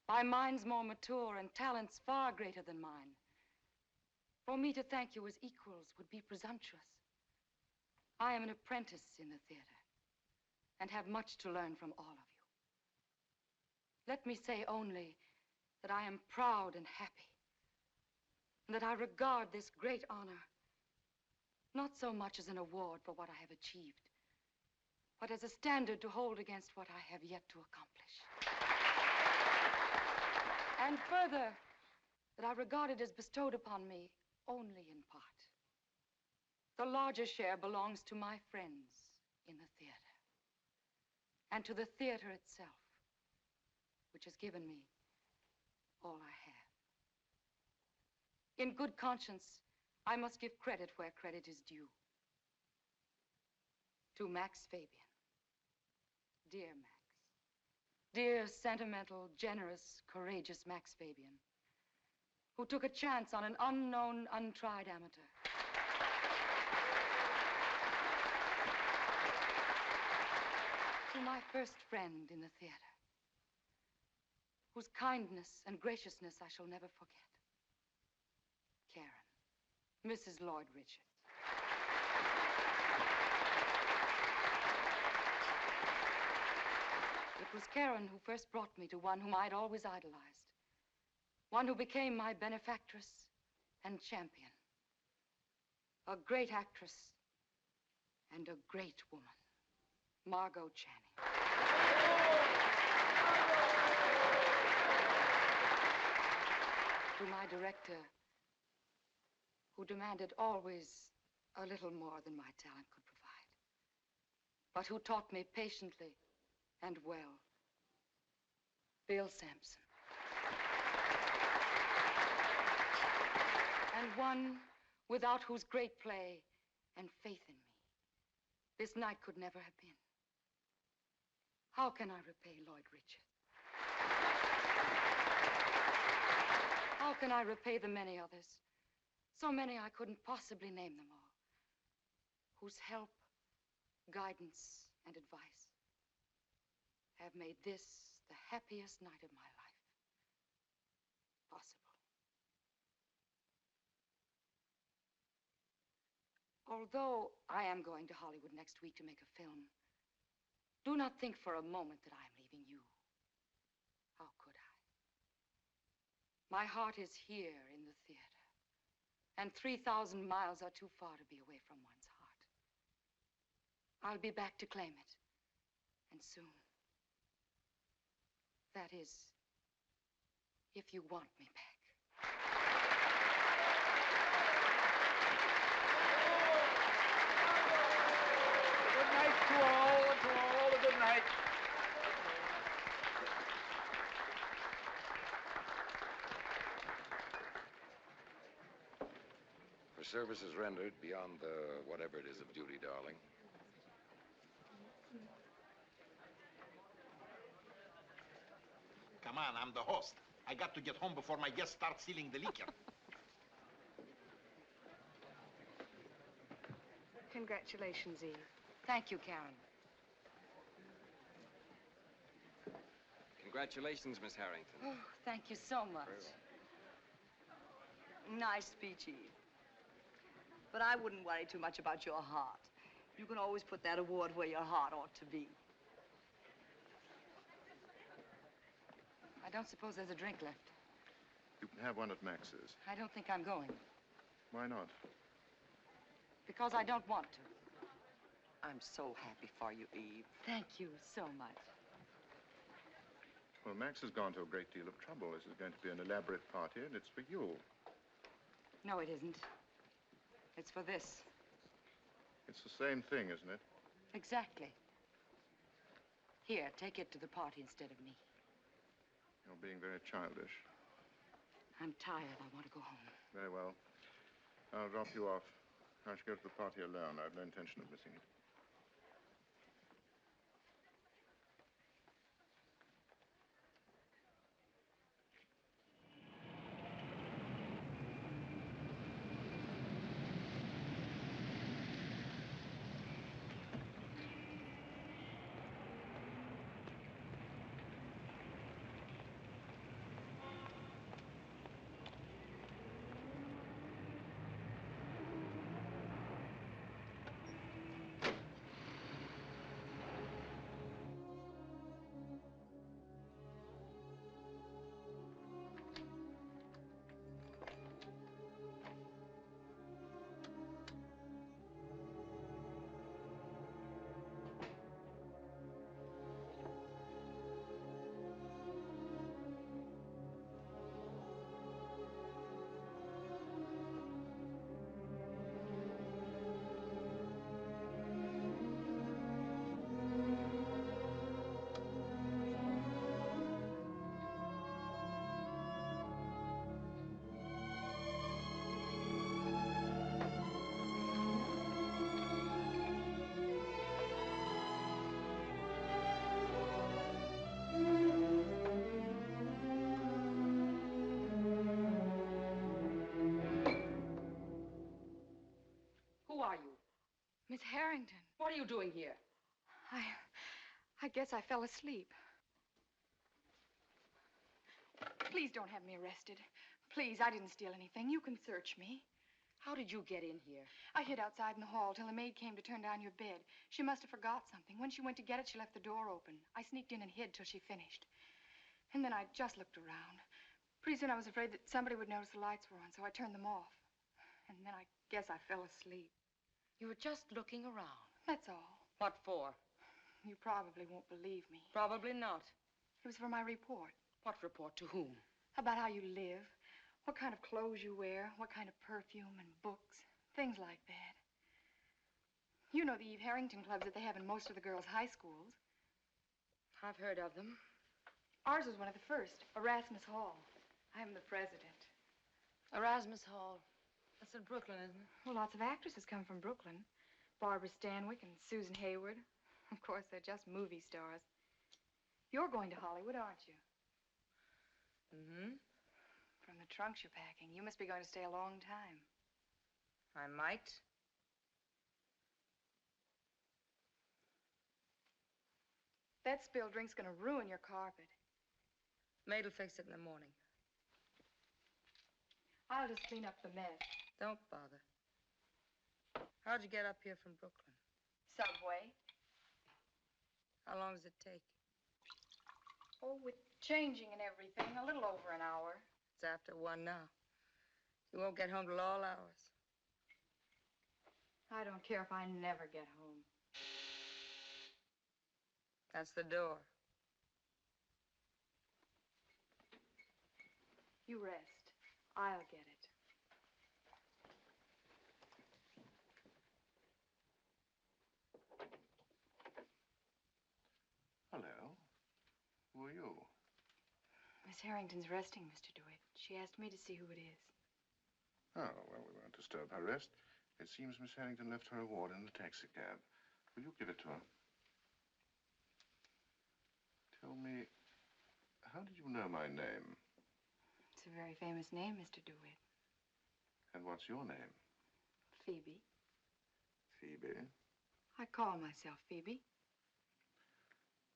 by minds more mature and talents far greater than mine. For me to thank you as equals would be presumptuous. I am an apprentice in the theater and have much to learn from all of you. Let me say only that I am proud and happy, and that I regard this great honor not so much as an award for what I have achieved, but as a standard to hold against what I have yet to accomplish. And further, that I regard it as bestowed upon me only in part. The larger share belongs to my friends in the theater, and to the theater itself, which has given me all I have. In good conscience, I must give credit where credit is due. To Max Fabian. Dear Max. Dear, sentimental, generous, courageous Max Fabian, who took a chance on an unknown, untried amateur. To my first friend in the theater, whose kindness and graciousness I shall never forget. Karen, Mrs. Lloyd Richards. It was Karen who first brought me to one whom I'd always idolized. One who became my benefactress and champion. A great actress and a great woman. Margo Channing. To my director, who demanded always a little more than my talent could provide, but who taught me patiently and well. Bill Sampson. And one without whose great play and faith in me this night could never have been. How can I repay Lloyd Richards? How can I repay the many others, so many I couldn't possibly name them all, whose help, guidance, and advice have made this the happiest night of my life possible. Although I am going to Hollywood next week to make a film, do not think for a moment that I am leaving you. How could I? My heart is here in the theater, and 3,000 miles are too far to be away from one's heart. I'll be back to claim it, and soon. That is, if you want me back. Good night to all, a good night. For services rendered beyond the whatever it is of duty, darling. Come on, I'm the host. I got to get home before my guests start stealing the liquor. Congratulations, Eve. Thank you, Karen. Congratulations, Miss Harrington. Oh, thank you so much. Nice speech, Eve. But I wouldn't worry too much about your heart. You can always put that award where your heart ought to be. I don't suppose there's a drink left. You can have one at Max's. I don't think I'm going. Why not? Because I don't want to. I'm so happy for you, Eve. Thank you so much. Well, Max has gone to a great deal of trouble. This is going to be an elaborate party, and it's for you. No, it isn't. It's for this. It's the same thing, isn't it? Exactly. Here, take it to the party instead of me. You're being very childish. I'm tired. I want to go home. Very well. I'll drop you off. I should go to the party alone. I have no intention of missing it. Who are you? Miss Harrington. What are you doing here? I guess I fell asleep. Please don't have me arrested. Please, I didn't steal anything. You can search me. How did you get in here? I hid outside in the hall till the maid came to turn down your bed. She must have forgot something. When she went to get it, she left the door open. I sneaked in and hid till she finished. And then I just looked around. Pretty soon I was afraid that somebody would notice the lights were on, so I turned them off. And then I guess I fell asleep. You were just looking around. That's all. What for? You probably won't believe me. Probably not. It was for my report. What report? To whom? About how you live, what kind of clothes you wear, what kind of perfume and books, things like that. You know the Eve Harrington clubs that they have in most of the girls' high schools. I've heard of them. Ours was one of the first, Erasmus Hall. I'm the president. Erasmus Hall. That's in Brooklyn, isn't it? Well, lots of actresses come from Brooklyn. Barbara Stanwyck and Susan Hayward. Of course, they're just movie stars. You're going to Hollywood, aren't you? Mm-hmm. From the trunks you're packing, you must be going to stay a long time. I might. That spilled drink's gonna ruin your carpet. Maid'll fix it in the morning. I'll just clean up the mess. Don't bother. How'd you get up here from Brooklyn? Subway. How long does it take? Oh, with changing and everything, a little over an hour. It's after 1 now. You won't get home till all hours. I don't care if I never get home. That's the door. You rest. I'll get it. Hello. Who are you? Miss Harrington's resting, Mr. DeWitt. She asked me to see who it is. Oh, well, we won't disturb her rest. It seems Miss Harrington left her award in the taxicab. Will you give it to her? Tell me, how did you know my name? It's a very famous name, Mr. DeWitt. And what's your name? Phoebe. Phoebe? I call myself Phoebe.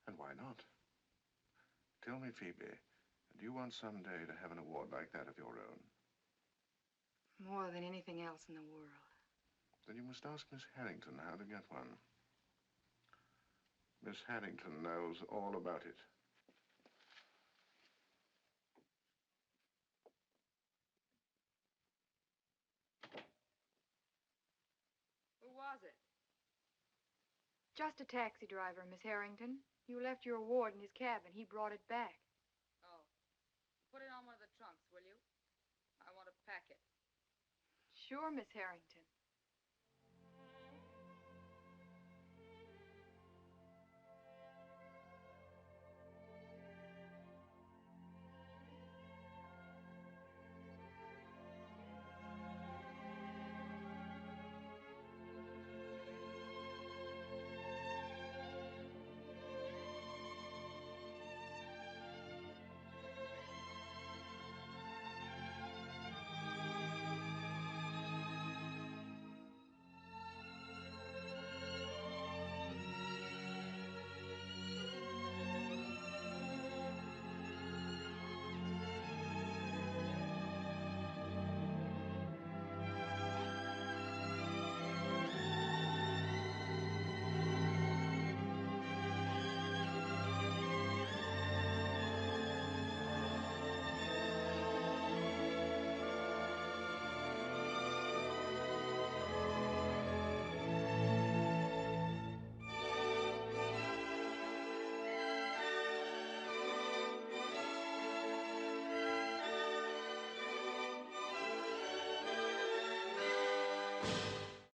And why not? Tell me, Phoebe, do you want someday to have an award like that of your own? More than anything else in the world. Then you must ask Miss Harrington how to get one. Miss Harrington knows all about it. Who was it? Just a taxi driver, Miss Harrington. You left your award in his cabin. He brought it back. Oh. Put it on one of the trunks, will you? I want to pack it. Sure, Miss Harrington.